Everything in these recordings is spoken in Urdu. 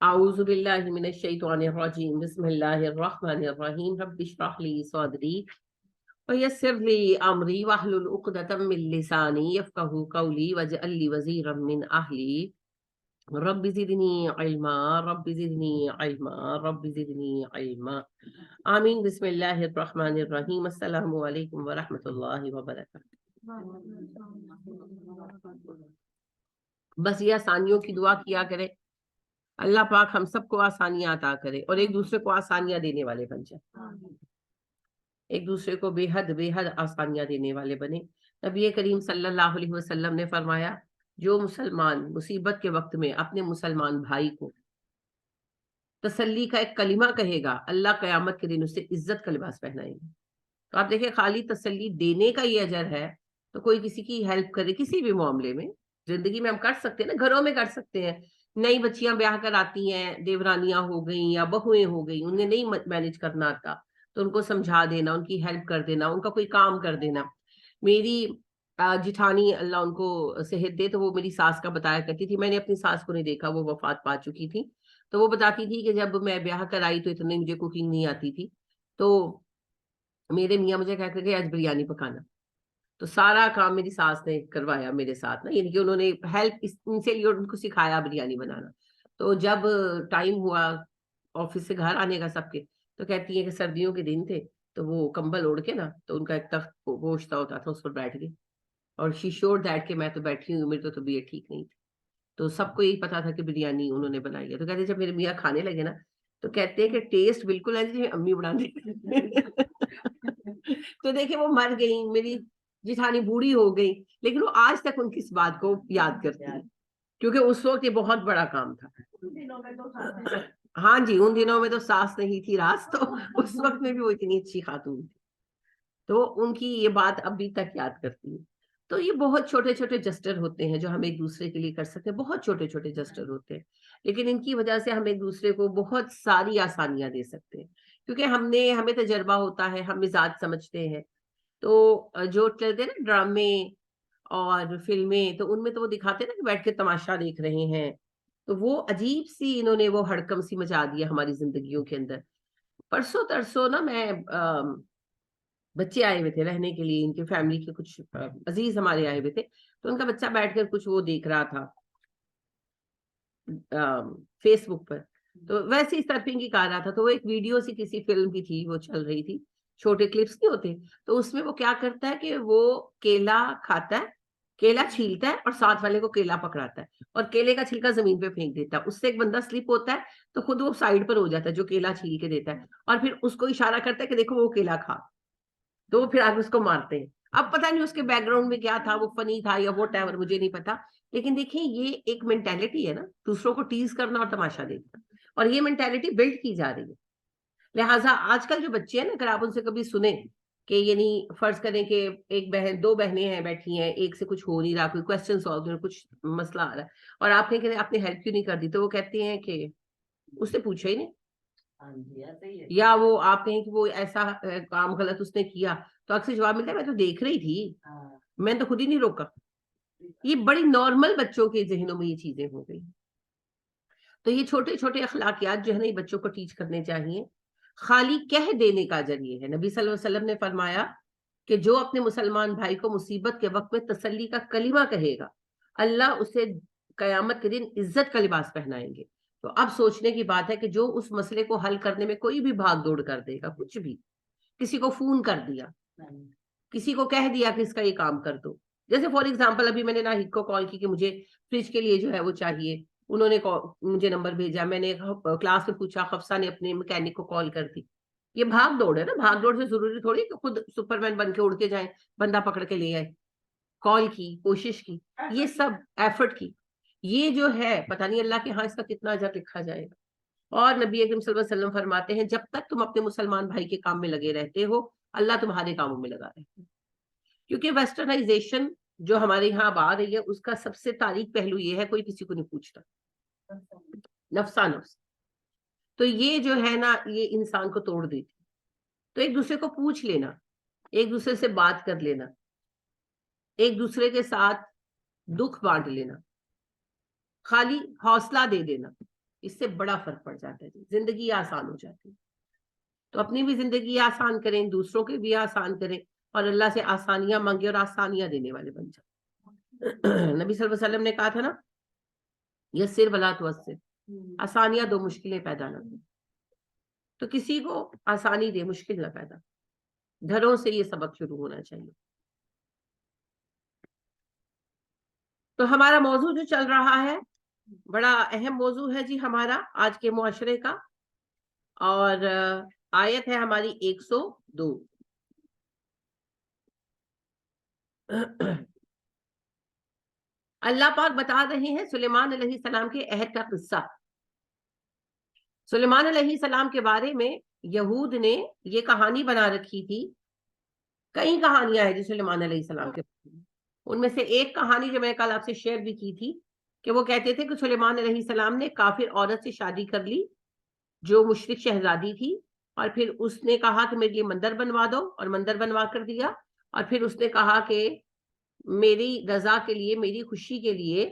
اعوذ باللہ من الشیطان الرجیم، بسم اللہ الرحمن الرحیم، رب اشرح لی صدری ویسر لی امری واحلل عقدۃ من لسانی یفقہوا قولی واجعل لی وزیرا من اہلی رب زدنی علما رب زدنی علما رب زدنی علما آمین۔ بسم اللہ الرحمن الرحیم۔ السلام علیکم ورحمۃ اللہ وبرکاتہ۔ بس یہ آسانیوں کی دعا کیا کرے، اللہ پاک ہم سب کو آسانیاں عطا کرے اور ایک دوسرے کو آسانیاں دینے والے بن جائیں، ایک دوسرے کو بے حد آسانیاں دینے والے بنے۔ نبی کریم صلی اللہ علیہ وسلم نے فرمایا، جو مسلمان مصیبت کے وقت میں اپنے مسلمان بھائی کو تسلی کا ایک کلمہ کہے گا، اللہ قیامت کے دن اسے عزت کا لباس پہنائیں گے۔ تو آپ دیکھیں، خالی تسلی دینے کا یہ اجر ہے، تو کوئی کسی کی ہیلپ کرے کسی بھی معاملے میں، زندگی میں ہم کر سکتے ہیں نا، گھروں میں کر سکتے ہیں۔ نئی بچیاں بیاہ کر آتی ہیں، دیورانیاں ہو گئیں یا بہویں ہو گئیں، انہیں نہیں مینج کرنا آتا، تو ان کو سمجھا دینا، ان کی ہیلپ کر دینا، ان کا کوئی کام کر دینا۔ میری جٹھانی اللہ ان کو صحت دے، تو وہ میری ساس کا بتایا کرتی تھی، میں نے اپنی ساس کو نہیں دیکھا، وہ وفات پا چکی تھی، تو وہ بتاتی تھی کہ جب میں بیاہ کر آئی تو اتنی مجھے کوکنگ نہیں آتی تھی، تو میرے میاں مجھے کہتے تھے آج بریانی پکانا، تو سارا کام میری ساس نے کروایا میرے ساتھ نا، یعنی کہ انہوں نے ہیلپ ان سے لیے، ان کو سکھایا بریانی بنانا۔ تو جب ٹائم ہوا آفس سے گھر آنے کا سب کے، تو کہتی ہیں کہ سردیوں کے دن تھے، تو وہ کمبل اوڑھ کے نا، تو ان کا ایک تخت گوشتا ہوتا تھا، اس پر بیٹھ گئی، اور شی شور دیٹ کہ میں تو بیٹھی ہوں، میری تو طبیعت ٹھیک نہیں تھی، تو سب کو یہی پتا تھا کہ بریانی انہوں نے بنائی ہے۔ تو کہتے جب میرے میاں کھانے لگے نا، تو کہتے ہیں کہ ٹیسٹ بالکل ہے جی امی بنانے تو دیکھیں وہ مر گئی، میری جٹھانی بوڑھی ہو گئی، لیکن وہ آج تک ان کی اس بات کو یاد کرتی ہے، کیونکہ اس وقت یہ بہت بڑا کام تھا۔ ہاں جی، ان دنوں میں تو ساس نہیں تھی راس، تو اس وقت میں بھی وہ اتنی اچھی خاتون تھی، تو ان کی یہ بات ابھی تک یاد کرتی ہے۔ تو یہ بہت چھوٹے چھوٹے جسٹر ہوتے ہیں جو ہم ایک دوسرے کے لیے کر سکتے ہیں، بہت چھوٹے چھوٹے جسٹر ہوتے ہیں، لیکن ان کی وجہ سے ہم ایک دوسرے کو بہت ساری آسانیاں دے سکتے ہیں، کیونکہ ہمیں تجربہ ہوتا ہے، ہم مزاج سمجھتے ہیں۔ تو جو چلتے ہیں نا ڈرامے اور فلمیں، تو ان میں تو وہ دکھاتے ہیں نا کہ بیٹھ کے تماشا دیکھ رہے ہیں، تو وہ عجیب سی انہوں نے وہ ہڑکم سی مچا دیا ہماری زندگیوں کے اندر۔ پرسوں ترسوں نا میں بچے آئے ہوئے تھے رہنے کے لیے، ان کی فیملی کے کچھ عزیز ہمارے آئے ہوئے تھے، تو ان کا بچہ بیٹھ کر کچھ وہ دیکھ رہا تھا فیس بک پر، تو ویسے ہی سرفنگ کی کر رہا تھا، تو وہ ایک ویڈیو سی کسی فلم کی تھی، وہ چل رہی تھی، چھوٹے کلپس نہیں ہوتے، تو اس میں وہ کیا کرتا ہے کہ وہ کیلا کھاتا ہے، کیلا چھیلتا ہے اور ساتھ والے کو کیلا پکڑاتا ہے، اور کیلے کا چھلکا زمین پہ پھینک دیتا ہے، اس سے ایک بندہ سلپ ہوتا ہے، تو خود وہ سائڈ پر ہو جاتا ہے جو کیلا چھیل کے دیتا ہے، اور پھر اس کو اشارہ کرتا ہے کہ دیکھو وہ کیلا کھا، تو وہ پھر آگے اس کو مارتے ہیں۔ اب پتہ نہیں اس کے بیک گراؤنڈ میں کیا تھا، وہ فنی تھا یا واٹ ایور، مجھے نہیں پتا، لیکن دیکھیں یہ ایک مینٹالٹی ہے نا، دوسروں کو ٹیز کرنا اور تماشا دیکھنا، اور یہ مینٹالٹی بلڈ کی جا رہی ہے۔ لہٰذا آج کل جو بچے ہیں نا، اگر آپ ان سے کبھی سنیں کہ یعنی فرض کریں کہ ایک بہن، دو بہنیں ہیں بیٹھی ہیں، ایک سے کچھ ہو نہیں رہا، کوئی کوشچن سالو، کچھ مسئلہ آ رہا ہے، اور آپ کہیں کہ آپ نے ہیلپ کیوں نہیں کر دی، تو وہ کہتے ہیں کہ اس نے پوچھا ہی نہیں، یا وہ آپ کہیں کہ وہ ایسا کام غلط اس نے کیا، تو اکثر جواب ملتا ہے میں تو دیکھ رہی تھی، میں تو خود ہی نہیں روکا۔ یہ بڑی نارمل بچوں کے ذہنوں میں یہ چیزیں ہو گئی۔ تو یہ چھوٹے چھوٹے اخلاقیات جو ہے نا، یہ بچوں کو ٹیچ کرنے چاہیے۔ خالی کہہ دینے کا ذریعہ ہے، نبی صلی اللہ علیہ وسلم نے فرمایا کہ جو اپنے مسلمان بھائی کو مصیبت کے وقت میں تسلی کا کلمہ کہے گا، اللہ اسے قیامت کے دن عزت کا لباس پہنائیں گے۔ تو اب سوچنے کی بات ہے کہ جو اس مسئلے کو حل کرنے میں کوئی بھی بھاگ دوڑ کر دے گا، کچھ بھی، کسی کو فون کر دیا، کسی کو کہہ دیا کہ اس کا یہ کام کر دو، جیسے فار ایگزامپل ابھی میں نے ناہید کو کال کی کہ مجھے فریج کے لیے جو ہے وہ چاہیے، انہوں نے مجھے نمبر بھیجا، میں نے کلاس میں پوچھا، حفصہ نے اپنے میکینک کو کال کر دی۔ یہ بھاگ دوڑ ہے نا، بھاگ دوڑ سے ضروری تھوڑی کہ خود سپر مین بن کے اڑ کے جائیں، بندہ پکڑ کے لے آئے، کال کی، کوشش کی، یہ سب ایفرٹ کی، یہ جو ہے پتہ نہیں اللہ کے ہاں اس کا کتنا اجر لکھا جائے گا۔ اور نبی اکرم صلی اللہ علیہ وسلم فرماتے ہیں جب تک تم اپنے مسلمان بھائی کے کام میں لگے رہتے ہو، اللہ تمہارے کاموں میں لگا رہتا ہے۔ کیونکہ ویسٹرنائزیشن جو ہمارے یہاں اب آ رہی ہے، اس کا سب سے تاریخ پہلو یہ ہے کوئی کسی کو نہیں پوچھتا، نفسا نفس، تو یہ جو ہے نا یہ انسان کو توڑ دیتی۔ تو ایک دوسرے کو پوچھ لینا، ایک دوسرے سے بات کر لینا، ایک دوسرے کے ساتھ دکھ بانٹ لینا، خالی حوصلہ دے دینا، اس سے بڑا فرق پڑ جاتا ہے جی، زندگی آسان ہو جاتی ہے. تو اپنی بھی زندگی آسان کریں، دوسروں کی بھی آسان کریں، اور اللہ سے آسانیاں مانگے اور آسانیاں دینے والے بن جائیں. نبی صلی اللہ علیہ وسلم نے کہا تھا نا، یسر ولا تعسر، آسانیاں دو مشکلیں پیدا نہ کرو. تو کسی کو آسانی دے، مشکل نہ پیدا. گھروں سے یہ سبق شروع ہونا چاہیے. تو ہمارا موضوع جو چل رہا ہے بڑا اہم موضوع ہے جی ہمارا آج کے معاشرے کا، اور آیت ہے ہماری 102. اللہ پاک بتا رہے ہیں سلیمان علیہ السلام کے عہد کا قصہ. سلیمان علیہ السلام کے بارے میں یہود نے یہ کہانی بنا رکھی تھی. کئی کہانیاں ہیں جی سلیمان علیہ السلام کے بارے میں. ان میں سے ایک کہانی جو میں نے کل آپ سے شیئر بھی کی تھی کہ وہ کہتے تھے کہ سلیمان علیہ السلام نے کافر عورت سے شادی کر لی جو مشرک شہزادی تھی، اور پھر اس نے کہا کہ میرے لیے مندر بنوا دو، اور مندر بنوا کر دیا. اور پھر اس نے کہا کہ میری رضا کے لیے، میری خوشی کے لیے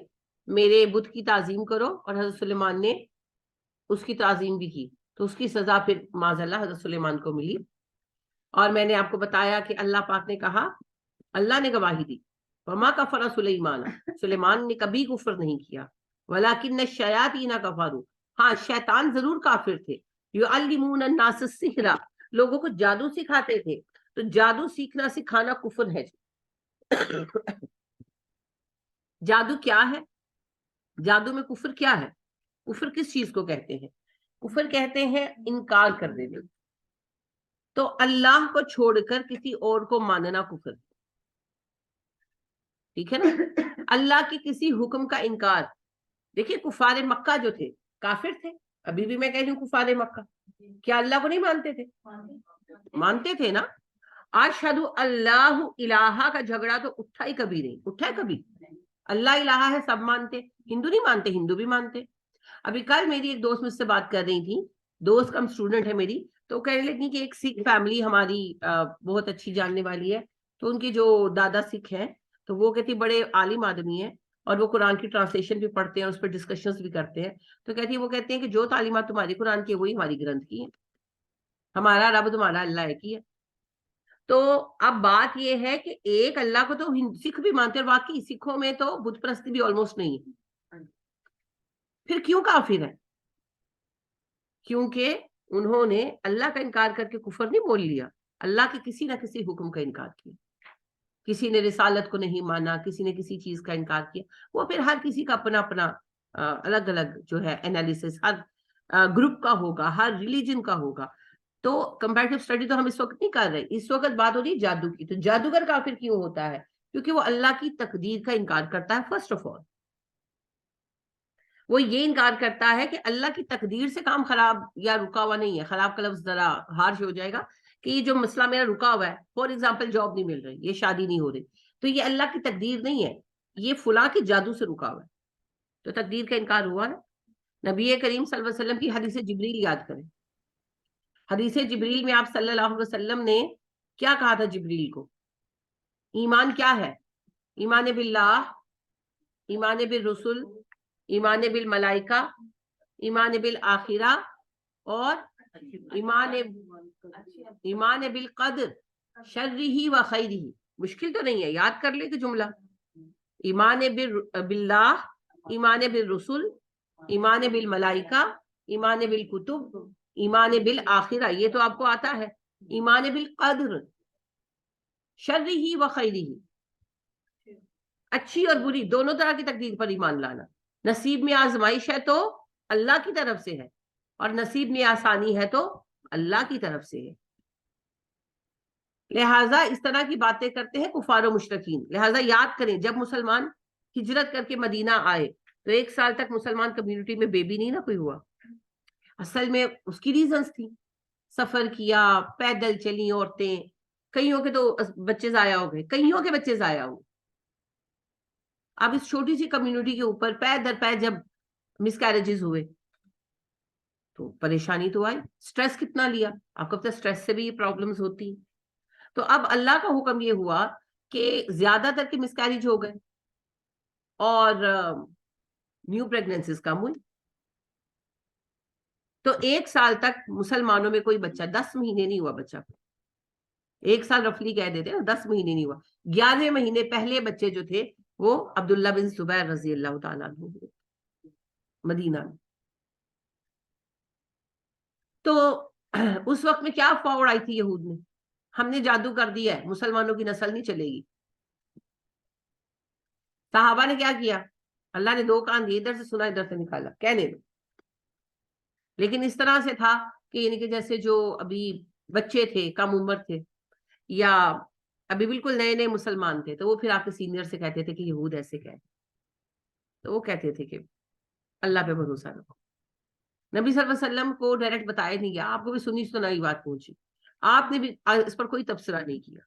میرے بت کی تعظیم کرو، اور حضرت سلیمان نے اس کی تعظیم بھی کی. تو اس کی سزا پھر معاذ اللہ حضرت سلیمان کو ملی. اور میں نے آپ کو بتایا کہ اللہ پاک نے کہا، اللہ نے گواہی دی، وما کفر سلیمان، سلیمان نے کبھی کفر نہیں کیا، ولکن الشیاطین کفروا، ہاں شیطان ضرور کافر تھے، یعلمون الناس السحر، لوگوں کو جادو سکھاتے تھے. تو جادو سیکھنا سکھانا کفر ہے. جادو کیا ہے؟ جادو میں کفر کیا ہے؟ کفر کس چیز کو کہتے ہیں؟ کفر کہتے ہیں انکار کر دینے. تو اللہ کو چھوڑ کر کسی اور کو ماننا کفر. ٹھیک ہے نا؟ اللہ کے کسی حکم کا انکار. دیکھیے کفار مکہ جو تھے کافر تھے. ابھی بھی میں کہہ رہی ہوں کفار مکہ کیا اللہ کو نہیں مانتے تھے؟ مانتے تھے نا. اشہد اللہ الہ کا جھگڑا تو اٹھا ہی کبھی نہیں. اٹھا ہے کبھی؟ اللہ الہ ہے سب مانتے. ہندو نہیں مانتے؟ ہندو بھی مانتے. ابھی کل میری ایک دوست مجھ سے بات کر رہی تھی، دوست کم اسٹوڈنٹ ہے میری، تو کہنے لگی کہ ایک سکھ فیملی ہماری بہت اچھی جاننے والی ہے، تو ان کی جو دادا سکھ ہیں تو وہ کہتی بڑے عالم آدمی ہیں، اور وہ قرآن کی ٹرانسلیشن بھی پڑھتے ہیں، اس پہ ڈسکشنز بھی کرتے ہیں. تو کہتی وہ کہتے ہیں کہ جو تعلیمات تمہاری قرآن کی وہی ہماری گرنتھ کی ہے، ہمارا رب تمہارا اللہ ایک ہی ہے. تو اب بات یہ ہے کہ ایک اللہ کو تو سکھ بھی مانتے ہیں، اور واقعی سکھوں میں تو بت پرستی بھی آلموسٹ نہیں ہے. پھر کیوں کافر ہے؟ کیونکہ انہوں نے اللہ کا انکار کر کے کفر نہیں بول لیا، اللہ کے کسی نہ کسی حکم کا انکار کیا. کسی نے رسالت کو نہیں مانا، کسی نے کسی چیز کا انکار کیا. وہ پھر ہر کسی کا اپنا اپنا الگ الگ جو ہے انالیسس ہر گروپ کا ہوگا، ہر ریلیجن کا ہوگا. تو کمپیریٹیو اسٹڈی تو ہم اس وقت نہیں کر رہے. اس وقت بات ہو رہی ہے جادو کی. تو جادوگر کافر کیوں ہوتا ہے؟ کیونکہ وہ اللہ کی تقدیر کا انکار کرتا ہے. فرسٹ آف آل وہ یہ انکار کرتا ہے کہ اللہ کی تقدیر سے کام خراب یا رکا ہوا نہیں ہے. خراب کا لفظ ذرا ہارش ہو جائے گا، کہ یہ جو مسئلہ میرا رکا ہوا ہے، فار ایگزامپل جاب نہیں مل رہی، یہ شادی نہیں ہو رہی، تو یہ اللہ کی تقدیر نہیں ہے، یہ فلاں کی جادو سے رکا ہوا ہے. تو تقدیر کا انکار ہوا نا. نبی کریم صلی اللہ علیہ وسلم کی حدیث جبریل یاد کریں. حدیث جبریل میں آپ صلی اللہ علیہ وسلم نے کیا کہا تھا جبریل کو؟ ایمان کیا ہے؟ ایمان باللہ، ایمان بالرسل، ایمان بالملائکہ، ایمان بالآخرہ، اور ایمان بالقدر شرہ و خیرہ. مشکل تو نہیں ہے، یاد کر لے کہ جملہ ایمان باللہ، ایمان بالرسل، ایمان بالملائکہ، ایمان بالکتب، ایمان بالآخرہ، یہ تو آپ کو آتا ہے. ایمان بالقدر شرہ و خیرہ، اچھی اور بری دونوں طرح کی تقدیر پر ایمان لانا. نصیب میں آزمائش ہے تو اللہ کی طرف سے ہے، اور نصیب میں آسانی ہے تو اللہ کی طرف سے ہے. لہٰذا اس طرح کی باتیں کرتے ہیں کفار و مشرکین. لہٰذا یاد کریں جب مسلمان ہجرت کر کے مدینہ آئے تو 1 سال تک مسلمان کمیونٹی میں بیبی نہیں نہ کوئی ہوا. اصل میں اس کی ریزنز تھی. سفر کیا، پیدل چلی عورتیں، کئیوں کے تو بچے ضائع ہو گئے، کئیوں کے بچے ضائع ہوئے. اب اس چھوٹی سی کمیونٹی کے اوپر پیر در پیر جب مس کیریجز ہوئے تو پریشانی تو آئی. سٹریس کتنا لیا آپ کو پتہ، سٹریس سے بھی یہ پرابلمز ہوتی. تو اب اللہ کا حکم یہ ہوا کہ زیادہ تر کے مس کیریج ہو گئے اور نیو پریگننسیز کم ہوئی. تو 1 سال تک مسلمانوں میں کوئی بچہ 10 مہینے نہیں ہوا بچہ کو. 1 سال رفلی کہہ دیتے نا, 10 مہینے نہیں ہوا. 11ویں مہینے پہلے بچے جو تھے وہ عبداللہ بن زبیر رضی اللہ تعالیٰ عنہ ہوئے مدینہ میں. تو اس وقت میں کیا افواہ اڑائی تھی یہود نے, ہم نے جادو کر دیا ہے, مسلمانوں کی نسل نہیں چلے گی. صحابہ نے کیا کیا, اللہ نے 2 کان دیے, ادھر سے سنا ادھر سے نکالا, کہنے دو. لیکن اس طرح سے تھا کہ یعنی کہ جیسے جو ابھی بچے تھے, کم عمر تھے, یا ابھی بالکل نئے نئے مسلمان تھے, تو وہ پھر آپ کے سینئر سے کہتے تھے کہ یہود ایسے کہتے, تو وہ کہتے تھے کہ اللہ پہ بھروسہ رکھو. نبی صلی اللہ علیہ وسلم کو ڈائریکٹ بتایا نہیں گیا, آپ کو بھی سنی سنائی بات پہنچی, آپ نے بھی اس پر کوئی تبصرہ نہیں کیا,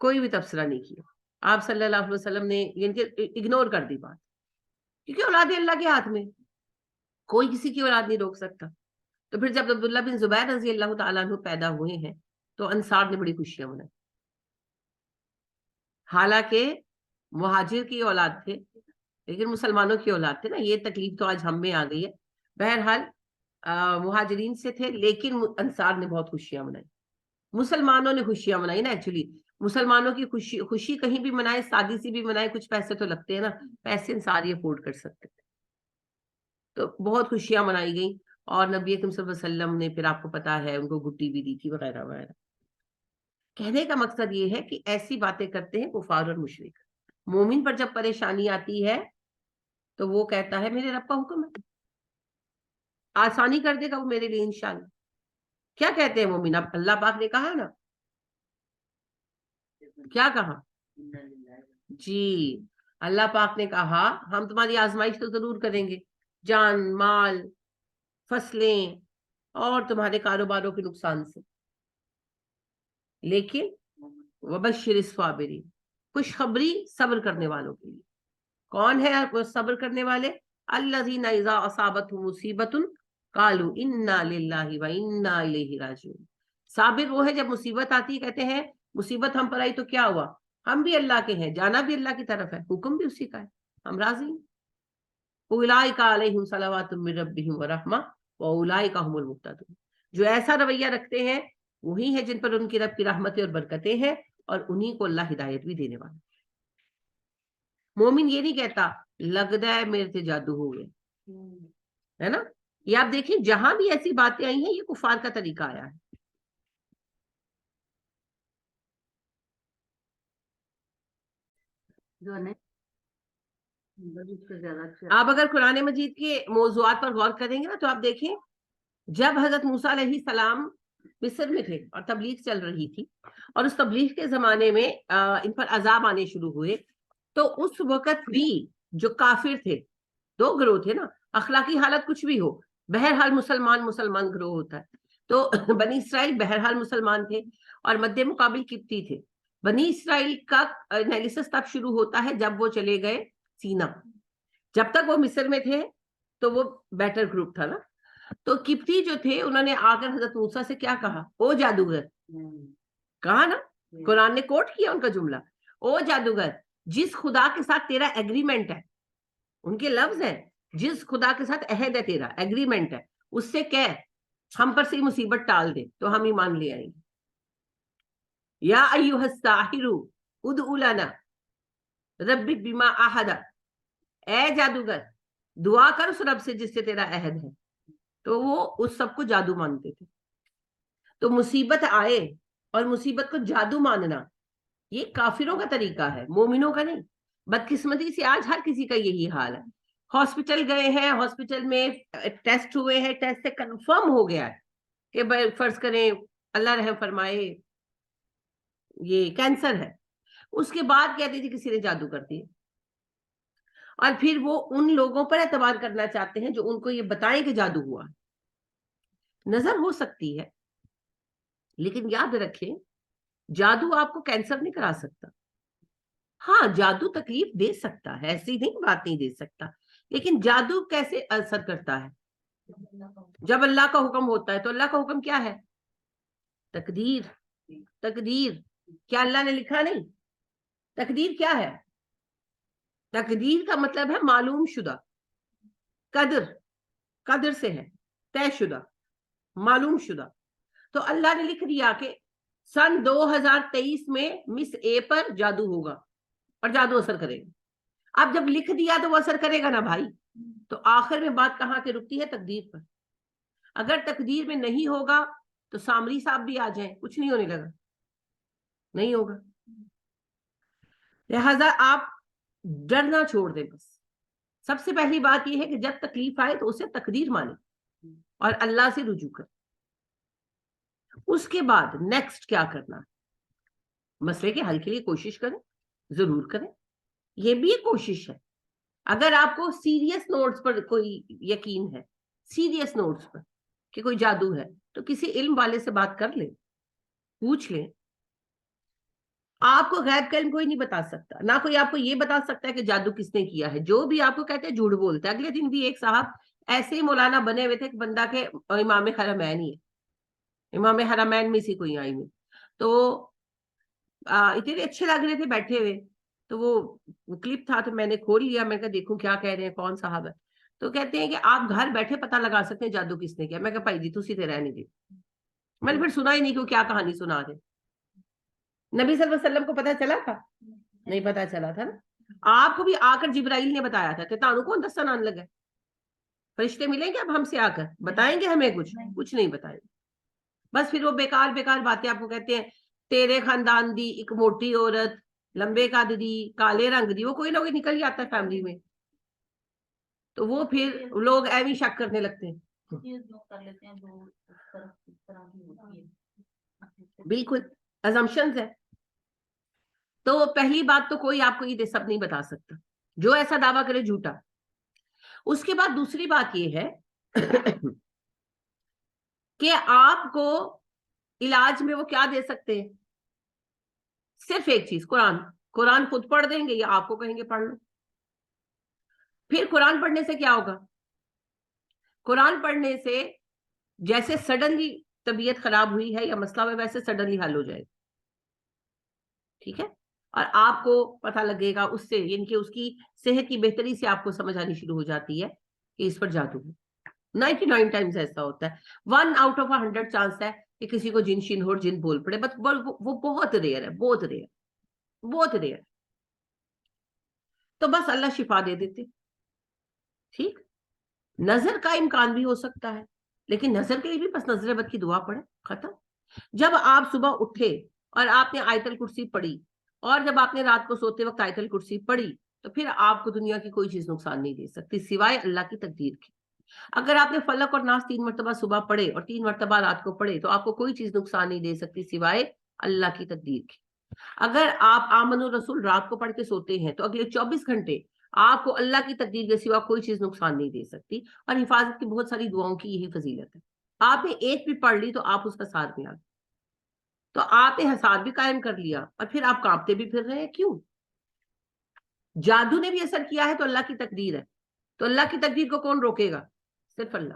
کوئی بھی تبصرہ نہیں کیا. آپ صلی اللہ علیہ وسلم نے یعنی کہ اگنور کر دی بات, کیونکہ اولاد اللہ کے ہاتھ میں, کوئی کسی کی اولاد نہیں روک سکتا. تو پھر جب عبداللہ بن زبیر رضی اللہ تعالیٰ عنہ پیدا ہوئے ہیں تو انصار نے بڑی خوشیاں منائی. حالانکہ مہاجر کی اولاد تھے لیکن مسلمانوں کی اولاد تھے نا, یہ تکلیف تو آج ہم میں آ گئی ہے. بہرحال مہاجرین سے تھے لیکن انصار نے بہت خوشیاں منائی. مسلمانوں نے خوشیاں منائی نا, ایکچولی مسلمانوں کی خوشی کہیں بھی منائے, سادی سی بھی منائے, کچھ پیسے تو لگتے ہیں نا, پیسے انصار ہی افورڈ کر سکتے تھے. تو بہت خوشیاں منائی گئیں, اور نبی اکرم صلی اللہ علیہ وسلم نے پھر آپ کو پتا ہے ان کو گٹی بھی دی تھی وغیرہ وغیرہ. کہنے کا مقصد یہ ہے کہ ایسی باتیں کرتے ہیں کفار اور مشرک. مومن پر جب پریشانی آتی ہے تو وہ کہتا ہے میرے رب کا حکم ہے, آسانی کر دے گا وہ میرے لیے انشاءاللہ. کیا کہتے ہیں مومن, اب اللہ پاک نے کہا نا, کیا کہا, جی اللہ پاک نے کہا ہم تمہاری آزمائش تو ضرور کریں گے, جان مال فصلیں اور تمہارے کاروباروں کے نقصان سے, لیکن وبشر الصابرین, خوشخبری صبر کرنے والوں کے لیے. کون ہے وہ صبر کرنے والے, الذین اذا اصابتهم مصیبۃ قالوا انا للہ وانا الیہ راجعون. صابر وہ ہے جب مصیبت آتی ہے کہتے ہیں مصیبت ہم پر آئی تو کیا ہوا, ہم بھی اللہ کے ہیں, جانا بھی اللہ کی طرف ہے, حکم بھی اسی کا ہے, ہم راضی ہیں. اولئک علیہم صلوات من ربہم ورحمہ واولئک هم المہتدون. جو ایسا رویہ رکھتے ہیں وہی ہے جن پر ان کی رب کی رحمتیں اور برکتیں ہیں, اور انہی کو اللہ ہدایت بھی دینے والا. مومن یہ نہیں کہتا لگتا ہے میرے سے جادو ہو گیا, ہے نا. یہ آپ دیکھیں جہاں بھی ایسی باتیں آئی ہیں یہ کفار کا طریقہ آیا ہے. آپ اگر قرآن مجید کے موضوعات پر غور کریں گے نا تو آپ دیکھیں جب حضرت موسیٰ علیہ السلام مصر میں تھے اور تبلیغ چل رہی تھی, اور اس تبلیغ کے زمانے میں ان پر عذاب آنے شروع ہوئے, تو اس وقت بھی جو کافر تھے, 2 گروہ تھے نا, اخلاقی حالت کچھ بھی ہو, بہرحال مسلمان گروہ ہوتا ہے. تو بنی اسرائیل بہرحال مسلمان تھے اور مد مقابل قبطی تھے. بنی اسرائیل کا انالیسس تب شروع ہوتا ہے جب وہ چلے گئے سینا. جب تک وہ مصر میں تھے تو وہ بیٹر گروپ تھا نا. تو قبطی جو تھے انہوں نے آ کر حضرت موسیٰ سے کیا کہا, او جادوگر, کہا نا, قرآن نے کوٹ کیا ان کا جملہ, او جادوگر جس خدا کے ساتھ تیرا ایگریمنٹ ہے, ان کے لفظ ہیں, جس خدا کے ساتھ عہد ہے تیرا, ایگریمنٹ ہے, اس سے کہہ ہم پر سے مصیبت ٹال دے تو ہم ایمان لے آئیں گے. یا ایھا الساحر ادع لنا ربک بما عہد, اے جادوگر دعا کر اس رب سے جس سے تیرا عہد ہے. تو وہ اس سب کو جادو مانتے تھے. تو مصیبت آئے اور مصیبت کو جادو ماننا یہ کافروں کا طریقہ ہے, مومنوں کا نہیں. بدقسمتی سے آج ہر کسی کا یہی حال ہے. ہاسپٹل گئے ہیں, ہاسپٹل میں ٹیسٹ ہوئے ہیں, ٹیسٹ سے کنفرم ہو گیا ہے کہ فرض کریں اللہ رحم فرمائے یہ کینسر ہے, اس کے بعد کہتے تھے کسی نے جادو کر دیا, اور پھر وہ ان لوگوں پر اعتبار کرنا چاہتے ہیں جو ان کو یہ بتائیں کہ جادو ہوا. نظر ہو سکتی ہے لیکن یاد رکھیں جادو آپ کو کینسر نہیں کرا سکتا. ہاں جادو تکلیف دے سکتا ہے, ایسی نہیں بات نہیں دے سکتا, لیکن جادو کیسے اثر کرتا ہے, جب اللہ کا حکم ہوتا ہے. تو اللہ کا حکم کیا ہے, تقدیر. تقدیر کیا اللہ نے لکھا نہیں, تقدیر کیا ہے, تقدیر کا مطلب ہے معلوم شدہ, قدر سے ہے. طے شدہ معلوم شدہ. تو اللہ نے لکھ دیا کہ سن 2023 میں مس اے پر جادو ہوگا اور جادو اثر کرے گا. اب جب لکھ دیا تو وہ اثر کرے گا نا بھائی. تو آخر میں بات کہاں کے رکتی ہے؟ تقدیر پر. اگر تقدیر میں نہیں ہوگا تو سامری صاحب بھی آ جائیں, کچھ نہیں ہونے لگا, نہیں ہوگا. لہذا آپ ڈرنا چھوڑ دیں. بس سب سے پہلی بات یہ ہے کہ جب تکلیف آئے تو اسے تقدیر مانیں اور اللہ سے رجوع کریں. اس کے بعد نیکسٹ کیا کرنا ہے؟ مسئلے کے حل کے لیے کوشش کریں, ضرور کریں. یہ بھی ایک کوشش ہے. اگر آپ کو سیریس نوٹس پر کوئی یقین ہے, سیریس نوٹس پر کہ کوئی جادو ہے, تو کسی علم والے سے بات کر لیں, پوچھ لیں. آپ کو غیب کا علم کوئی نہیں بتا سکتا, نہ کوئی آپ کو یہ بتا سکتا ہے کہ جادو کس نے کیا ہے. جو بھی آپ کو کہتے ہیں جھوٹ بولتا ہے. اگلے دن بھی ایک صاحب ایسے ہی مولانا بنے ہوئے تھے کہ بندہ کے امام حرمین ہی ہے, امام حرمین میں سے کوئی آئی میں, تو اتنے اچھے لگ رہے تھے بیٹھے ہوئے. تو وہ کلپ تھا تو میں نے کھول لیا, میں کہا دیکھوں کیا کہہ رہے ہیں, کون صاحب ہے. تو کہتے ہیں کہ آپ گھر بیٹھے پتہ لگا سکتے ہیں جادو کس نے کیا. میں کہا بھائی جی تسی تے رہنے دے. میں نے پھر سنا ہی نہیں کہ وہ کیا کہانی سنا دے. نبی صلی اللہ علیہ وسلم کو پتہ چلا تھا؟ نہیں پتہ چلا تھا نا. آپ کو بھی آ کر جبرائیل نے بتایا تھا. تانوں کون دسن آن لگا؟ فرشتے ملیں گے اب ہم سے آ کر, بتائیں گے ہمیں کچھ نہیں بتائیں گے. بس پھر وہ بیکار بیکار باتیں آپ کو کہتے ہیں, تیرے خاندان دی ایک موٹی عورت, لمبے قد دی, کالے رنگ دی, وہ کوئی نہ کوئی نکل جاتا ہے فیملی میں. تو وہ پھر لوگ ایوی شک کرنے لگتے ہیں. بالکل assumptions ہے. تو پہلی بات تو کوئی آپ کو یہ سب نہیں بتا سکتا, جو ایسا دعویٰ کرے جھوٹا. اس کے بعد دوسری بات یہ ہے کہ آپ کو علاج میں وہ کیا دے سکتے ہیں؟ صرف ایک چیز, قرآن خود پڑھ دیں گے یا آپ کو کہیں گے پڑھ لو. پھر قرآن پڑھنے سے کیا ہوگا؟ قرآن پڑھنے سے جیسے سڈنلی طبیعت خراب ہوئی ہے یا مسئلہ ہوئے ویسے سڈنلی حل ہو جائے گا. ٹھیک ہے. اور آپ کو پتہ لگے گا اس سے, یعنی کہ اس کی صحت کی بہتری سے آپ کو سمجھ آنی شروع ہو جاتی ہے کہ اس پر جادو ہے. 99 ٹائمز ایسا ہوتا ہے, 1 آؤٹ آف 100 چانس ہے کہ کسی کو جن شین ہو اور جن بول پڑے, بس وہ بہت ریئر ہے, بہت ریئر. تو بس اللہ شفا دے دیتے. ٹھیک. نظر کا امکان بھی ہو سکتا ہے, لیکن نظر کے لیے بھی بس نظر بد کی دعا پڑھے, ختم. جب آپ صبح اٹھے اور آپ نے آیت الکرسی پڑھی, اور جب آپ نے رات کو سوتے وقت آیت الکرسی پڑھی, تو پھر آپ کو دنیا کی کوئی چیز نقصان نہیں دے سکتی سوائے اللہ کی تقدیر کی. اگر آپ نے فلق اور ناس 3 مرتبہ صبح پڑھے اور 3 مرتبہ رات کو پڑھے, تو آپ کو کوئی چیز نقصان نہیں دے سکتی سوائے اللہ کی تقدیر کی. اگر آپ آمن الرسول رات کو پڑھ کے سوتے ہیں, تو اگلے 24 گھنٹے آپ کو اللہ کی تقدیر کے سوا کوئی چیز نقصان نہیں دے سکتی. اور حفاظت کی بہت ساری دعاؤں کی یہی فضیلت ہے. آپ نے ایک بھی پڑھ لی تو آپ اس کا ساتھ میں آ گئے, تو آپ نے حساب بھی قائم کر لیا, اور پھر آپ کانپتے بھی پھر رہے ہیں. کیوں؟ جادو نے بھی اثر کیا ہے تو اللہ کی تقدیر ہے. تو اللہ کی تقدیر کو کون روکے گا؟ صرف اللہ.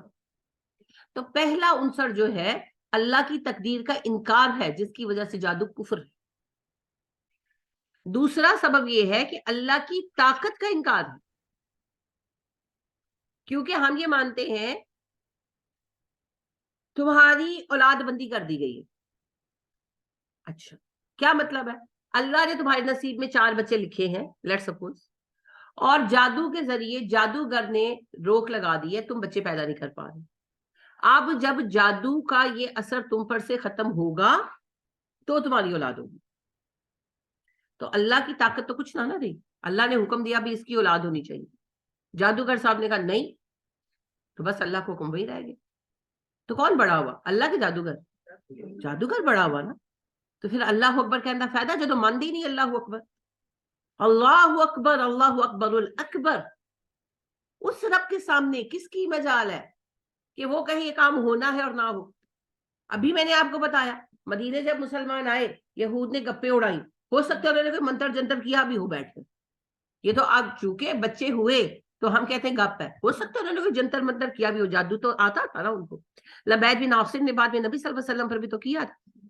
تو پہلا عنصر جو ہے اللہ کی تقدیر کا انکار ہے, جس کی وجہ سے جادو کفر ہے. دوسرا سبب یہ ہے کہ اللہ کی طاقت کا انکار ہے, کیونکہ ہم یہ مانتے ہیں تمہاری اولاد بندی کر دی گئی ہے. اچھا, کیا مطلب ہے؟ اللہ نے تمہارے نصیب میں 4 بچے لکھے ہیں, لیٹ سپوز, اور جادو کے ذریعے جادوگر نے روک لگا دی ہے, تم بچے پیدا نہیں کر پا رہے. اب جب جادو کا یہ اثر تم پر سے ختم ہوگا تو تمہاری اولاد ہوگی. تو اللہ کی طاقت تو کچھ نہ رہی. اللہ نے حکم دیا بھی اس کی اولاد ہونی چاہیے, جادوگر صاحب نے کہا نہیں, تو بس اللہ کو حکم وہی رہ گیا. تو کون بڑا ہوا؟ اللہ کے جادوگر. جادوگر بڑا ہوا نا. تو پھر اللہ اکبر کہنا فائدہ, جو مانتے ہی نہیں اللہ اکبر. اللہ اکبر, اللہ اکبر الاکبر. اس رب کے سامنے کس کی مجال ہے کہ وہ کہیں یہ کام ہونا ہے اور نہ ہو. ابھی میں نے آپ کو بتایا, مدینے جب مسلمان آئے, یہود نے گپے اڑائی, ہو سکتا ہے انہوں نے کوئی منتر جنتر کیا بھی ہو بیٹھ کر. یہ تو اب چونکہ بچے ہوئے تو ہم کہتے ہیں گپ ہے, ہو سکتا ہے انہوں نے کوئی جنتر منتر کیا بھی ہو, جادو تو آتا تھا نا ان کو. لبید بن عاصم نے بعد میں نبی صلی اللہ علیہ وسلم پر بھی تو کیا تھا,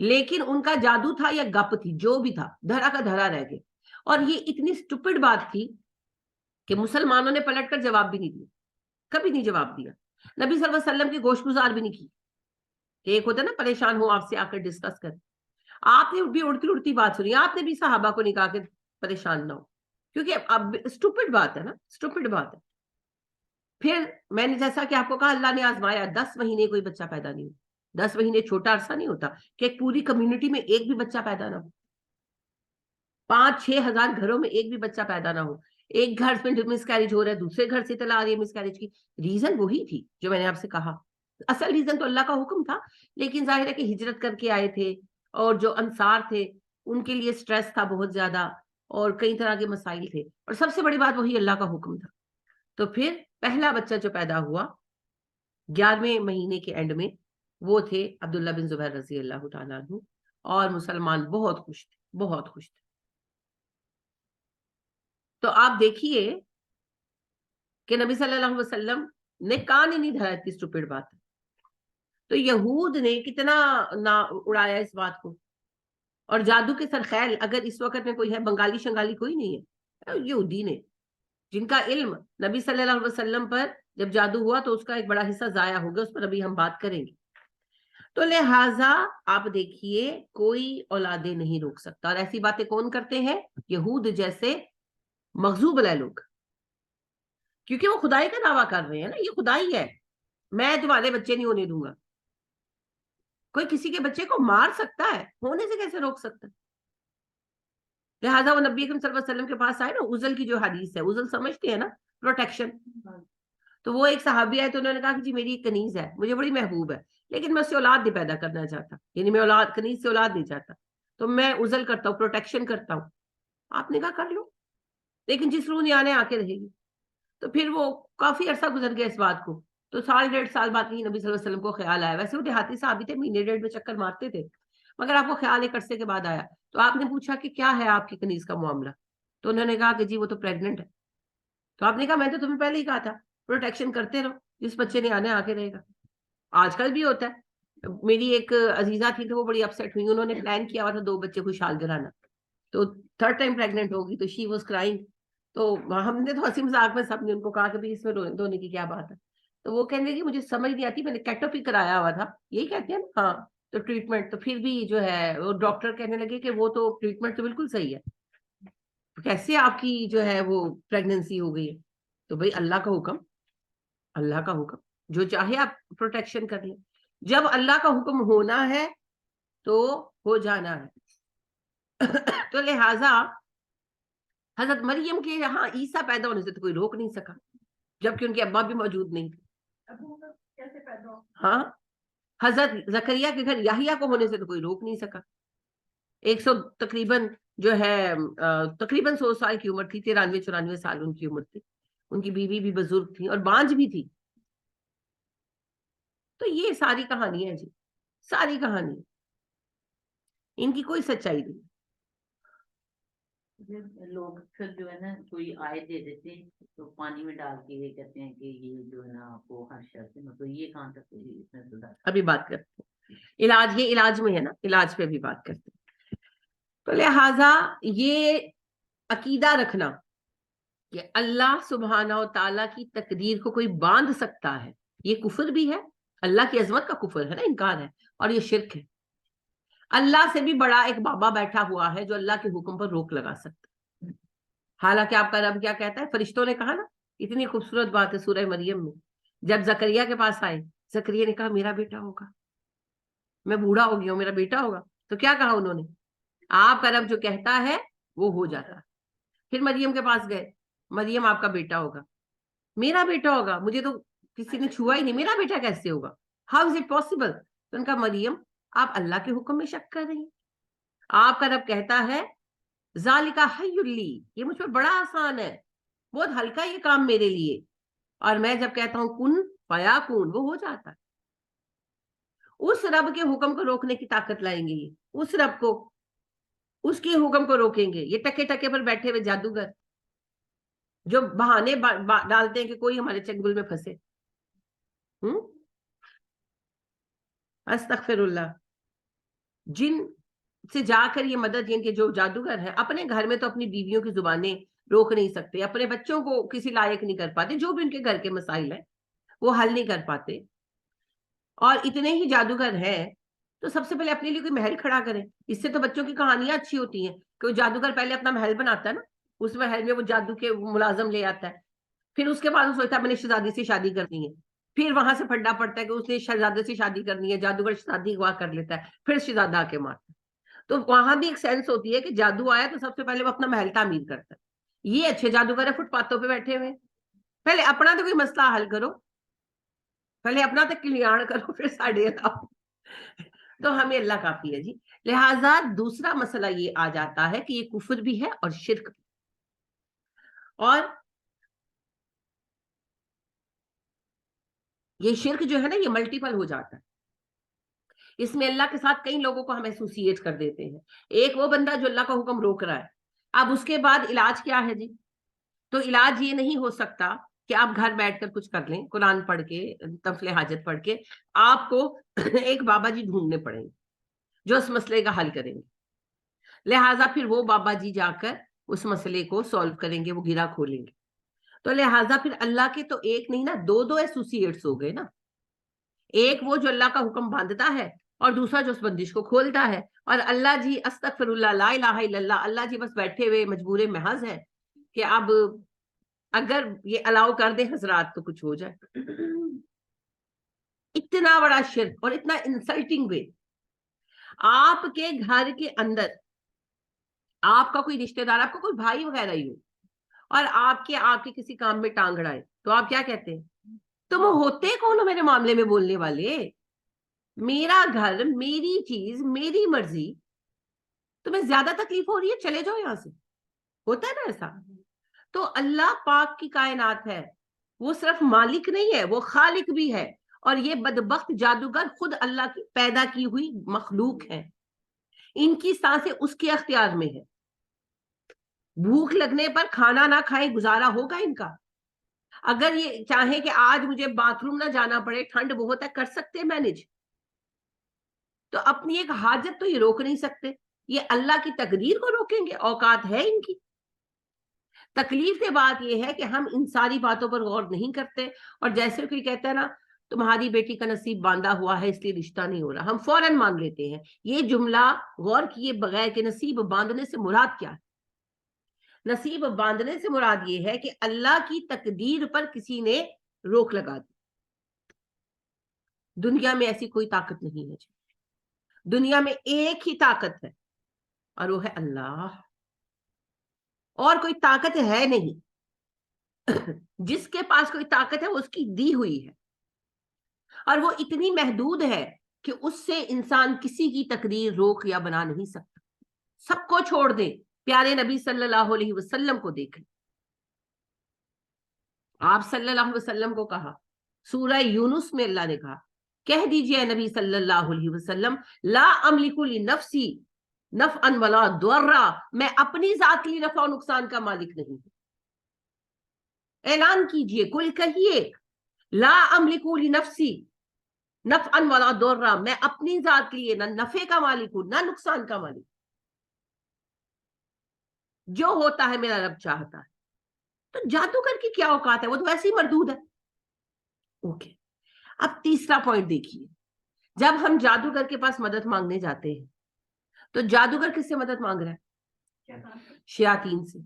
لیکن ان کا جادو تھا یا گپ تھی, جو بھی تھا دھرا کا دھرا رہ گیا. اور یہ اتنی سٹوپڈ بات تھی کہ مسلمانوں نے پلٹ کر جواب بھی نہیں دیا, کبھی نہیں جواب دیا. نبی صلی اللہ علیہ وسلم کی گوشت گزار بھی نہیں کی کہ ایک ہوتا ہے نا پریشان ہو آپ سے آ کر ڈسکس کر. آپ نے بھی اڑتی اڑتی بات سنی, آپ نے بھی صحابہ کو نہیں کہا کہ پریشان نہ ہو, کیونکہ اب اسٹوپڈ بات ہے نا, اسٹوپڈ بات ہے. پھر میں نے جیسا کہ آپ کو کہا اللہ نے آزمایا, 10 مہینے کوئی بچہ پیدا نہیں ہوا. 10 مہینے چھوٹا عرصہ نہیں ہوتا کہ ایک پوری کمیونٹی میں ایک بھی بچہ پیدا نہ ہو, 5-6 ہزار گھروں میں ایک بھی بچہ پیدا نہ ہو. ایک گھر میں مس کیریج ہو رہا ہے, دوسرے گھر سے اطلاع آ رہی ہے مس کیریج کی. ریزن وہی تھی جو میں نے آپ سے کہا, اصل ریزن تو اللہ کا حکم تھا, لیکن ظاہر ہے کہ ہجرت کر کے آئے تھے اور جو انصار تھے ان کے لیے سٹریس تھا بہت زیادہ اور کئی طرح کے مسائل تھے, اور سب سے بڑی بات وہی اللہ کا حکم تھا. تو پھر پہلا بچہ جو پیدا ہوا 11ویں مہینے کے اینڈ میں, وہ تھے عبداللہ بن زبیر رضی اللہ تعالیٰ عنہ, اور مسلمان بہت خوش تھے, بہت خوش تھے. تو آپ دیکھیے کہ نبی صلی اللہ علیہ وسلم نے کان ہی نہیں دھرا اتنی اسٹوپڈ بات. تو یہود نے کتنا اڑایا اس بات کو, اور جادو کے سرخیل اگر اس وقت میں کوئی ہے, بنگالی شنگالی کوئی نہیں ہے, یہودی نے, جن کا علم نبی صلی اللہ علیہ وسلم پر جب جادو ہوا تو اس کا ایک بڑا حصہ ضائع ہو گیا, اس پر ابھی ہم بات کریں گے. تو لہٰذا آپ دیکھیے کوئی اولادیں نہیں روک سکتا, اور ایسی باتیں کون کرتے ہیں؟ یہود جیسے مغضوب علیہ لوگ, کیونکہ وہ خدائی کا دعویٰ کر رہے ہیں نا, یہ خدائی ہے, میں تمہارے بچے نہیں ہونے دوں گا. کوئی کسی کے بچے کو مار سکتا ہے, ہونے سے کیسے روک سکتا ہے؟ لہٰذا وہ نبی اکرم صلی اللہ علیہ وسلم کے پاس آئے نا, عزل کی جو حدیث ہے, عزل سمجھتے ہیں نا, پروٹیکشن. تو وہ ایک صحابی آئے تو انہوں نے کہا کہ جی میری ایک کنیز ہے, مجھے بڑی محبوب ہے, لیکن میں اس سے اولاد نہیں پیدا کرنا چاہتا, یعنی میں کنیز سے اولاد نہیں چاہتا, تو میں عزل کرتا ہوں, پروٹیکشن کرتا ہوں. آپ نے کہا کر لو, لیکن جس روح آنے آ کے رہے گی. تو پھر وہ کافی عرصہ گزر گیا اس بات کو, تو 1.5 سال بعد ہی نبی صلی اللہ علیہ وسلم کو خیال آیا. ویسے وہ دیہاتی صحابی تھے, مہینے 1.5 میں چکر مارتے تھے, مگر آپ کو خیال ایک عرصے کے بعد آیا. تو آپ نے پوچھا کہ کیا ہے آپ کی کنیز کا معاملہ؟ تو انہوں نے کہا کہ جی وہ تو پریگننٹ ہے. تو آپ نے کہا میں تو تمہیں پہلے ہی کہا تھا پروٹیکشن کرتے رہو, جس بچے نے آنے آگے رہے گا. آج کل بھی ہوتا ہے. میری ایک عزیزہ تھی تو وہ بڑی اپسیٹ ہوئی, انہوں نے پلان کیا ہوا تھا 2 بچے خوشحال گرانا, تو 3rd ٹائم پریگننٹ ہوگی, تو شی واز کرائنگ. تو ہم نے تو ہنسی مذاق میں سب نے ان کو کہا کہ اس میں رونے کی کیا بات ہے. تو وہ کہنے لگی مجھے سمجھ نہیں آتی, میں نے کیٹوپی کرایا ہوا تھا, یہی کہتے ہیں نا, ہاں, تو ٹریٹمنٹ, تو پھر بھی جو ہے وہ ڈاکٹر کہنے لگے کہ وہ تو ٹریٹمنٹ تو بالکل صحیح ہے, کیسے آپ کی جو ہے وہ پریگننسی ہو گئی ہے؟ تو بھائی اللہ کا حکم, اللہ کا حکم, جو چاہے آپ پروٹیکشن کر لیں. جب اللہ کا حکم ہونا ہے تو ہو جانا ہے. تو لہٰذا حضرت مریم کے یہاں عیسیٰ پیدا ہونے سے تو کوئی روک نہیں سکا, جبکہ ان کے ابا بھی موجود نہیں تھے. ہاں, حضرت زکریا کے گھر یحییٰ کو ہونے سے تو کوئی روک نہیں سکا. 100 تقریباً جو ہے تقریباً 100 سال کی عمر تھی, 93-94 سال ان کی عمر تھی. ان کی بیوی بھی بزرگ تھی اور بانجھ بھی تھی. تو یہ ساری کہانی ہے جی, ساری کہانی, ان کی کوئی سچائی نہیں. لوگ پھر جو ہے نا کوئی آئے دے دیتے ہیں تو پانی میں ڈال کے یہ کہتے ہیں کہ یہ جو ہے نا آپ کو ہر شرط میں, تو یہ کہاں تک اس میں سدھار؟ ابھی بات کرتے ہیں علاج, یہ علاج میں ہے نا, علاج پہ بھی بات کرتے ہیں. تو لہٰذا یہ عقیدہ رکھنا کہ اللہ سبحانہ و تعالیٰ کی تقدیر کو کوئی باندھ سکتا ہے, یہ کفر بھی ہے, اللہ کی عظمت کا کفر ہے نا, انکار ہے, اور یہ شرک ہے. اللہ سے بھی بڑا ایک بابا بیٹھا ہوا ہے جو اللہ کے حکم پر روک لگا سکتا ہے. حالانکہ آپ کا رب کیا کہتا ہے, فرشتوں نے کہا نا, اتنی خوبصورت بات ہے سورہ مریم میں, جب زکریا کے پاس آئے, زکریا نے کہا میرا بیٹا ہوگا, میں بوڑھا ہو گیا ہوں, میرا بیٹا ہوگا. تو کیا کہا انہوں نے, آپ کا رب جو کہتا ہے وہ ہو جاتا ہے. پھر مریم کے پاس گئے, مریم آپ کا بیٹا ہوگا, میرا بیٹا ہوگا, مجھے تو کسی نے چھوا ہی نہیں, میرا بیٹا کیسے ہوگا, ہاؤ از اٹ پاسبل؟ تو ان کا مریم آپ اللہ کے حکم میں شک کر رہی ہیں, آپ کا رب کہتا ہے ذالک حی لی, یہ مجھ پر بڑا آسان ہے, بہت ہلکا یہ کام میرے لیے, اور میں جب کہتا ہوں کن فیاکون, وہ ہو جاتا ہے. اس رب کے حکم کو روکنے کی طاقت لائیں گے یہ, اس رب کو, اس کے حکم کو روکیں گے. یہ ٹکے ٹکے پر بیٹھے ہوئے جادوگر جو بہانے ڈالتے ہیں کہ کوئی ہمارے چنگل میں پھنسے. استغفر اللہ. جن سے جا کر یہ مدد, جن کے جو جادوگر ہیں, اپنے گھر میں تو اپنی بیویوں کی زبانیں روک نہیں سکتے, اپنے بچوں کو کسی لائق نہیں کر پاتے, جو بھی ان کے گھر کے مسائل ہیں وہ حل نہیں کر پاتے اور اتنے ہی جادوگر ہیں تو سب سے پہلے اپنے لیے کوئی محل کھڑا کریں. اس سے تو بچوں کی کہانیاں اچھی ہوتی ہیں کہ وہ جادوگر پہلے اپنا محل بناتا ہے نا, اس محل میں وہ جادو کے ملازم لے آتا ہے, پھر اس کے بعد وہ سوچتا ہے میں نے شہزادی سے شادی کرنی ہے, پھر وہاں سے پھڈا پڑتا ہے کہ اس نے شہزادے سے شادی کرنی ہے, جادوگر شادی اغوا کر لیتا ہے, پھر شہزادہ آ کے مارتا ہے. تو وہاں بھی ایک سینس ہوتی ہے کہ جادو آیا تو سب سے پہلے وہ اپنا محل تعمیر کرتا ہے. یہ اچھے جادوگر ہے فٹ پاتھوں پہ بیٹھے ہوئے, پہلے اپنا تو کوئی مسئلہ حل کرو, پہلے اپنا تو کلیان کرو, پھر ساڑھے لاؤ. تو ہمیں اللہ کافی ہے جی. لہٰذا دوسرا مسئلہ یہ آ جاتا ہے کہ یہ کفر بھی ہے اور شرک بھی. اور یہ شرک جو ہے نا یہ ملٹیپل ہو جاتا ہے, اس میں اللہ کے ساتھ کئی لوگوں کو ہم ایسوسیٹ کر دیتے ہیں. ایک وہ بندہ جو اللہ کا حکم روک رہا ہے, اب اس کے بعد علاج کیا ہے جی؟ تو علاج یہ نہیں ہو سکتا کہ آپ گھر بیٹھ کر کچھ کر لیں, قرآن پڑھ کے, تفل حاجت پڑھ کے. آپ کو ایک بابا جی ڈھونڈنے پڑیں گے جو اس مسئلے کا حل کریں گے. لہٰذا پھر وہ بابا جی جا کر اس مسئلے کو سولو کریں گے, وہ گرہ کھولیں گے. تو لہٰذا پھر اللہ کے تو ایک نہیں نا, دو ایسوسیٹس ہو گئے نا. ایک وہ جو اللہ کا حکم باندھتا ہے اور دوسرا جو اس بندش کو کھولتا ہے. اور اللہ جی استغفر اللہ لا الہ الا اللہ, اللہ جی بس بیٹھے ہوئے مجبور محض ہے کہ اب اگر یہ الاؤ کر دے حضرات تو کچھ ہو جائے. اتنا بڑا شرک اور اتنا انسلٹنگ وے. آپ کے گھر کے اندر آپ کا کوئی رشتہ دار, آپ کا کوئی بھائی وغیرہ ہی ہو, اور آپ کے کسی کام میں ٹانگ اڑائے تو آپ کیا کہتے ہیں؟ تم ہوتے کون ہو میرے معاملے میں بولنے والے؟ میرا گھر, میری چیز, میری مرضی, تمہیں زیادہ تکلیف ہو رہی ہے, چلے جاؤ یہاں سے. ہوتا ہے نا ایسا. تو اللہ پاک کی کائنات ہے, وہ صرف مالک نہیں ہے, وہ خالق بھی ہے. اور یہ بدبخت جادوگر خود اللہ کی پیدا کی ہوئی مخلوق ہے, ان کی سانسیں اس کے اختیار میں ہے. بھوک لگنے پر کھانا نہ کھائیں گزارا ہوگا ان کا؟ اگر یہ چاہیں کہ آج مجھے باتھ روم نہ جانا پڑے, ٹھنڈ بہت ہے, کر سکتے مینج. تو اپنی ایک حاجت تو یہ روک نہیں سکتے, یہ اللہ کی تقدیر کو روکیں گے؟ اوقات ہے ان کی. تکلیف سے بات یہ ہے کہ ہم ان ساری باتوں پر غور نہیں کرتے, اور جیسے کوئی کہتا ہے نا تمہاری بیٹی کا نصیب باندھا ہوا ہے اس لیے رشتہ نہیں ہو رہا, ہم فوراً مان لیتے ہیں. یہ جملہ غور کیے بغیر کہ نصیب باندھنے سے مراد کیا ہے. نصیب باندھنے سے مراد یہ ہے کہ اللہ کی تقدیر پر کسی نے روک لگا دی. دنیا میں ایسی کوئی طاقت نہیں ہے. دنیا میں ایک ہی طاقت ہے اور وہ ہے اللہ, اور کوئی طاقت ہے نہیں. جس کے پاس کوئی طاقت ہے وہ اس کی دی ہوئی ہے, اور وہ اتنی محدود ہے کہ اس سے انسان کسی کی تقدیر روک یا بنا نہیں سکتا. سب کو چھوڑ دیں, پیارے نبی صلی اللہ علیہ وسلم کو دیکھیں. آپ صلی اللہ علیہ وسلم کو کہا, سورہ یونس میں اللہ نے کہا, کہہ دیجئے نبی صلی اللہ علیہ وسلم, لا املک لنفسی نفعا ولا ضرا, میں اپنی ذات کے لیے نفع و نقصان کا مالک نہیں ہوں. اعلان کیجئے, کل کہیے, لا املک لنفسی نفعا ولا ضرا, میں اپنی ذات کے لیے نہ نفع کا مالک ہوں نہ نقصان کا مالک. جو ہوتا ہے میرا رب چاہتا ہے. تو جادوگر کی کیا اوقات ہے, وہ تو ویسے ہی مردود ہے. اوکے, اب تیسرا پوائنٹ دیکھیے. جب ہم جادوگر کے پاس مدد مانگنے جاتے ہیں تو جادوگر کس سے مدد مانگ رہا ہے؟ شیاطین سے.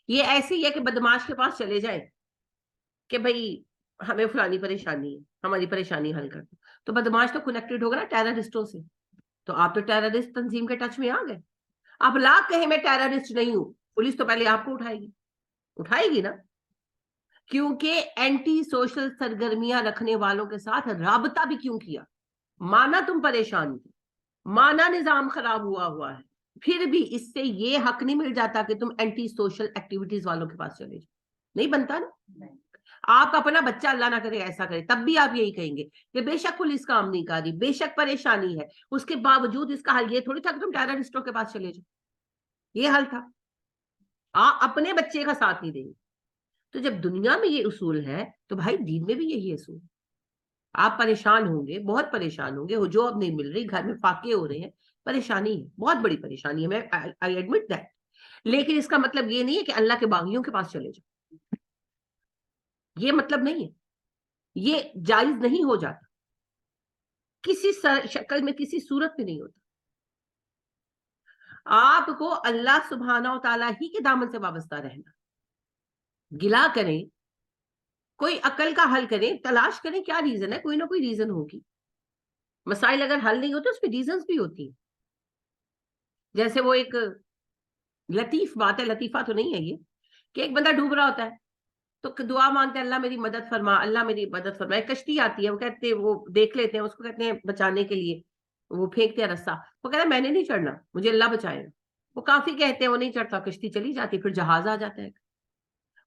یہ ایسے ہی ہے کہ بدماش کے پاس چلے جائیں کہ بھئی ہمیں فلانی پریشانی ہے, ہماری پریشانی حل کر دو. تو بدماش تو کنیکٹڈ ہوگا نا ٹیررسٹوں سے, تو آپ تو ٹیررسٹ تنظیم کے ٹچ میں آ گئے. آپ لاکھ کہیں میں ٹیررسٹ نہیں ہوں, پولیس تو پہلے آپ کو اٹھائے گی نا, کیونکہ اینٹی سوشل سرگرمیاں رکھنے والوں کے ساتھ رابطہ بھی کیوں کیا؟ مانا تم پریشان تھی, مانا نظام خراب ہوا ہے, پھر بھی اس سے یہ حق نہیں مل جاتا کہ تم اینٹی سوشل ایکٹیویٹیز والوں کے پاس چلے جاؤ. نہیں بنتا نا. آپ اپنا بچہ اللہ نہ کرے ایسا کرے, تب بھی آپ یہی کہیں گے کہ بے شک پولیس کام نہیں کر رہی, بے شک پریشانی ہے, اس کے باوجود اس کا حل یہ تھوڑی تھا کہ تم ٹیررسٹوں کے پاس چلے جاؤ. یہ حل تھا. آپ اپنے بچے کا ساتھ نہیں دیں گے. تو جب دنیا میں یہ اصول ہے تو بھائی دین میں بھی یہی اصول. آپ پریشان ہوں گے, بہت پریشان ہوں گے, وہ جاب نہیں مل رہی, گھر میں فاقے ہو رہے ہیں, پریشانی ہے, بہت بڑی پریشانی ہے, میں آئی ایڈمٹ دیٹ. لیکن اس کا مطلب یہ نہیں ہے کہ اللہ کے باغیوں کے پاس چلے جاؤ, یہ مطلب نہیں ہے. یہ جائز نہیں ہو جاتا، کسی شکل میں کسی صورت میں نہیں ہوتا. آپ کو اللہ سبحانہ و تعالیٰ ہی کے دامن سے وابستہ رہنا. گلا کریں، کوئی عقل کا حل کریں، تلاش کریں کیا ریزن ہے، کوئی نہ کوئی ریزن ہوگی. مسائل اگر حل نہیں ہوتے اس پہ ریزنز بھی ہوتی ہیں. جیسے وہ ایک لطیف بات ہے، لطیفہ تو نہیں ہے یہ، کہ ایک بندہ ڈوب رہا ہوتا ہے تو دعا مانگتے ہیں اللہ میری مدد فرما، اللہ میری مدد فرما. ایک کشتی آتی ہے، وہ کہتے ہیں، وہ دیکھ لیتے ہیں، اس کو کہتے ہیں بچانے کے لیے، وہ پھینکتے ہیں رسہ، وہ کہتا ہے میں نے نہیں چڑھنا، مجھے اللہ بچائے گا. وہ کافی کہتے ہیں وہ نہیں چڑھتا، کشتی چلی جاتی، پھر جہاز آ جاتا ہے،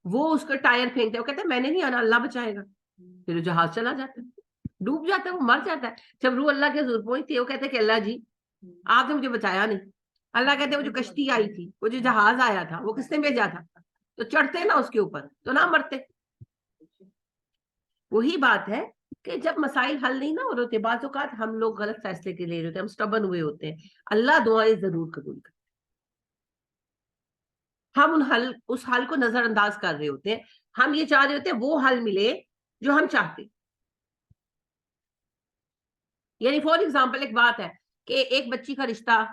وہ اس کا ٹائر پھینکتے ہیں، وہ کہتے ہیں میں نے نہیں آنا، اللہ بچائے گا، پھر وہ جہاز چلا جاتا ہے، ڈوب جاتا ہے، وہ مر جاتا ہے. جب روح اللہ کے حضور پہنچتی ہے وہ کہتے ہیں کہ اللہ جی آپ نے مجھے بچایا نہیں. اللہ کہتے ہیں وہ جو کشتی آئی تھی، وہ جو جہاز آیا تھا، وہ کس نے بھیجا تھا؟ تو چڑھتے نا اس کے اوپر تو نہ مرتے. وہی بات ہے کہ جب مسائل حل نہیں نہ ہو رہے ہوتے، بعض اوقات ہم لوگ غلط فیصلے کے لے رہے ہوتے ہیں، ہم سٹبن ہوئے ہوتے ہیں. اللہ دعائیں ضرور قبول کرتے، ہم اس حل کو نظر انداز کر رہے ہوتے ہیں، ہم یہ چاہ رہے ہوتے ہیں وہ حل ملے جو ہم چاہتے. یعنی فور ایگزامپل ایک بات ہے کہ ایک بچی کا رشتہ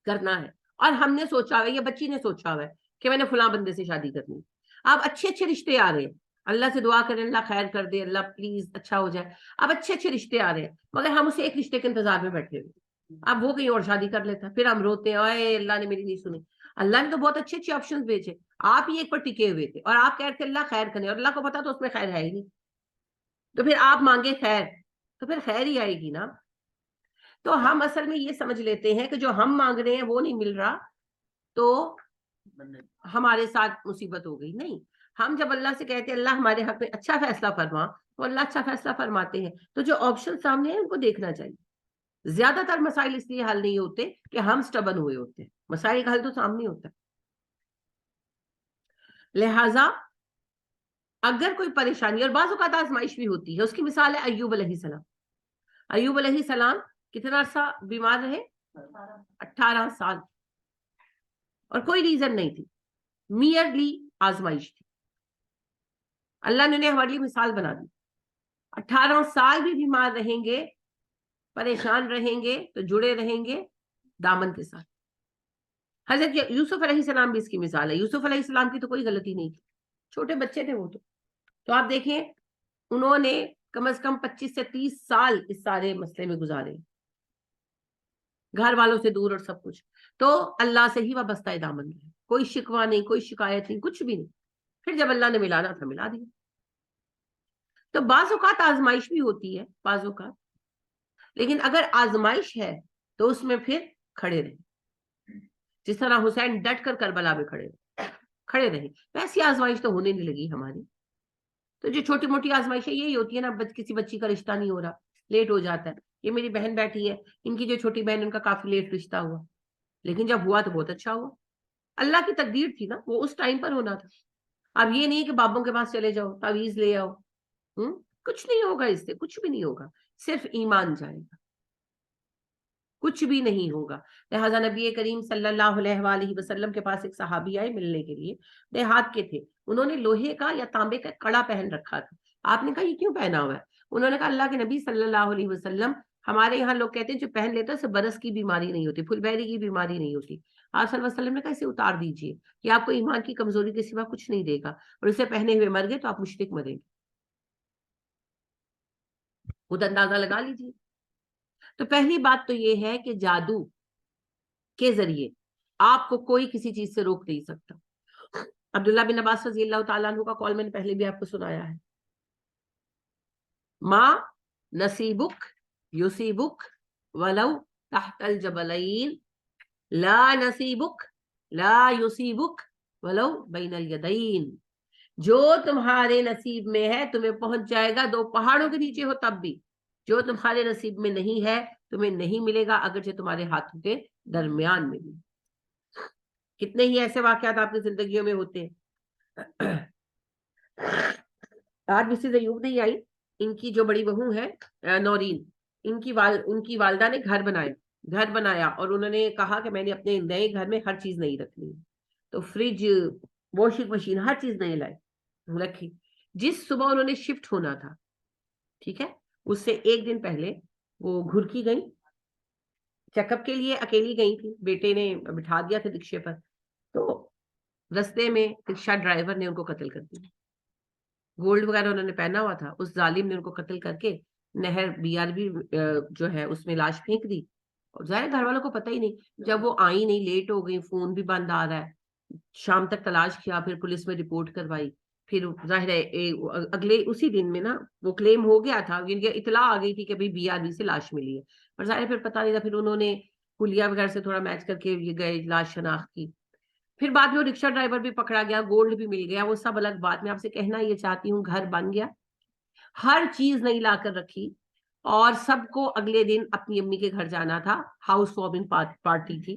کرنا ہے، اور ہم نے سوچا ہوا ہے یا بچی نے سوچا ہوا ہے کہ میں نے فلاں بندے سے شادی کرنی. اب اچھے اچھے رشتے آ رہے ہیں، اللہ سے دعا کریں اللہ خیر کر دے، اللہ پلیز اچھا ہو جائے. اب اچھے اچھے رشتے آ رہے ہیں مگر ہم اسے ایک رشتے کے انتظار میں بیٹھے ہوئے. اب وہ کہیں اور شادی کر لیتا، پھر ہم روتے ہیں اے اللہ نے میری نہیں سنی. اللہ نے تو بہت اچھے اچھے آپشن بھیجے، آپ ہی ایک پر ٹکے ہوئے تھے، اور آپ کہہ رہے تھے اللہ خیر کرے، اور اللہ کو پتا تو اس میں خیر ہے ہی نہیں. تو پھر آپ مانگے خیر تو پھر خیر ہی آئے گی نا. تو ہم اصل میں یہ سمجھ لیتے ہیں کہ جو ہم مانگ رہے ہیں وہ نہیں مل رہا تو ہمارے ساتھ مصیبت ہو گئی. نہیں، ہم جب اللہ سے کہتے ہیں اللہ ہمارے حق میں اچھا فیصلہ فرما، تو اللہ اچھا فیصلہ فرماتے ہیں. تو جو آپشن سامنے ہیں ان کو دیکھنا چاہیے. زیادہ تر مسائل اس لیے حل نہیں ہوتے کہ ہم سٹبن ہوئے ہوتے ہیں، مسائل کا حل تو سامنے ہوتا ہے. لہذا اگر کوئی پریشانی، اور بعض اوقات آزمائش بھی ہوتی ہے، اس کی مثال ہے ایوب علیہ السلام. ایوب علیہ السلام کتنا عرصہ بیمار رہے؟ 18 سال، اور کوئی ریزن نہیں تھی، میئرلی آزمائش تھی. اللہ نے ہمارے لیے مثال بنا دی. 18 سال بھی بیمار رہیں گے، پریشان رہیں گے، تو جڑے رہیں گے دامن کے ساتھ. حضرت یوسف علیہ السلام بھی اس کی مثال ہے. یوسف علیہ السلام کی تو کوئی غلطی نہیں تھی، چھوٹے بچے تھے وہ تو آپ دیکھیں انہوں نے کم از کم 25 سے 30 سال اس سارے مسئلے میں گزارے، گھر والوں سے دور اور سب کچھ. تو اللہ سے ہی وابستہ دامن رہے، کوئی شکوہ نہیں، کوئی شکایت نہیں، کچھ بھی نہیں. پھر جب اللہ نے ملانا تھا ملا دیا. تو بعض اوقات آزمائش بھی ہوتی ہے، بعض اوقات، لیکن اگر آزمائش ہے تو اس میں پھر کھڑے رہیں، جس طرح حسین ڈٹ کر کربلا میں کھڑے رہے. ویسی آزمائش تو ہونے نہیں لگی ہماری. تو جو چھوٹی موٹی آزمائش ہے یہی ہوتی ہے نا، کسی بچی کا رشتہ نہیں ہو رہا، لیٹ ہو جاتا ہے. یہ میری بہن بیٹھی ہے، ان کی جو چھوٹی بہن ان کا کافی لیٹ رشتہ ہوا، لیکن جب ہوا تو بہت اچھا ہوا. اللہ کی تقدیر تھی نا، وہ اس ٹائم پر ہونا تھا. اب یہ نہیں کہ بابوں کے پاس چلے جاؤ تعویذ لے آؤ، کچھ نہیں ہوگا، اس سے کچھ بھی نہیں ہوگا، صرف ایمان جائے گا، کچھ بھی نہیں ہوگا. لہٰذا نبی کریم صلی اللہ علیہ وآلہ وسلم کے پاس ایک صحابی آئے ملنے کے لیے، دیہات کے تھے. انہوں نے لوہے کا یا تانبے کا کڑا پہن رکھا تھا. آپ نے کہا یہ کیوں پہنا ہوا ہے؟ انہوں نے کہا اللہ کے نبی صلی اللہ علیہ وسلم، ہمارے یہاں لوگ کہتے ہیں جو پہن لیتا ہے اسے برس کی بیماری نہیں ہوتی، پھل بہری کی بیماری نہیں ہوتی. آپ صلی اللہ علیہ وسلم نے کہا اسے اتار دیجئے، یہ آپ کو ایمان کی کمزوری کے سوا کچھ نہیں دے گا، اور اسے پہنے ہوئے مر گئے تو آپ مشرک مریں گے. خود اندازہ لگا لیجیے. تو پہلی بات تو یہ ہے کہ جادو کے ذریعے آپ کو کوئی کسی چیز سے روک نہیں سکتا. عبداللہ بن عباس رضی اللہ تعالیٰ عنہ کا قول میں نے پہلے بھی آپ کو سنایا ہے، ما نصیبک یصیبک ولو تحت الجبلین، لا نصیبک لا یصیبک ولو بین الیدین. جو تمہارے نصیب میں ہے تمہیں پہنچ جائے گا، 2 پہاڑوں کے نیچے ہو تب بھی. جو تمہارے نصیب میں نہیں ہے تمہیں نہیں ملے گا، اگرچہ تمہارے ہاتھوں کے درمیان میں بھی. کتنے ہی ایسے واقعات آپ کی زندگیوں میں ہوتے ہیں. آج مسز ایوب نہیں آئی، ان کی جو بڑی بہو ہے نورین، ان کی والدہ نے گھر بنایا اور انہوں نے کہا کہ میں نے اپنے نئے گھر میں ہر چیز نہیں رکھنی، تو فریج، واشنگ مشین، ہر چیز نہیں رکھی. جس صبح انہوں نے شفٹ ہونا تھا، ٹھیک ہے، اس سے ایک دن پہلے وہ گھرکی گئی چیک اپ کے لیے، اکیلی گئی تھی، بیٹے نے بٹھا دیا تھا رکشے پر، تو رستے میں رکشہ ڈرائیور نے ان کو قتل کر دیا. گولڈ وغیرہ انہوں نے پہنا ہوا تھا، اس ظالم نے ان کو قتل کر کے نہر BRB جو ہے اس میں لاش پھینک دی. اور ظاہر گھر والوں کو پتہ ہی نہیں، جب وہ آئی نہیں، لیٹ ہو گئی، فون بھی بند آ رہا ہے، شام تک تلاش کیا، پھر پولیس میں رپورٹ کروائی، پھر ظاہر ہے اگلے اسی دن میں نا وہ کلیم ہو گیا تھا، اطلاع آ گئی تھی کہ BRB سے لاش ملی ہے، پر ظاہر پھر پتہ نہیں تھا، پھر انہوں نے پلیا وغیرہ سے تھوڑا میچ کر کے یہ گئے لاش شناخت کی. پھر بعد میں وہ رکشہ ڈرائیور بھی پکڑا گیا، گولڈ بھی مل گیا، وہ سب الگ بات. میں آپ سے کہنا یہ چاہتی ہوں، گھر بن گیا، ہر چیز نہیں لا کر رکھی، اور سب کو اگلے دن اپنی امی کے گھر جانا تھا، ہاؤس وارمنگ پارٹی تھی.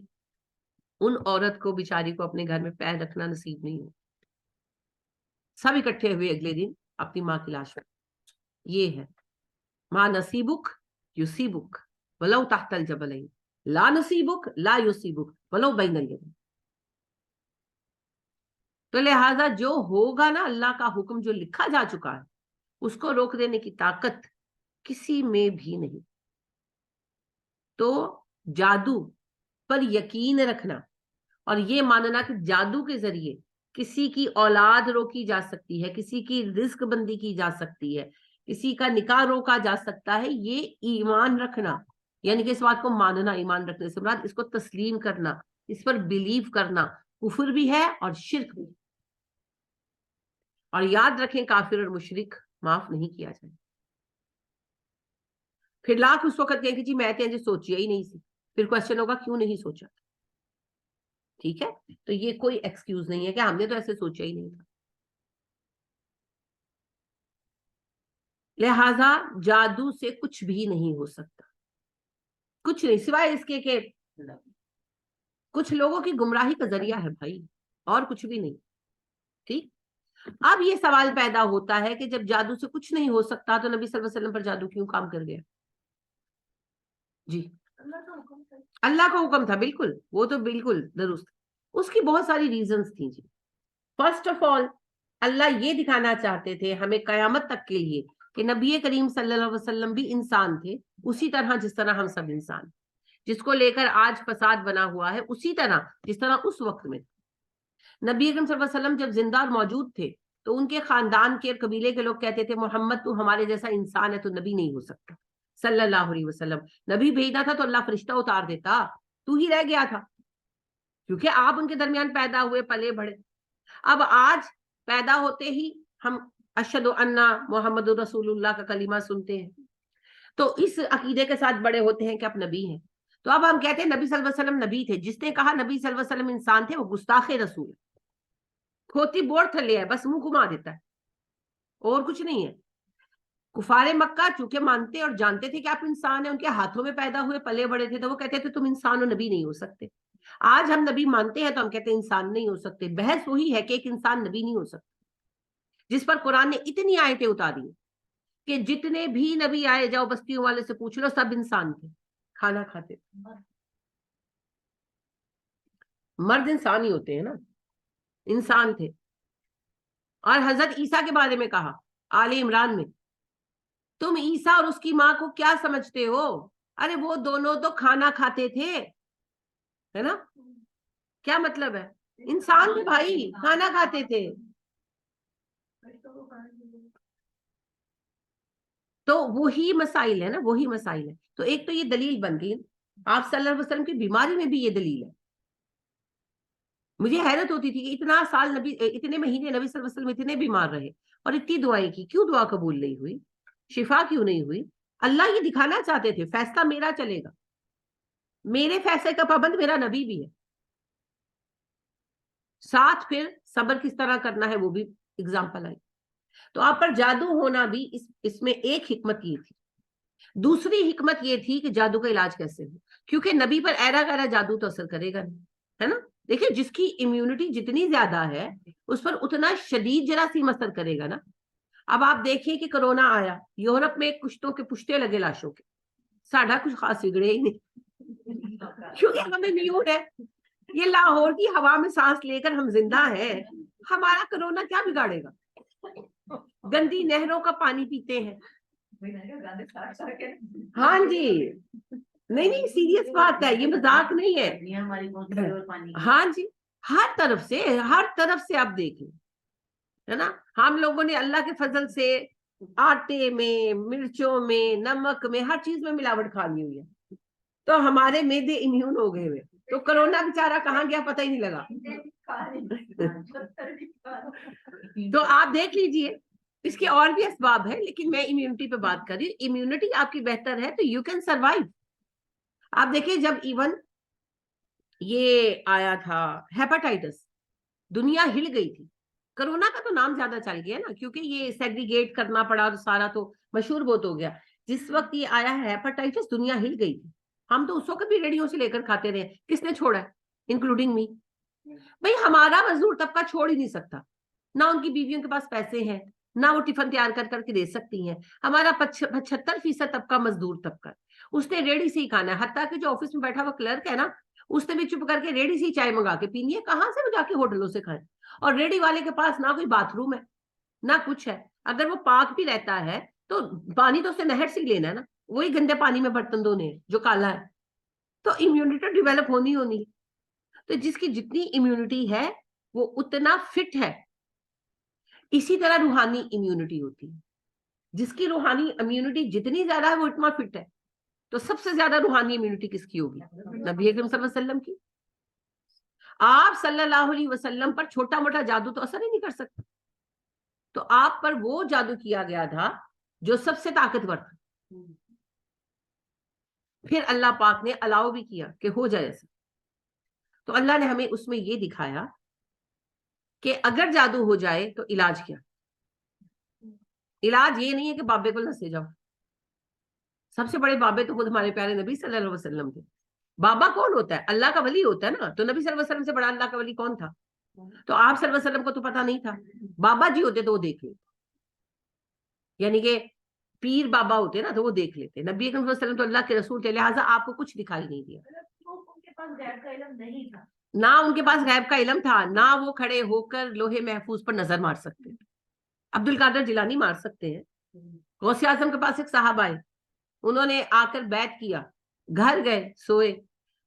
ان عورت کو بیچاری کو اپنے گھر میں پیر رکھنا نصیب نہیں ہو، سب اکٹھے ہوئے اگلے دن اپنی ماں کی لاش پر. یہ ہے ماں نصیبک یصیبک ولو تحت الجبلین، لا نصیبک لا یصیبک ولو بین الیدین. تو لہذا جو ہوگا نا، اللہ کا حکم جو لکھا جا چکا ہے، اس کو روک دینے کی طاقت کسی میں بھی نہیں. تو جادو پر یقین رکھنا اور یہ ماننا کہ جادو کے ذریعے کسی کی اولاد روکی جا سکتی ہے، کسی کی رزق بندی کی جا سکتی ہے، کسی کا نکاح روکا جا سکتا ہے، یہ ایمان رکھنا، یعنی کہ اس بات کو ماننا. ایمان رکھنے سے مراد اس کو تسلیم کرنا، اس پر بلیو کرنا، کفر بھی ہے اور شرک بھی. اور یاد رکھیں کافر اور مشرک معاف نہیں کیا جائے. پھر لاکھ اس وقت کہیں کہ جی میں تو سوچیا ہی نہیں سی، پھر کوشچن ہوگا کیوں نہیں سوچا. ٹھیک ہے، تو یہ کوئی ایکسکیوز نہیں ہے کہ ہم نے تو ایسے سوچا ہی نہیں تھا. لہذا جادو سے کچھ بھی نہیں ہو سکتا، کچھ نہیں، سوائے اس کے کہ کچھ لوگوں کی گمراہی کا ذریعہ ہے بھائی، اور کچھ بھی نہیں. ٹھیک. اب یہ سوال پیدا ہوتا ہے کہ جب جادو سے کچھ نہیں ہو سکتا تو نبی صلی اللہ علیہ وسلم پر جادو کیوں کام کر گیا؟ جی اللہ کا حکم تھا، بالکل، وہ تو بالکل درست. اس کی بہت ساری ریزنز تھیں جی. فرسٹ آف آل، اللہ یہ دکھانا چاہتے تھے ہمیں قیامت تک کے لیے کہ نبی کریم صلی اللہ علیہ وسلم بھی انسان تھے، اسی طرح جس طرح ہم سب انسان، جس کو لے کر آج فساد بنا ہوا ہے اسی طرح جس طرح اس وقت میں. نبی اکرم صلی اللہ علیہ وسلم جب زندہ اور موجود تھے تو ان کے خاندان کے قبیلے کے لوگ کہتے تھے محمد تو ہمارے جیسا انسان ہے تو نبی نہیں ہو سکتا صلی اللہ علیہ وسلم. نبی بھیجنا تھا تو اللہ فرشتہ اتار دیتا، تو ہی رہ گیا تھا، کیونکہ آپ ان کے درمیان پیدا ہوئے، پلے بڑھے. اب آج پیدا ہوتے ہی ہم اشہد ان محمد رسول اللہ کا کلمہ سنتے ہیں، تو اس عقیدے کے ساتھ بڑے ہوتے ہیں کہ آپ نبی ہیں. تو اب ہم کہتے ہیں نبی صلی اللہ علیہ وسلم نبی تھے. جس نے کہا نبی صلی اللہ علیہ وسلم انسان تھے وہ گستاخ رسول، کھوتی بورڈ تھلے ہے، بس منہ گھما دیتا ہے، اور کچھ نہیں ہے. کفار مکہ چونکہ مانتے اور جانتے تھے کہ آپ انسان ہیں، ان کے ہاتھوں میں پیدا ہوئے، پلے بڑے تھے، تو وہ کہتے تھے تم انسان و نبی نہیں ہو سکتے. آج ہم نبی مانتے ہیں تو ہم کہتے ہیں انسان نہیں ہو سکتے. بحث وہی ہے کہ ایک انسان نبی نہیں ہو سکتا، جس پر قرآن نے اتنی آیتیں اتاری کہ جتنے بھی نبی آئے، جاؤ بستیوں والے سے پوچھ لو، سب انسان تھے، کھانا کھاتے تھے. مرد انسان ہی ہوتے ہیں نا، انسان تھے. اور حضرت عیسیٰ کے بارے میں کہا آل عمران میں، تم عیسیٰ اور اس کی ماں کو کیا سمجھتے ہو؟ ارے وہ دونوں تو کھانا کھاتے تھے، ہے نا؟ کیا مطلب ہے؟ انسان تھے بھائی، کھانا کھاتے تھے. تو وہی مسائل ہے نا، وہی مسائل ہے. تو ایک تو یہ دلیل بن گئی، آپ صلی اللہ علیہ وسلم کی بیماری میں بھی یہ دلیل ہے. مجھے حیرت ہوتی تھی کہ اتنا سال نبی، اتنے مہینے نبی صلی اللہ علیہ وسلم اتنے بیمار رہے اور اتنی دعائیں کی، کیوں دعا قبول نہیں ہوئی؟ شفا کیوں نہیں ہوئی؟ اللہ یہ دکھانا چاہتے تھے فیصلہ میرا چلے گا، میرے فیصلے کا پابند میرا نبی بھی ہے. ساتھ پھر صبر کس طرح کرنا ہے وہ بھی اگزامپل آئی. تو آپ پر جادو ہونا بھی اس میں ایک حکمت یہ تھی. دوسری حکمت یہ تھی کہ جادو کا علاج کیسے ہو، کیونکہ نبی پر ایرا گیرا جادو تو اثر کرے گا نہیں، ہے نا؟ دیکھیں جس کی امیونٹی جتنی زیادہ ہے اس پر اتنا شدید جراثیم اثر کرے گا نا. اب آپ دیکھیں کہ کرونا آیا، یورپ میں کشتوں کے پشتے لگے لاشوں کے، ساڈا کچھ خاص بگڑے ہی نہیں کیونکہ ہمیں امیون ہے. یہ لاہور کی ہوا میں سانس لے کر ہم زندہ ہیں، ہمارا کرونا کیا بگاڑے گا؟ گندی نہروں کا پانی پیتے ہیں. ہاں جی, نہیں سیریس بات ہے, یہ مذاق نہیں ہے. یہ ہماری کون سی پیور پانی کی؟ ہاں جی, ہر طرف سے آپ دیکھیں, ہے نا. ہم لوگوں نے اللہ کے فضل سے آٹے میں, مرچوں میں, نمک میں, ہر چیز میں ملاوٹ کھا لی ہوئی ہے, تو ہمارے معدے امیون ہو گئے ہوئے. تو کرونا بیچارہ کہاں گیا پتہ ہی نہیں لگا. تو آپ دیکھ لیجئے, اس کے اور بھی اسباب ہیں, لیکن میں امیونٹی پہ بات کر رہی ہوں. امیونٹی آپ کی بہتر ہے تو یو کین سروائیو. آپ دیکھیں جب ایون یہ آیا تھا ہیپاٹائٹس, دنیا ہل گئی تھی. کرونا کا تو نام زیادہ چل گیا نا, کیونکہ یہ سیگریگیٹ کرنا پڑا, سارا تو مشہور بہت ہو گیا. جس وقت یہ آیا ہے ہیپاٹائٹس, دنیا ہل گئی تھی. ہم تو اس وقت بھی ریڈیو سے لے کر کھاتے رہے, کس نے چھوڑا ہے, انکلوڈنگ می. بھئی ہمارا مزدور طبقہ چھوڑ ہی نہیں سکتا, نہ ان کی بیویوں کے پاس پیسے ہیں, نہ وہ ٹفن تیار کر کر کے دے سکتی ہیں. ہمارا 75% طبقہ مزدور طبقہ, اس نے ریڈی سے ہی کھانا ہے. حتیٰ کہ جو آفس میں بیٹھا ہوا کلرک ہے نا, اس نے بھی چپ کر کے ریڈی سے ہی چائے منگا کے پینی ہے. کہاں سے وہ جا کے ہوٹلوں سے کھائیں؟ اور ریڈی والے کے پاس نہ کوئی باتھ روم ہے, نہ کچھ ہے. اگر وہ پاک بھی رہتا ہے تو پانی تو اسے نہر سے ہی لینا ہے نا, وہی گندے پانی میں برتن دھونے ہیں جو کالا ہے. تو امیونٹی ڈیولپ ہونی. تو جس کی جتنی امیونٹی ہے وہ اتنا فٹ ہے. اسی طرح روحانی امیونٹی ہوتی ہے, جس کی روحانی امیونٹی جتنی زیادہ ہے وہ اتنا فٹ ہے. تو سب سے زیادہ روحانی امیونٹی کس کی ہوگی؟ نبی اکرم صلی اللہ علیہ وسلم کی. آپ صلی اللہ علیہ وسلم پر چھوٹا موٹا جادو تو اثر ہی نہیں کر سکتا. تو آپ پر وہ جادو کیا گیا تھا جو سب سے طاقتور تھا. پھر اللہ پاک نے الاؤ بھی کیا کہ ہو جائے ایسا. تو اللہ نے ہمیں اس میں یہ دکھایا کہ اگر جادو ہو جائے تو علاج کیا. علاج یہ نہیں ہے کہ بابے کو نسے جاؤ. سب سے بڑے بابے تو خود ہمارے پیارے نبی صلی اللہ علیہ وسلم تھے. بابا کون ہوتا ہے؟ اللہ کا ولی ہوتا ہے نا. تو نبی صلی اللہ علیہ وسلم سے بڑا اللہ کا ولی کون تھا؟ تو آپ صلی اللہ علیہ وسلم کو تو پتا نہیں تھا. بابا جی ہوتے تو وہ دیکھ لیتے, یعنی کہ پیر بابا ہوتے نا تو وہ دیکھ لیتے. نبی اکرم صلی اللہ علیہ وسلم تو اللہ کے رسول تھے, لہٰذا آپ کو کچھ دکھائی نہیں دیا. ان کے پاس غیب کا علم نہیں تھا, نہ ان کے پاس غیب کا علم تھا, نہ وہ کھڑے ہو کر لوہے محفوظ پر نظر مار سکتے. عبد القادر جیلانی مار سکتے ہیں. غوث اعظم کے پاس ایک صحابہ آئے, انہوں نے آ کر بیعت کیا, گھر گئے, سوئے.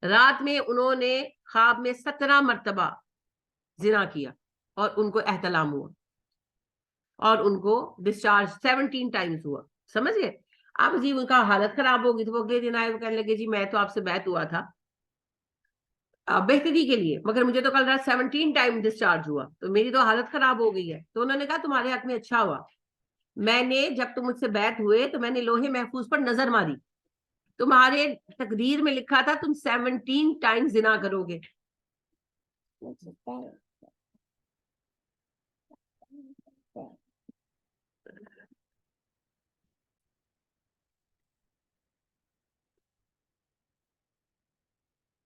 رات میں انہوں نے خواب میں 17 مرتبہ زنا کیا اور ان کو احتلام ہوا اور ان کو ڈسچارج 17 ٹائمز ہوا. سمجھ گئے؟ اب جی ان کا حالت خراب ہوگی تو وہ اگلے دن آئے, وہ کہنے لگے جی میں تو آپ سے بیعت ہوا تھا بہتری کے لیے, مگر مجھے تو کل رات 17 ٹائم ڈسچارج ہوا, تو میری تو حالت خراب ہو گئی ہے. تو انہوں نے کہا تمہارے حق میں اچھا ہوا, میں نے جب تم مجھ سے بیعت ہوئے تو میں نے لوہے محفوظ پر نظر ماری, تمہارے تقدیر میں لکھا تھا تم 17 ٹائم زنا کرو گے.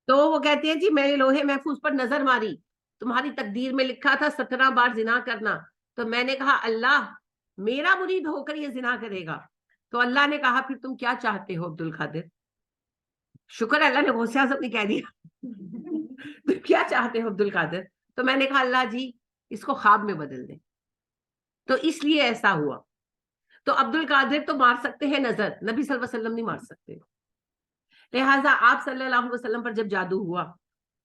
تو وہ کہتے ہیں جی میں نے لوہے محفوظ پر نظر ماری, تمہاری تقدیر میں لکھا تھا 17 بار زنا کرنا. تو میں نے کہا اللہ میرا مرید ہو کر یہ زنا کرے گا. تو اللہ نے کہا پھر تم کیا چاہتے ہو عبد القادر؟ شکر اللہ نے غوث اعظم نے کہہ دیا تم کیا چاہتے ہو عبد القادر؟ تو میں نے کہا اللہ جی اس کو خواب میں بدل دیں. تو اس لیے ایسا ہوا. تو عبد القادر تو مار سکتے ہیں نظر, نبی صلی اللہ علیہ وسلم نہیں مار سکتے. لہٰذا آپ صلی اللہ علیہ وسلم پر جب جادو ہوا,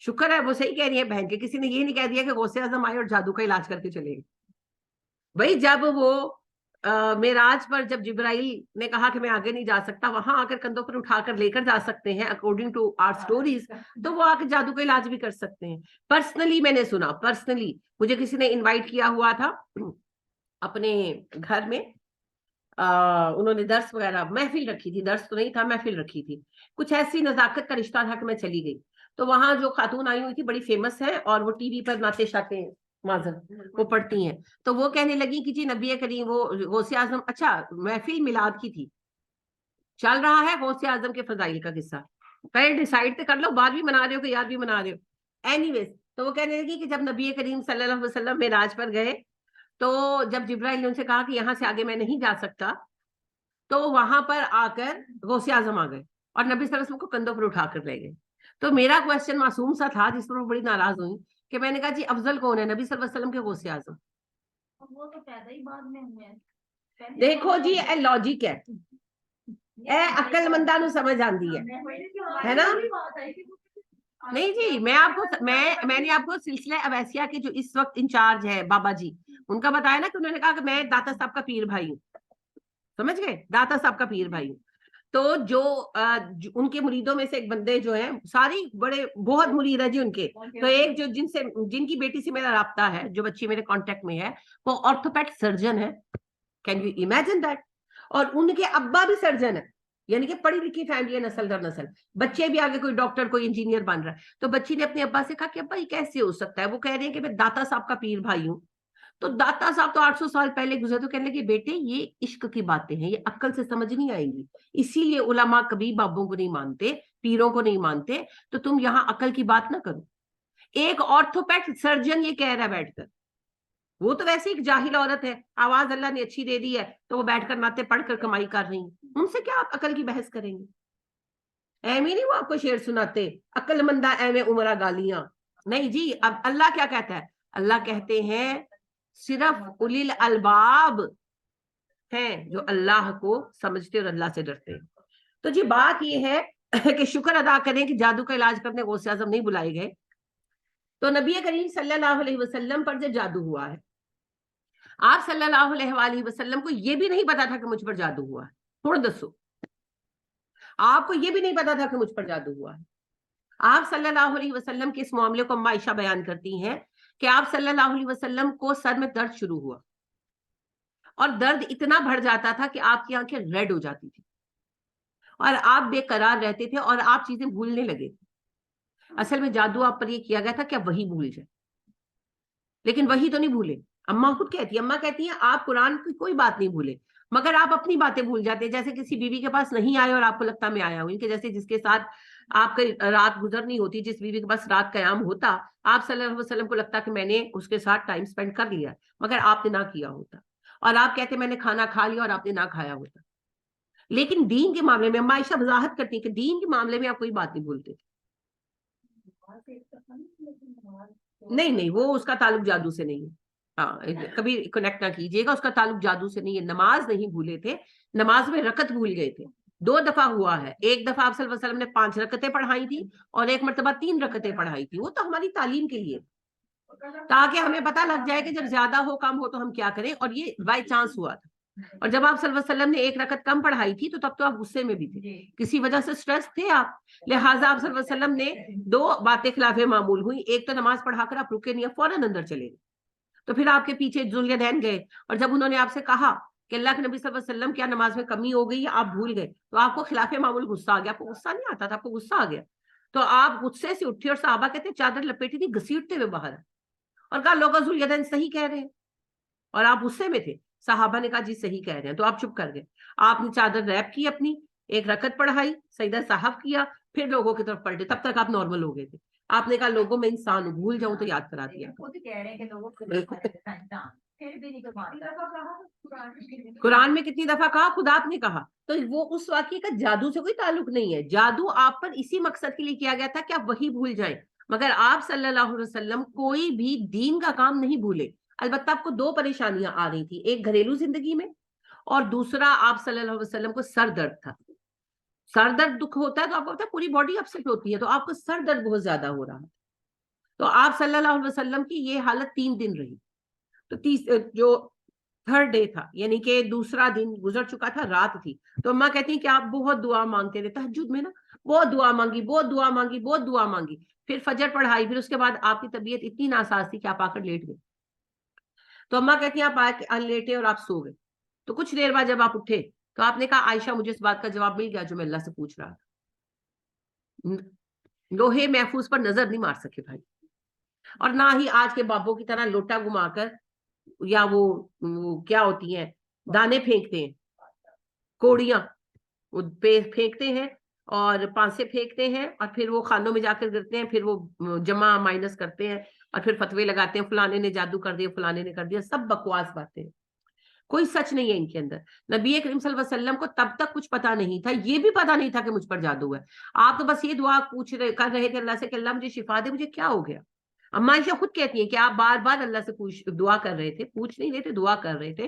شکر ہے وہ صحیح کہہ رہی ہے بہن, کے کسی نے یہ نہیں کہہ دیا کہ غوث اعظم آئے اور جادو کا علاج کر کے چلے گئے. بھائی جب وہ معراج پر جب جبرائیل نے کہا کہ میں آگے نہیں جا سکتا, وہاں آ کر کندھوں پر اٹھا کر لے کر جا سکتے ہیں اکارڈنگ ٹو آر سٹوریز, تو وہ آ کے جادو کا علاج بھی کر سکتے ہیں. پرسنلی میں نے سنا, پرسنلی مجھے کسی نے انوائٹ کیا ہوا تھا اپنے گھر میں, انہوں نے درس وغیرہ محفل رکھی تھی, درس تو نہیں تھا محفل رکھی تھی, کچھ ایسی نزاکت کا رشتہ تھا کہ میں چلی گئی. تو وہاں جو خاتون آئی ہوئی تھی بڑی فیمس ہے, اور وہ ٹی وی پر ناطے شاطے معذر وہ پڑھتی ہیں. تو وہ کہنے لگی کہ جی نبی کریم وہ غوث اعظم, اچھا محفل میلاد کی تھی, چل رہا ہے غوث اعظم کے فضائل کا قصہ, پہلے ڈیسائیڈ تو کر لو, بعد بھی منا رہے ہو کہ یاد بھی منا رہے ہو. اینی ویز تو وہ کہنے لگی کہ جب نبی کریم صلی اللہ علیہ وسلم معراج پر گئے تو جب جبرائیل نے ان سے کہا کہ یہاں سے آگے میں نہیں جا سکتا, تو وہاں پر آ کر غوث اعظم آ گئے اور نبی صلی اللہ علیہ وسلم کو کندھوں پر اٹھا کر لے گئے. تو میرا کوشچن معصوم سا تھا جس پر وہ بڑی ناراض ہوئی کہ میں نے کہا جی افضل کون ہے, نبی صلی اللہ علیہ وسلم کے غوث اعظم؟ وہ تو پیدا ہی بعد میں ہوئے ہیں. دیکھو جی اے لاجک ہے, اے عقل منداں نوں سمجھ آندی ہے نا. نہیں جی, میں نے آپ کو سلسلہ اویسیہ کے جو اس وقت انچارج ہے بابا جی, ان کا بتایا نا کہ انہوں نے کہا کہ میں داتا صاحب کا پیر بھائی ہوں, سمجھ گئے, داتا صاحب کا پیر بھائی ہوں. تو جو ان کے مریدوں میں سے ایک بندے جو ہیں, ساری بڑے بہت مرید ہے جی ان کے, تو ایک جو جن کی بیٹی سے میرا رابطہ ہے, جو بچی میرے کانٹیکٹ میں ہے, وہ آرتھوپیڈ سرجن ہے. Can you imagine that? اور ان کے ابا بھی سرجن ہے, یعنی کہ پڑھی لکھی فیملی ہے, نسل در نسل. بچے بھی آگے کوئی ڈاکٹر کوئی انجینئر بن رہا ہے. تو بچی نے اپنے ابا سے کہا کہ ابا یہ کیسے ہو سکتا ہے؟ وہ کہہ رہے ہیں کہ میں داتا صاحب کا پیر بھائی ہوں. تو داتا صاحب تو 800 سال پہلے گزرے, تو کہنے لگے بیٹے یہ عشق کی باتیں ہیں, یہ عقل سے سمجھ نہیں آئیں گی, اسی لیے علماء کبھی بابوں کو نہیں مانتے, پیروں کو نہیں مانتے. تو تم یہاں عقل کی بات نہ کرو. ایک آرتھوپیڈ سرجن یہ کہہ رہا ہے بیٹھ کر, وہ تو ویسے ایک جاہل عورت ہے, آواز اللہ نے اچھی دے دی ہے, تو وہ بیٹھ کر ناطے پڑھ کر کمائی کر رہی ہیں. ان سے کیا آپ عقل کی بحث کریں گے؟ ایویں نہیں وہ آپ کو شعر سناتے, عقل مندہ ایویں عمرہ گالیاں نہیں جی. اب اللہ کیا کہتا ہے؟ اللہ کہتے ہیں صرف اولی الالباب ہیں جو اللہ کو سمجھتے اور اللہ سے ڈرتے ہیں. تو جی بات یہ ہے کہ شکر ادا کریں کہ جادو کا علاج کرنے غوث اعظم نہیں بلائے گئے. تو نبی کریم صلی اللہ علیہ وسلم پر جب جادو ہوا ہے, آپ صلی اللہ علیہ وآلہ وسلم کو یہ بھی نہیں پتا تھا کہ مجھ پر جادو ہوا ہے. تھوڑا دسو, آپ کو یہ بھی نہیں پتا تھا کہ مجھ پر جادو ہوا ہے. آپ صلی اللہ علیہ وسلم کے اس معاملے کو اما عائشہ بیان کرتی ہیں کہ آپ صلی اللہ علیہ وسلم کو سر میں درد شروع ہوا, اور درد اتنا بڑھ جاتا تھا کہ آپ کی آنکھیں ریڈ ہو جاتی تھی, اور آپ بے قرار رہتے تھے, اور آپ چیزیں بھولنے لگے تھے. اصل میں جادو آپ پر یہ کیا گیا تھا کہ وہی بھول جائے, لیکن وہی تو نہیں بھولے. اما خود کہتی ہے, اما کہتی ہیں آپ قرآن کی کوئی بات نہیں بھولے, مگر آپ اپنی باتیں بھول جاتے ہیں. جیسے کسی بیوی کے پاس نہیں آئے اور آپ کو لگتا میں آیا ہوں, کہ جیسے جس کے ساتھ آپ کی رات گزر نہیں ہوتی, جس بیوی کے پاس رات قیام ہوتا, آپ صلی اللہ علیہ وسلم کو لگتا کہ میں نے اس کے ساتھ ٹائم سپینڈ کر لیا, مگر آپ نے نہ کیا ہوتا. اور آپ کہتے میں نے کھانا کھا لیا اور آپ نے نہ کھایا ہوتا. لیکن دین کے معاملے میں اما عائشہ وضاحت کرتی ہیں کہ دین کے معاملے میں آپ کوئی بات نہیں بھولتے. نہیں, وہ اس کا تعلق جادو سے نہیں ہے. ہاں, کبھی کنیکٹ نہ کیجیے گا, اس کا تعلق جادو سے نہیں ہے. نماز نہیں بھولے تھے, نماز میں رکعت بھول گئے تھے. 2 دفعہ ہوا ہے. ایک دفعہ آپ صلی اللہ علیہ وسلم نے 5 رکعتیں پڑھائی تھی, اور ایک مرتبہ 3 رکعتیں پڑھائی تھی. وہ تو ہماری تعلیم کے لیے, تاکہ ہمیں پتہ لگ جائے کہ جب زیادہ ہو کم ہو تو ہم کیا کریں. اور یہ بائی چانس ہوا تھا. اور جب آپ صلی اللہ علیہ وسلم نے 1 رکعت کم پڑھائی تھی, تو تب تو آپ غصے میں بھی تھے, کسی وجہ سے سٹریس تھے آپ. لہٰذا آپ صلی اللہ علیہ وسلم نے 2 باتیں خلاف معمول ہوئی. ایک تو نماز پڑھا کر آپ رکے نہیں, فوراً اندر چلے گئے. تو پھر آپ کے پیچھے ذوالدین گئے, اور جب انہوں نے آپ سے کہا کہ اللہ کے نبی صلی اللہ علیہ وسلم کیا نماز میں کمی ہو گئی, آپ بھول گئے, تو آپ کو خلاف معمول غصہ آ گیا. آپ کو غصہ نہیں آتا تھا, آپ کو غصہ آ گیا. تو آپ غصے سے اٹھے, اور صحابہ کہتے ہیں چادر لپیٹی تھی, گھسیٹتے ہوئے باہر, اور کہا لوگ ذوالدین صحیح کہہ رہے ہیں, اور آپ غصے میں تھے. صحابہ نے کہا جی صحیح کہہ رہے ہیں, تو آپ چپ کر گئے. آپ نے چادر ریپ کی اپنی, 1 رکعت پڑھائی, سجدہ صاحب کیا, پھر لوگوں کی طرف پلٹے. تب تک آپ نارمل ہو گئے تھے. آپ نے کہا لوگوں میں انسان ہوں, بھول جاؤں تو یاد کرا دیا. قرآن میں کتنی دفعہ کہا, خدا نے کہا. تو وہ اس واقعے کا جادو سے کوئی تعلق نہیں ہے. جادو آپ پر اسی مقصد کے لیے کیا گیا تھا کہ آپ وہی بھول جائیں, مگر آپ صلی اللہ علیہ وسلم کوئی بھی دین کا کام نہیں بھولے. البتہ آپ کو 2 پریشانیاں آ رہی تھی, ایک گھریلو زندگی میں, اور دوسرا آپ صلی اللہ علیہ وسلم کو سر درد تھا. سر درد دکھ ہوتا ہے تو آپ کو پتا ہے پوری باڈی اپسیٹ ہوتی ہے, تو آپ کو سر درد بہت زیادہ ہو رہا. تو آپ صلی اللہ علیہ وسلم کی یہ حالت 3 دن رہی. تو جو 3rd ڈے تھا, یعنی کہ دوسرا دن گزر چکا تھا, رات تھی. تو اماں کہتی ہیں کہ آپ بہت دعا مانگتے رہے تہجد میں نا, بہت دعا مانگی, بہت دعا مانگی, بہت دعا مانگی. پھر فجر پڑھائی, پھر اس کے بعد آپ کی طبیعت اتنی ناساز تھی کہ آپ آ کر لیٹ گئے. تو اماں کہتی ہیں آپ لیٹے اور آپ سو گئے. تو کچھ دیر بعد جب آپ اٹھے, تو آپ نے کہا عائشہ مجھے اس بات کا جواب مل گیا جو میں اللہ سے پوچھ رہا تھا. لوہے محفوظ پر نظر نہیں مار سکے بھائی, اور نہ ہی آج کے بابوں کی طرح لوٹا گھما کر, یا وہ کیا ہوتی ہیں دانے پھینکتے ہیں, کوڑیاں وہ پھینکتے ہیں اور پانسے پھینکتے ہیں, اور پھر وہ خانوں میں جا کر گرتے ہیں, پھر وہ جمع مائنس کرتے ہیں, اور پھر فتوے لگاتے ہیں فلانے نے جادو کر دیا, فلانے نے کر دیا. سب بکواس باتیں, کوئی سچ نہیں ہے ان کے اندر. نبی کریم صلی اللہ علیہ وسلم کو تب تک کچھ پتا نہیں تھا, یہ بھی پتا نہیں تھا کہ مجھ پر جادو ہے. آپ تو بس یہ دعا کر رہے تھے اللہ سے کہ اللہ مجھے شفا دے, مجھے کیا ہو گیا. اما عائشہ خود کہتی ہیں کہ آپ بار بار اللہ سے دعا کر رہے تھے, پوچھ نہیں رہے تھے, دعا کر رہے تھے.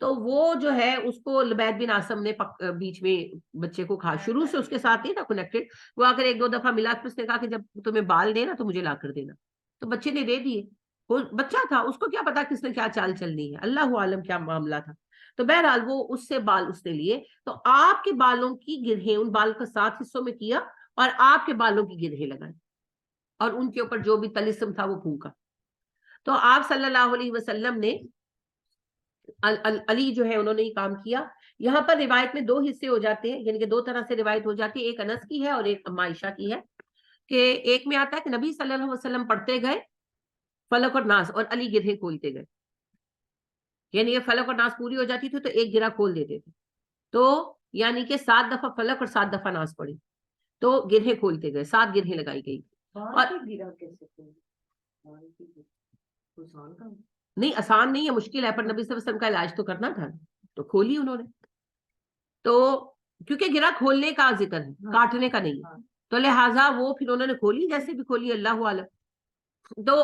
تو وہ جو ہے اس کو لبید بن عاصم نے بیچ میں بچے کو کھا، شروع سے اس کے ساتھ نہیں تھا کنیکٹڈ، وہ اگر ایک دو دفعہ ملا تو اس نے کہا کہ جب تمہیں بال دینا تو مجھے لا کر دینا، تو بچے نے دے دیے، وہ بچہ تھا، اس کو کیا پتا کس نے کیا چال چلنی ہے، اللہ عالم کیا معاملہ تھا، تو بہرحال وہ اس سے بال اس نے لیے، تو آپ کے بالوں کی گرہیں ان بال کو 7 حصوں میں کیا اور آپ کے بالوں کی گرہیں لگائی اور ان کے اوپر جو بھی طلسم تھا وہ پھونکا. تو آپ صلی اللہ علیہ وسلم نے علی جو ہے انہوں نے یہ کام کیا. یہاں پر روایت میں 2 حصے ہو جاتے ہیں، یعنی کہ 2 طرح سے روایت ہو جاتی ہے، ایک انس کی ہے اور ایک اما عائشہ کی ہے، کہ ایک میں آتا ہے کہ نبی صلی اللہ علیہ وسلم پڑھتے گئے فلق اور ناس اور علی گرہیں کھولتے گئے، یعنی یہ فلق اور ناس پوری ہو جاتی تھی تو ایک گرہ کھول دیتے تھے، تو یعنی کہ 7 دفعہ فلق اور 7 دفعہ ناس پڑھی تو گرہیں کھولتے گئے، 7 گرہیں لگائی گئی. اور نہیں آسان نہیں ہے، مشکل ہے، پر نبی صلی اللہ علیہ وسلم کا علاج تو کرنا تھا تو کھولی انہوں نے، تو کیونکہ گرہ کھولنے کا ذکر ہے، کاٹنے کا نہیں ہے، تو لہٰذا وہ پھر انہوں نے کھولی، جیسے بھی کھولی اللہ عالم. تو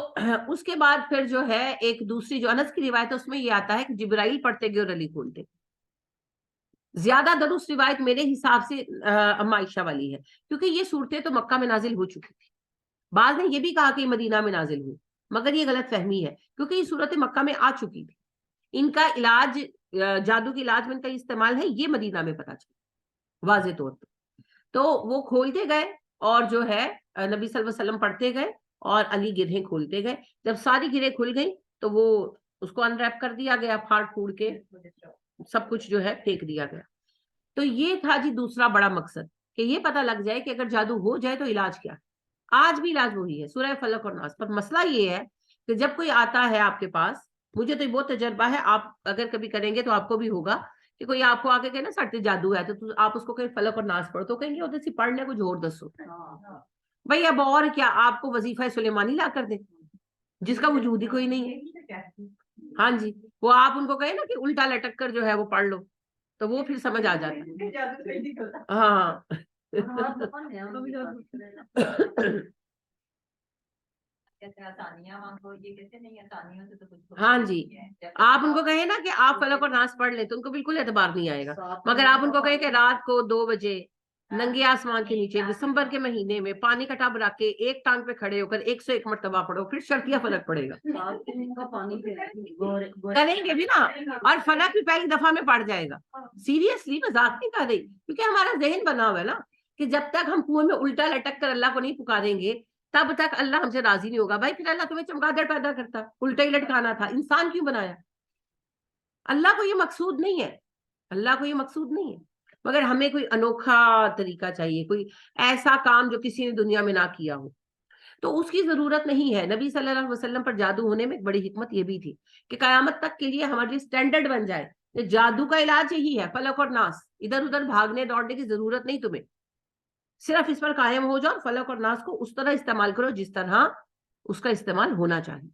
اس کے بعد پھر جو ہے ایک دوسری جو انس کی روایت ہے اس میں یہ آتا ہے کہ جبرائیل پڑھتے گئے اور علی کھولتے. زیادہ درست روایت میرے حساب سے اما عائشہ والی ہے، کیونکہ یہ صورتیں تو مکہ میں نازل ہو چکی تھی. بعض نے یہ بھی کہا کہ مدینہ میں نازل ہوئی، مگر یہ غلط فہمی ہے، کیونکہ یہ صورتیں مکہ میں آ چکی تھی. ان کا علاج، جادو کے علاج میں ان کا استعمال ہے، یہ مدینہ میں پتا چلا واضح طور پہ. تو وہ کھولتے گئے اور جو ہے نبی صلی اللہ علیہ وسلم پڑھتے گئے اور علی گرہیں کھولتے گئے. جب ساری گرہیں کھل گئی تو وہ اس کو انریپ کر دیا گیا، پھاڑ پھوڑ کے سب کچھ جو ہے پھینک دیا گیا. تو یہ تھا جی دوسرا بڑا مقصد، کہ یہ پتہ لگ جائے کہ اگر جادو ہو جائے تو علاج کیا. آج بھی علاج وہی ہے، سورہ فلق اور ناس. پر مسئلہ یہ ہے کہ جب کوئی آتا ہے آپ کے پاس، مجھے تو بہت تجربہ ہے، آپ اگر کبھی کریں گے تو آپ کو بھی ہوگا، کہ کوئی آپ کو آگے کہ نا ساٹھے جادو ہے تو آپ اس کو کہیں فلق اور ناس پڑھو تو کہیں گے ادھر سے پڑھنے کو جوڑ دسو بھائی، اب اور کیا آپ کو وظیفہ سلیمانی لا کر دیں جس کا وجود ہی کوئی نہیں ہے. ہاں جی، وہ آپ ان کو کہیں نا کہ الٹا لٹک کر جو ہے وہ پڑھ لو تو وہ پھر سمجھ آ جاتا ہے. ہاں ہاں جی، آپ ان کو کہیں نا کہ آپ فلق اور ناس پڑھ لیں تو ان کو بالکل اعتبار نہیں آئے گا، مگر آپ ان کو کہیں کہ رات کو 2 بجے ننگے آسمان کے نیچے دسمبر کے مہینے میں پانی کا ٹب رکھ کے ایک ٹانگ پہ کھڑے ہو کر 101 مرتبہ پڑھو، پھر شرطیہ فلک پڑے گا. کریں گے بھی نا، اور فلک بھی پہلی دفعہ میں پڑ جائے گا. سیریسلی مذاق نہیں کر رہی، کیونکہ ہمارا ذہن بنا ہوا ہے نا کہ جب تک ہم کنویں میں الٹا لٹک کر اللہ کو نہیں پکاریں گے تب تک اللہ ہم سے راضی نہیں ہوگا. بھائی پھر اللہ تمہیں چمگادڑ پیدا کرتا، الٹا ہی لٹکانا تھا، انسان کیوں بنایا؟ اللہ کو یہ مقصود نہیں ہے، اللہ کو یہ مقصود نہیں ہے، مگر ہمیں کوئی انوکھا طریقہ چاہیے، کوئی ایسا کام جو کسی نے دنیا میں نہ کیا ہو، تو اس کی ضرورت نہیں ہے. نبی صلی اللہ علیہ وسلم پر جادو ہونے میں ایک بڑی حکمت یہ بھی تھی کہ قیامت تک کے لیے ہمارے لیے سٹینڈرڈ بن جائے کہ جادو کا علاج یہی ہے، فلق اور ناس. ادھر ادھر بھاگنے دوڑنے کی ضرورت نہیں تمہیں، صرف اس پر قائم ہو جاؤ، فلق اور ناس کو اس طرح استعمال کرو جس طرح اس کا استعمال ہونا چاہیے.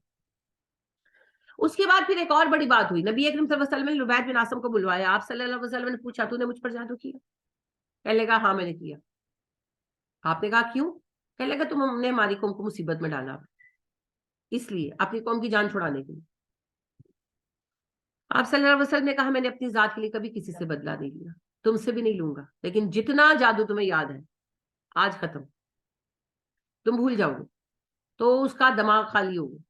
اس کے بعد پھر ایک اور بڑی بات ہوئی، نبی اکرم صلی اللہ علیہ وسلم نے لبید بن عاصم کو بلوایا. آپ صلی اللہ علیہ وسلم نے پوچھا تو نے مجھ پر جادو کیا؟ کہنے لگا ہاں میں نے کیا. آپ نے کہا کیوں؟ کہنے لگا تم نے ہماری قوم کو مصیبت میں ڈالا، اس لیے اپنی قوم کی جان چھڑانے کے لیے. آپ صلی اللہ علیہ وسلم نے کہا میں نے اپنی ذات کے لیے کبھی کسی سے بدلہ نہیں لیا، تم سے بھی نہیں لوں گا، لیکن جتنا جادو تمہیں یاد ہے آج ختم، تم بھول جاؤ گے. تو اس کا دماغ خالی ہوگا.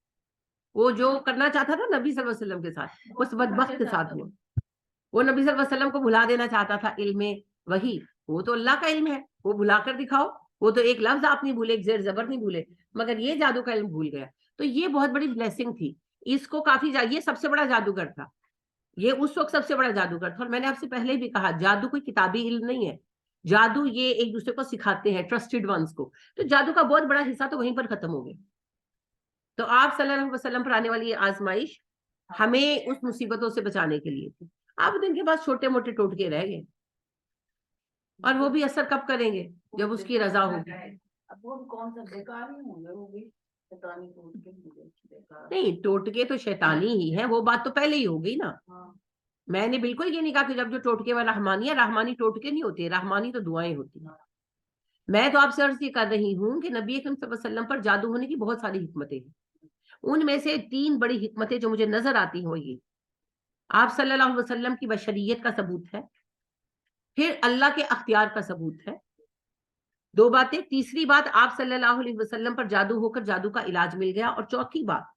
وہ جو کرنا چاہتا تھا نبی صلی اللہ علیہ وسلم کے ساتھ اس بدبخت کے ساتھ ہوا. وہ نبی صلی اللہ علیہ وسلم کو بھلا دینا چاہتا تھا علم وحی، وہ تو اللہ کا علم ہے، وہ بھلا کر دکھاؤ، وہ تو ایک لفظ آپ نہیں بھولے، ایک زیر زبر نہیں بھولے، مگر یہ جادو کا علم بھول گیا. تو یہ بہت بڑی بلیسنگ تھی. اس کو کافی یہ سب سے بڑا جادوگر تھا، یہ اس وقت سب سے بڑا جادوگر تھا. اور میں نے آپ سے پہلے بھی کہا جادو کوئی کتابی علم نہیں ہے، جادو یہ ایک دوسرے کو سکھاتے ہیں، ٹرسٹڈ ونس کو. تو جادو کا بہت بڑا حصہ تو وہیں پر ختم ہو گیا. تو آپ صلی اللہ علیہ وسلم پر آنے والی یہ آزمائش ہمیں اس مصیبتوں سے بچانے کے لیے تھی. اب ان کے پاس چھوٹے موٹے ٹوٹکے رہ گئے، اور وہ بھی اثر کب کریں گے جب اس کی رضا ہوگی. نہیں، ٹوٹکے تو شیطانی ہی ہیں، وہ بات تو پہلے ہی ہو گئی نا. میں نے بالکل یہ نہیں کہا کہ جب جو ٹوٹکے والا رحمانی ہے، رحمانی ٹوٹکے نہیں ہوتے، رحمانی تو دعائیں ہوتی ہیں. میں تو آپ سے عرض یہ کر رہی ہوں کہ نبی اکرم صلی اللہ علیہ وسلم پر جادو ہونے کی بہت ساری حکمتیں ہیں. ان میں سے 3 بڑی حکمتیں جو مجھے نظر آتی ہیں یہ آپ صلی اللہ علیہ وسلم کی بشریت کا ثبوت ہے، پھر اللہ کے اختیار کا ثبوت ہے، 2 باتیں. تیسری بات آپ صلی اللہ علیہ وسلم پر جادو ہو کر جادو کا علاج مل گیا، اور چوتھی بات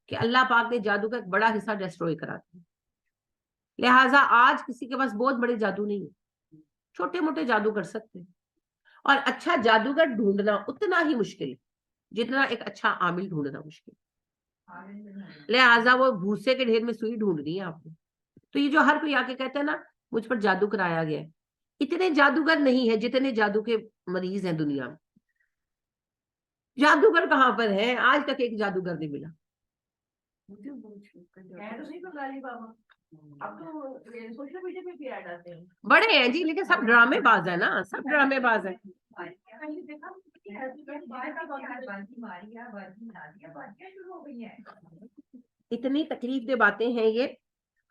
کہ اللہ پاک نے جادو کا ایک بڑا حصہ ڈسٹروئے کرا دیا. لہٰذا آج کسی کے پاس بہت بڑے جادو نہیں ہے، چھوٹے موٹے جادو کر سکتے ہیں. اور اچھا جادوگر ڈھونڈنا اتنا ہی مشکل ہے جتنا ایک اچھا عامل ڈھونڈنا مشکل. لہٰذا وہ بھوسے کے ڈھیر میں سوئی ڈھونڈنی ہے آپ کو. تو یہ جو ہر کوئی آ کے کہتا ہے نا مجھ پر جادو کرایا گیا ہے، اتنے جادوگر نہیں ہے جتنے جادو کے مریض ہیں دنیا میں. جادوگر کہاں پر ہے؟ آج تک ایک جادوگر نہیں ملا. بڑے ہیں جی، لیکن سب ڈرامے باز ہیں نا، سب ڈرامے باز ہیں. اتنی تکلیف دہ باتیں ہیں یہ.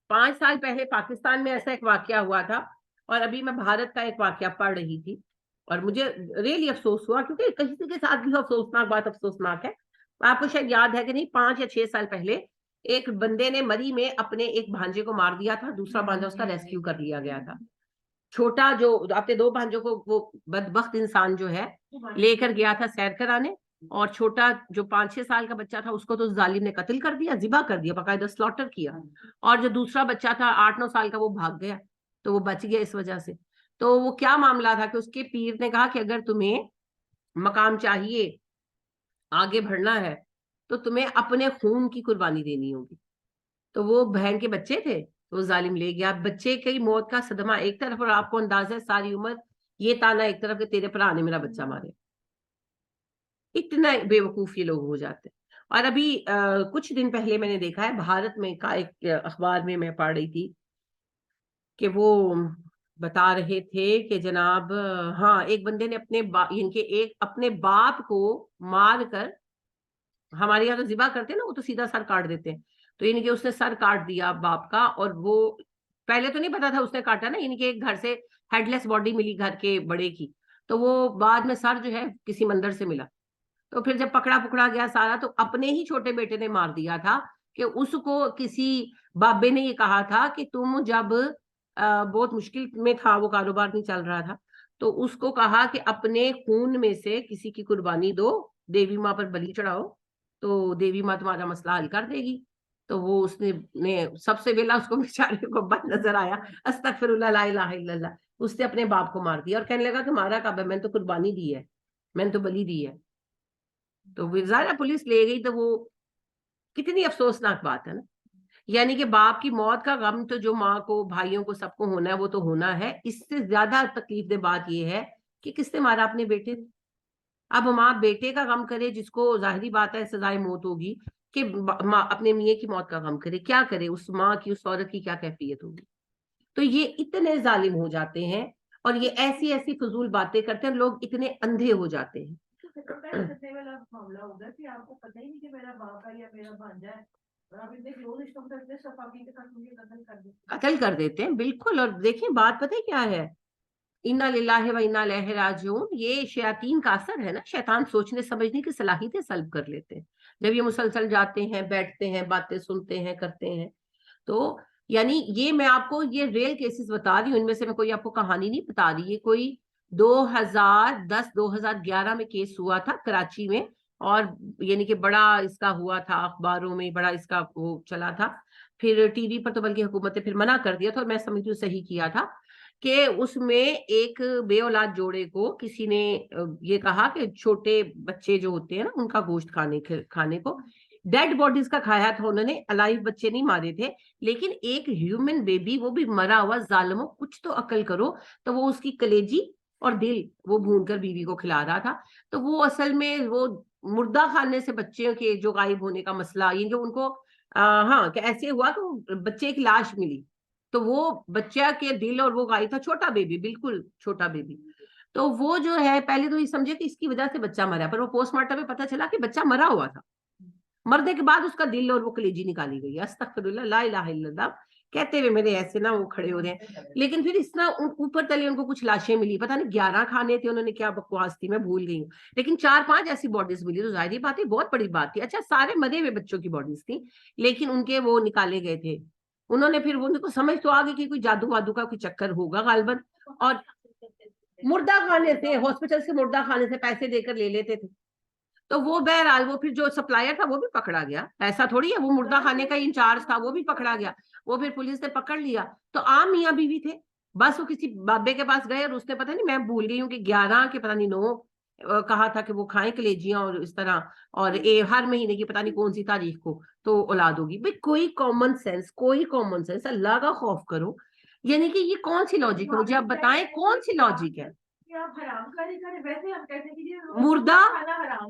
5 سال پہلے پاکستان میں ایسا ایک واقعہ ہوا تھا، اور ابھی میں بھارت کا ایک واقعہ پڑھ رہی تھی، اور مجھے ریلی افسوس ہوا، کیونکہ کسی کے ساتھ بھی افسوسناک بات افسوسناک ہے. آپ کو شاید یاد ہے کہ نہیں، 5 یا 6 سال پہلے ایک بندے نے مری میں اپنے ایک بھانجے کو مار دیا تھا، دوسرا بھانجا اس کا ریسکیو کر لیا گیا تھا. چھوٹا جو اپنے 2 بھانجوں کو وہ بدبخت انسان جو ہے لے کر گیا تھا سیر کرانے، اور چھوٹا جو 5-6 سال کا بچہ تھا اس کو تو ظالم نے قتل کر دیا، ذبح کر دیا، باقاعدہ سلوٹر کیا. اور جو دوسرا بچہ تھا 8-9 سال کا وہ بھاگ گیا، تو وہ بچ گیا اس وجہ سے. تو وہ کیا معاملہ تھا کہ اس کے پیر نے کہا کہ اگر تمہیں مقام چاہیے، آگے بڑھنا ہے، تو تمہیں اپنے خون کی قربانی دینی ہوگی. تو وہ بہن کے بچے تھے، تو وہ ظالم لے گیا. بچے کی موت کا صدمہ ایک طرف، اور آپ کو اندازہ ہے ساری عمر یہ تانا ایک طرف کہ تیرے بھرا نے میرا بچہ مارے. اتنا بے وقوف یہ لوگ ہو جاتے ہیں. اور ابھی کچھ دن پہلے میں نے دیکھا ہے بھارت میں کا ایک اخبار میں پڑھ رہی تھی کہ وہ بتا رہے تھے کہ جناب ہاں ایک بندے نے اپنے باپ کو مار کر، ہمارے یہاں تو ذبح کرتے ہیں نا، وہ تو سیدھا سر کاٹ دیتے ہیں، تو یعنی کہ اس نے سر کاٹ دیا باپ کا. اور وہ پہلے تو نہیں پتا تھا اس نے کاٹا نا، یعنی کہ ایک گھر سے ہیڈ لیس باڈی ملی گھر کے بڑے کی، تو وہ بعد میں سر جو ہے کسی مندر سے ملا. تو پھر جب پکڑا گیا سارا، تو اپنے ہی چھوٹے بیٹے نے مار دیا تھا کہ اس کو کسی بابے نے یہ کہا تھا کہ تم جب بہت مشکل میں تھا، وہ کاروبار نہیں چل رہا تھا، تو اس کو کہا کہ اپنے خون میں سے کسی کی قربانی دو، دیوی ماں پر بلی چڑھاؤ، تو دیوی ماں تمہارا مسئلہ حل کر دے گی. تو وہ اس نے سب سے پہلا اس کو بیچارے کو بد نظر آیا، استغفر اللہ لا الہ الا اللہ، اس نے اپنے باپ کو مار دیا اور کہنے لگا کہ تمہارا کعبہ، میں نے تو قربانی دی ہے، میں نے تو بلی دی ہے. تو ظاہر پولیس لے گئی. تو وہ کتنی افسوسناک بات ہے نا. یعنی کہ باپ کی موت کا غم تو جو ماں کو، بھائیوں کو، سب کو ہونا ہے وہ تو ہونا ہے. اس سے زیادہ تکلیف دہ بات یہ ہے کہ کس نے مارا اپنے بیٹے. اب ماں بیٹے کا غم کرے جس کو ظاہری بات ہے سزائے موت ہوگی، کہ ماں اپنے میاں کی موت کا غم کرے، کیا کرے؟ اس ماں کی، اس عورت کی کیا کیفیت ہوگی؟ تو یہ اتنے ظالم ہو جاتے ہیں، اور یہ ایسی ایسی فضول باتیں کرتے ہیں، لوگ اتنے اندھے ہو جاتے ہیں. قتل کر دیتے ہیں بالکل. اور دیکھیں بات پتہ کیا ہے، انا للہ و انا الیہ راجعون، یہ شیاطین کا اثر ہے نا. شیطان سوچنے سمجھنے کی صلاحیتیں سلب کر لیتے ہیں جب یہ مسلسل جاتے ہیں، بیٹھتے ہیں، باتیں سنتے ہیں، کرتے ہیں. تو یعنی یہ میں آپ کو یہ ریل کیسز بتا رہی ہوں، ان میں سے میں کوئی آپ کو کہانی نہیں بتا رہی. یہ کوئی 2010-2011 میں کیس ہوا تھا کراچی میں، اور یعنی کہ بڑا اس کا ہوا تھا، اخباروں میں بڑا اس کا وہ چلا تھا. پھر ٹی وی پر تو بلکہ حکومت نے پھر منع کر دیا تھا، اور میں سمجھتی ہوں صحیح کیا تھا، کہ اس میں ایک بے اولاد جوڑے کو کسی نے یہ کہا کہ چھوٹے بچے جو ہوتے ہیں نا ان کا گوشت کھانے کو، ڈیڈ باڈیز کا کھایا تھا انہوں نے، الائیو بچے نہیں مارے تھے. لیکن ایک ہیومن بیبی، وہ بھی مرا ہوا، ظالموں کچھ تو عقل کرو. تو وہ اس کی کلیجی اور دل وہ بھون کر بیوی کو کھلا رہا تھا. تو وہ اصل میں وہ مردہ خانے سے بچے کے جو غائب ہونے کا مسئلہ، یہ جو ان کو ہاں کہ ایسے ہوا کہ بچے کی لاش ملی، تو وہ بچہ کے دل اور وہ غائب تھا، چھوٹا بیبی، بالکل چھوٹا بیبی. تو وہ جو ہے پہلے تو یہ سمجھے کہ اس کی وجہ سے بچہ مرا، پر وہ پوسٹ مارٹم میں پتا چلا کہ بچہ مرا ہوا تھا. مرنے کے بعد اس کا دل اور وہ کلیجی نکالی گئی. استغفر اللہ لا الہ الا اللہ کہتے ہوئے میرے ایسے نا وہ کھڑے ہو رہے ہیں. لیکن پھر اس طرح اوپر تلے ان کو کچھ لاشیں ملی، پتہ نہیں 11 کھانے تھے، انہوں نے کیا بکواس تھی میں بھول گئی ہوں، لیکن 4-5 ایسی باڈیز ملی. تو ظاہری بات ہے بہت بڑی بات تھی. اچھا سارے مرے ہوئے بچوں کی باڈیز تھی، لیکن ان کے وہ نکالے گئے تھے انہوں نے پھر ان کو سمجھ تو آ گئی کہ کوئی جادو وادو کا کوئی چکر ہوگا غالباً, اور مردہ خانے سے, ہاسپٹل سے مردہ خانے سے پیسے دے کر لے لیتے تھے. تو وہ بہرحال وہ پھر جو سپلائر تھا وہ بھی پکڑا گیا, ایسا تھوڑی ہے, وہ مردہ خانے کا انچارج تھا وہ بھی پکڑا گیا, وہ پھر پولیس نے پکڑ لیا. تو عام میاں بیوی تھے, بس وہ کسی بابے کے پاس گئے اور اس نے پتہ نہیں, میں بھول گئی ہوں کہ 11 کے پتہ نہیں 9 کہا تھا کہ وہ کھائیں کلیجیاں اور اس طرح, اور ہر مہینے کی پتہ نہیں کون سی تاریخ کو تو اولاد ہوگی. بھائی کوئی کامن سینس, کوئی کامن سینس, اللہ کا خوف کرو. یعنی کہ یہ کون سی لاجک ہے, مجھے آپ بتائیں کون سی لاجک ہے. مردہ,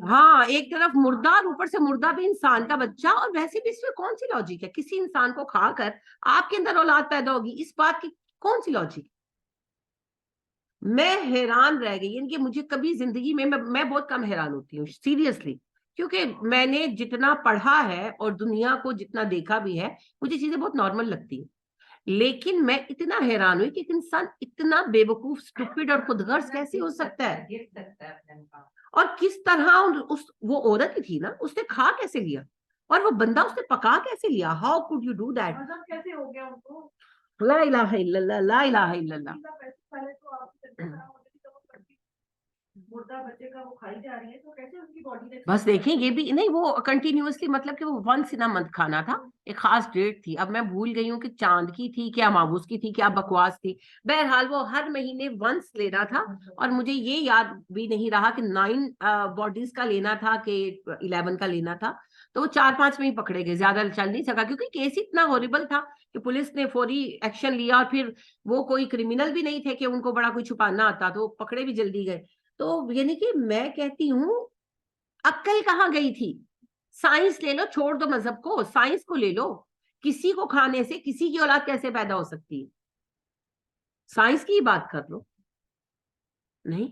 ہاں ایک طرف مردہ اور اوپر سے مردہ بھی انسان کا بچہ, اور ویسے بھی اس میں کون سی لاجک ہے, کسی انسان کو کھا کر آپ کے اندر اولاد پیدا ہوگی, اس بات کی کون سی لاجک. میں حیران رہ گئی, یعنی کہ مجھے کبھی زندگی میں بہت کم حیران ہوتی ہوں سیریسلی, کیونکہ میں نے جتنا پڑھا ہے اور دنیا کو جتنا دیکھا بھی ہے, مجھے چیزیں بہت نارمل لگتی ہیں. لیکن میں اتنا حیران ہوئی کہ ایک انسان اتنا بے وقوف, اسٹوپڈ اور خود غرض کیسے ہو سکتا ہے, اور کس طرح وہ عورت تھی نا, اس نے کھا کیسے لیا, اور وہ بندہ اس نے پکا کیسے لیا. How could you do that. کیسے ہو گیا ان کو, لا الہ الا اللہ, لا الہ الا اللہ. بس دیکھیں یہ بھی نہیں, وہ کنٹینیوسلی, مطلب کہ وہ ونس ان منتھ کھانا تھا, ایک خاص ڈیٹ تھی, اب میں بھول گئی ہوں کہ چاند کی تھی کیا اماوس کی تھی کیا بکواس تھی. بہرحال وہ ہر مہینے ونس لینا تھا, اور مجھے یہ یاد بھی نہیں رہا کہ 9 باڈیز کا لینا تھا کہ 11 کا لینا تھا. تو وہ 4-5 میں ہی پکڑے گئے, زیادہ چل نہیں سکا, کیونکہ کیس اتنا ہاریبل تھا کہ پولیس نے فوری ایکشن لیا, اور پھر وہ کوئی کرمنل بھی نہیں تھے کہ ان کو بڑا کوئی چھپانا آتا, تو پکڑے بھی جلدی گئے. تو یعنی کہ میں کہتی ہوں عقل کہاں گئی تھی. سائنس لے لو, چھوڑ دو مذہب کو, سائنس کو لے لو. کسی کو کھانے سے کسی کی اولاد کیسے پیدا ہو سکتی ہے, سائنس کی بات کر لو. نہیں,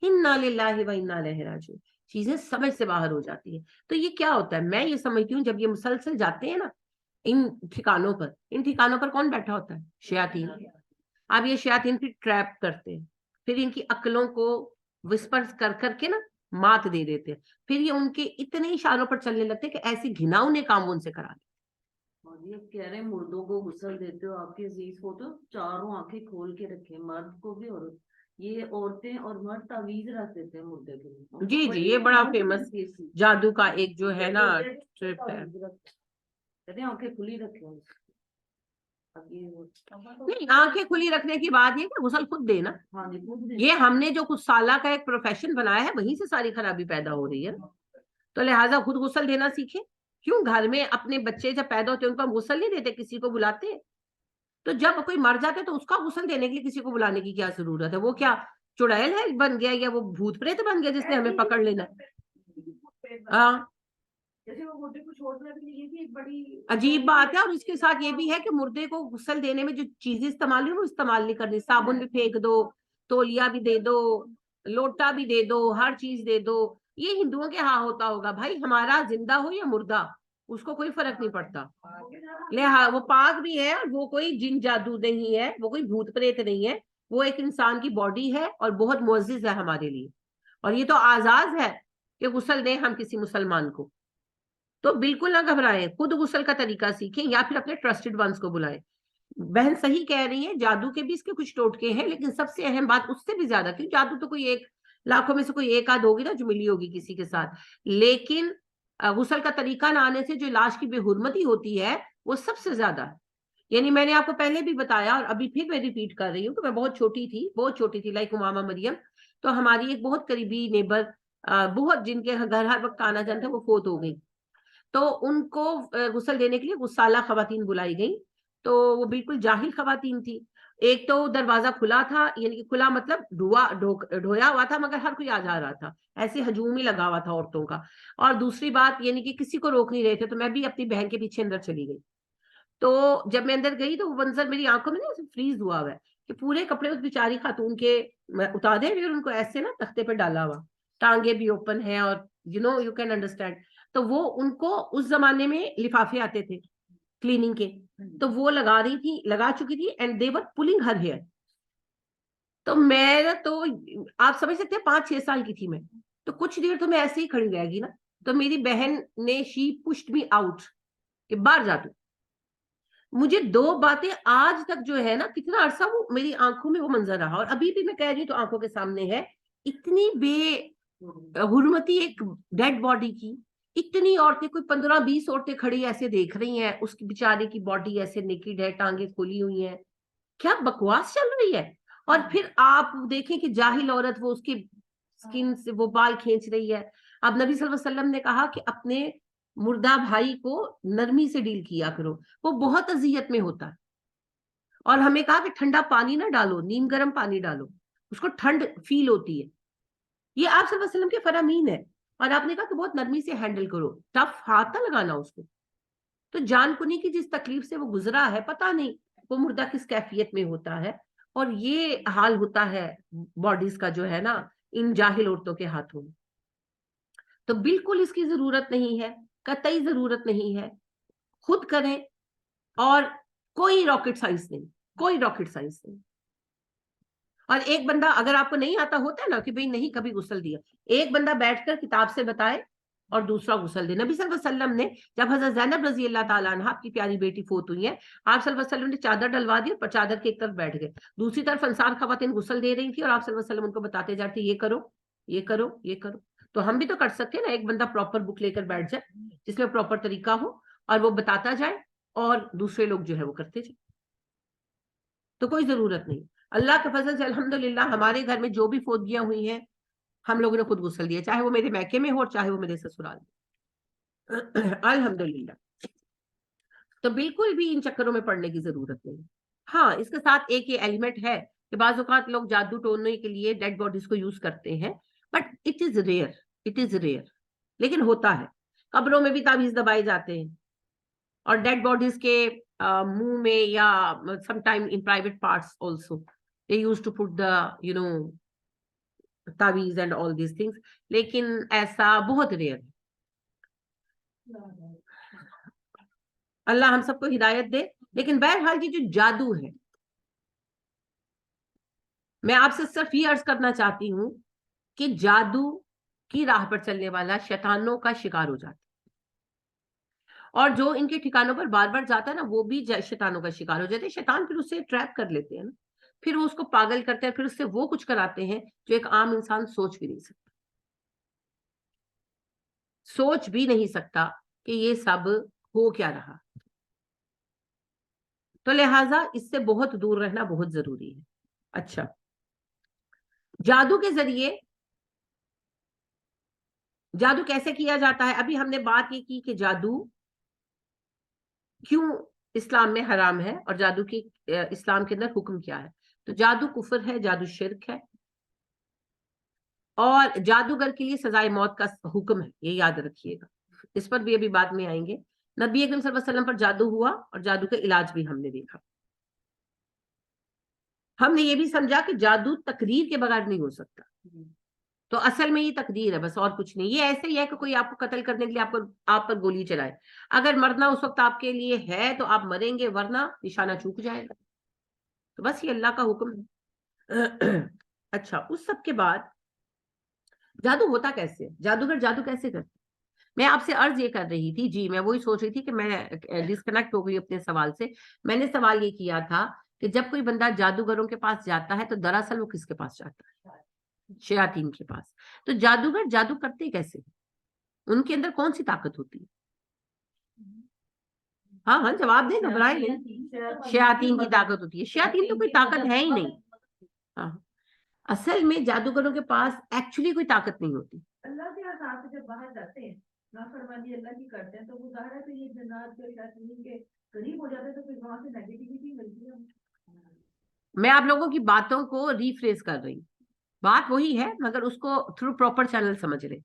انا للہ و انا الیہ راجعون, چیزیں سمجھ سے باہر ہو جاتی ہیں. تو یہ کیا ہوتا ہے, میں یہ سمجھتی ہوں جب یہ مسلسل جاتے ہیں نا ان ٹھکانوں پر کون بیٹھا ہوتا ہے, شیاطین. اب یہ شیاطین پھر ٹریپ کرتے ہیں, پھر ان کی عقلوں کو وسپر کر کر کے نا مات دے دیتے ہیں, پھر یہ ان کے اتنے اشاروں پر چلنے لگتے ہیں کہ ایسی گھناؤنے کام ان سے کرا دیتے. اور یہ کہہ رہے ہیں مردوں کو غسل دیتے ہو, آپ کے عزیز کو تو چاروں آنکھیں کھول کے رکھے, مرد کو بھی, اور یہ عورتیں اور مرد تعویذ رکھ دیتے ہیں مردے کے لیے. جی جی, یہ بڑا فیمس جادو کا ایک جو ہے نا ٹرپ ہے. کہتے ہیں آنکھیں کھلی رکھے. نہیں, آنکھیں کھلی رکھنے کی بات یہ کہ غسل خود دینا, یہ ہم نے جو کچھ سالہ کا ایک پروفیشن بنایا ہے وہیں سے ساری خرابی پیدا ہو رہی ہے. تو لہٰذا خود غسل دینا سیکھیں. کیوں گھر میں اپنے بچے جب پیدا ہوتے ہیں ان کو ہم غسل نہیں دیتے, کسی کو بلاتے ہیں. تو جب کوئی مر جاتا ہے تو اس کا غسل دینے کے لیے کسی کو بلانے کی کیا ضرورت ہے, وہ کیا چڑیل ہے بن گیا, یا وہ بھوت پریت بن گیا جس نے ہمیں پکڑ لینا. ہاں, عجیب بات ہے. اور اس کے ساتھ یہ بھی ہے کہ مردے کو غسل دینے میں جو چیزیں استعمال ہوئی وہ استعمال نہیں کرنی. صابن بھی پھینک دو, تولیا بھی دے دو, لوٹا بھی دے دو, ہر چیز دے دو. یہ ہندوؤں کے ہاں ہوتا ہوگا بھائی, ہمارا زندہ ہو یا مردہ اس کو کوئی فرق نہیں پڑتا. لہٰذا وہ پاک بھی ہے, اور وہ کوئی جن جادو نہیں ہے, وہ کوئی بھوت پریت نہیں ہے, وہ ایک انسان کی باڈی ہے اور بہت معزز ہے ہمارے لیے. اور یہ تو آزاد ہے کہ غسل دیں ہم کسی مسلمان کو. تو بالکل نہ گھبرائیں, خود غسل کا طریقہ سیکھیں یا پھر اپنے ٹرسٹڈ ونس کو بلائیں. بہن صحیح کہہ رہی ہے, جادو کے بھی اس کے کچھ ٹوٹکے ہیں, لیکن سب سے اہم بات اس سے بھی زیادہ, کہ جادو تو کوئی ایک لاکھوں میں سے کوئی ایک آدھ ہوگی نا جو ملی ہوگی کسی کے ساتھ, لیکن غسل کا طریقہ نہ آنے سے جو لاش کی بے حرمتی ہوتی ہے وہ سب سے زیادہ. یعنی میں نے آپ کو پہلے بھی بتایا اور ابھی پھر میں ریپیٹ کر رہی ہوں کہ میں بہت چھوٹی تھی لائک امامہ مریم. تو ہماری ایک بہت قریبی نیبر, بہت جن کے گھر ہر وقت آنا جانا تھا, وہ فوت ہو گئی. تو ان کو غسل دینے کے لیے غسالہ خواتین بلائی گئی. تو وہ بالکل جاہل خواتین تھی. ایک تو دروازہ کھلا تھا, یعنی کہ کھلا مطلب ڈھویا ہوا تھا, مگر ہر کوئی آ جا رہا تھا, ایسے ہجوم ہی لگا ہوا تھا عورتوں کا. اور دوسری بات یعنی کہ کسی کو روک نہیں رہے تھے, تو میں بھی اپنی بہن کے پیچھے اندر چلی گئی. تو جب میں اندر گئی تو وہ منظر میری آنکھوں میں نا فریز ہوا ہے کہ پورے کپڑے اس بیچاری خاتون کے اتارے ہوئے اور ان کو ایسے نا تختے پہ ڈالا ہوا, ٹانگیں بھی اوپن ہیں, اور یو کین انڈرسٹینڈ. تو وہ ان کو اس زمانے میں لفافے آتے تھے کلیننگ کے, تو وہ لگا چکی تھی, and they were pulling her hair. تو میں تو آپ سمجھ سکتے ہیں 5-6 سال کی تھی میں, تو کچھ دیر تو میں ایسے ہی کھڑی رہ گی نا. تو میری بہن نے شی پشڈ می آؤٹ کہ باہر جا تو. مجھے 2 باتیں آج تک جو ہے نا، کتنا عرصہ وہ میری آنکھوں میں وہ منظر رہا، اور ابھی بھی میں کہہ رہی ہوں تو آنکھوں کے سامنے ہے. اتنی بے حرمتی ایک ڈیڈ باڈی کی. اتنی عورتیں، کوئی 15-20 عورتیں کھڑی ایسے دیکھ رہی ہیں، اس کی بیچارے کی باڈی ایسے نیکڈ ہے، ٹانگیں کھولی ہوئی ہیں. کیا بکواس چل رہی ہے. اور پھر آپ دیکھیں کہ جاہل عورت وہ اس کی سکن سے وہ بال کھینچ رہی ہے. اب نبی صلی اللہ علیہ وسلم نے کہا کہ اپنے مردہ بھائی کو نرمی سے ڈیل کیا کرو، وہ بہت اذیت میں ہوتا ہے. اور ہمیں کہا کہ ٹھنڈا پانی نہ ڈالو، نیم گرم پانی ڈالو، اس کو ٹھنڈ فیل ہوتی ہے. یہ آپ صلی اللہ علیہ وسلم کے فرامین ہے. اور آپ نے کہا کہ بہت نرمی سے ہینڈل کرو، ٹف ہاتھ نہ لگانا اس کو. تو جان کنی کی جس تکلیف سے وہ گزرا ہے، پتہ نہیں وہ مردہ کس کیفیت میں ہوتا ہے. اور یہ حال ہوتا ہے باڈیز کا جو ہے نا ان جاہل عورتوں کے ہاتھوں میں. تو بالکل اس کی ضرورت نہیں ہے، قطعی ضرورت نہیں ہے. خود کریں. اور کوئی راکٹ سائنس نہیں، کوئی راکٹ سائنس نہیں. اور ایک بندہ اگر آپ کو نہیں آتا ہوتا ہے نا کہ بھئی نہیں کبھی غسل دیا، ایک بندہ بیٹھ کر کتاب سے بتائے اور دوسرا غسل دے. نبی صلی اللہ علیہ وسلم نے جب حضرت زینب رضی اللہ تعالیٰ عنہ آپ کی پیاری بیٹی فوت ہوئی ہے، آپ صلی اللہ علیہ وسلم نے چادر ڈلوا دی اور چادر کے ایک طرف بیٹھ گئے، دوسری طرف انصار خواتین غسل دے رہی تھی اور آپ صلی اللہ علیہ وسلم ان کو بتاتے جاتے یہ کرو یہ کرو یہ کرو. تو ہم بھی تو کر سکتے ہیں نا، ایک بندہ پراپر بک لے کر بیٹھ جائے جس میں پراپر طریقہ ہو اور وہ بتاتا جائے اور دوسرے لوگ جو ہے وہ کرتے جائیں. تو کوئی ضرورت نہیں. اللہ کے فضل سے الحمدللہ ہمارے گھر میں جو بھی فوتگیاں ہوئی ہیں ہم لوگوں نے خود غسل دیا، چاہے وہ میرے میکے میں ہو اور چاہے وہ میرے سسرال میں. الحمدللہ. تو بالکل بھی ان چکروں میں پڑنے کی ضرورت نہیں. ہاں اس کے ساتھ ایک یہ ایلیمنٹ ہے کہ بعض اوقات لوگ جادو ٹونے کے لیے ڈیڈ باڈیز کو یوز کرتے ہیں، but it is rare, it is rare. لیکن ہوتا ہے. قبروں میں بھی تعویذ دبائے جاتے ہیں اور ڈیڈ باڈیز کے منہ میں یا some time in private parts also they use to put the تعویذ اینڈ آل دیز تھنگس. لیکن ایسا بہت ریئر ہے. اللہ ہم سب کو ہدایت دے. لیکن بہرحال یہ جو جادو ہے، میں آپ سے صرف یہ عرض کرنا چاہتی ہوں کہ جادو کی راہ پر چلنے والا شیطانوں کا شکار ہو جاتا ہے، اور جو ان کے ٹھکانوں پر بار بار جاتا ہے نا وہ بھی شیطانوں کا شکار ہو جاتے ہیں. شیطان پھر اسے ٹریپ کر لیتے ہیں نا، پھر وہ اس کو پاگل کرتے ہیں، پھر اس سے وہ کچھ کراتے ہیں جو ایک عام انسان سوچ بھی نہیں سکتا، سوچ بھی نہیں سکتا کہ یہ سب ہو کیا رہا. تو لہٰذا اس سے بہت دور رہنا بہت ضروری ہے. اچھا، جادو کے ذریعے جادو کیسے کیا جاتا ہے؟ ابھی ہم نے بات یہ کی کہ جادو کیوں اسلام میں حرام ہے اور جادو کی اسلام کے اندر حکم کیا ہے. تو جادو کفر ہے، جادو شرک ہے، اور جادوگر کے لیے سزائے موت کا حکم ہے، یہ یاد رکھیے گا. اس پر بھی ابھی بعد میں آئیں گے. نبی اکرم صلی اللہ علیہ وسلم پر جادو ہوا اور جادو کا علاج بھی ہم نے دیکھا. ہم نے یہ بھی سمجھا کہ جادو تقریر کے بغیر نہیں ہو سکتا. تو اصل میں یہ تقدیر ہے بس، اور کچھ نہیں. یہ ایسے ہی ہے کہ کوئی آپ کو قتل کرنے کے لیے آپ پر گولی چلائے، اگر مرنا اس وقت آپ کے لیے ہے تو آپ مریں گے، ورنہ نشانہ چوک جائے گا. تو بس یہ اللہ کا حکم ہے. اچھا، اس سب کے بعد جادو ہوتا کیسے؟ جادوگر جادو کیسے کرتے؟ میں آپ سے عرض یہ کر رہی تھی، جی میں وہی سوچ رہی تھی کہ میں ڈسکنیکٹ ہو گئی اپنے سوال سے. میں نے سوال یہ کیا تھا کہ جب کوئی بندہ جادوگروں کے پاس جاتا ہے تو دراصل وہ کس کے پاس جاتا ہے؟ شیاطین کے پاس. تو جادوگر جادو کرتے کیسے؟ ان کے اندر کون سی طاقت ہوتی ہے؟ ہاں ہاں جواب دیں، گھبرائے نہیں. شیاطین کی طاقت ہوتی ہے. شیاطین تو کوئی طاقت ہے ہی نہیں. ہاں، اصل میں جادوگروں کے پاس ایکچولی کوئی طاقت نہیں ہوتی. اللہ کے ہاتھ سے جب باہر جاتے ہیں، نافرمانی اللہ کی کرتے ہیں، تو وہ ظاہر ہے کہ یہ جنات کے شیاطین کے قریب ہو جاتے ہیں، تو پھر وہاں سے نیگیٹیوٹی ملتی ہے. میں آپ لوگوں کی باتوں کو ریفریز کر رہی ہوں. بات وہی ہے مگر اس کو تھرو پراپر چینل سمجھ رہے.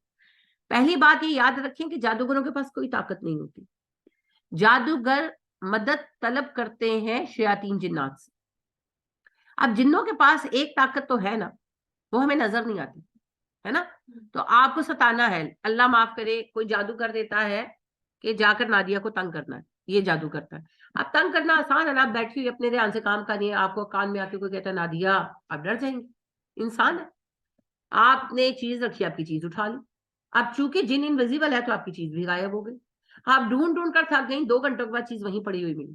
پہلی بات یہ یاد رکھیں کہ جادوگروں کے پاس کوئی طاقت نہیں ہوتی. جادوگر مدد طلب کرتے ہیں شیاطین جنات سے. اب جنوں کے پاس ایک طاقت تو ہے نا، وہ ہمیں نظر نہیں آتی ہے نا. تو آپ کو ستانا ہے، اللہ معاف کرے کوئی جادو کر دیتا ہے کہ جا کر نادیہ کو تنگ کرنا ہے، یہ جادو کرتا ہے. اب تنگ کرنا آسان ہے نا، آپ بیٹھی ہوئی اپنے دھیان سے کام کریے، آپ کو کان میں آ کے کوئی کہتا ہے نادیہ، آپ ڈر جائیں گے. انسان ہے، آپ نے چیز رکھی، آپ کی چیز اٹھا لی. اب چونکہ جن انویزیبل ہے تو آپ کی چیز بھی غائب ہو گئی. آپ ڈھونڈ ڈھونڈ کر تھک گئی، 2 گھنٹوں کے بعد چیز وہیں پڑی ہوئی ملی.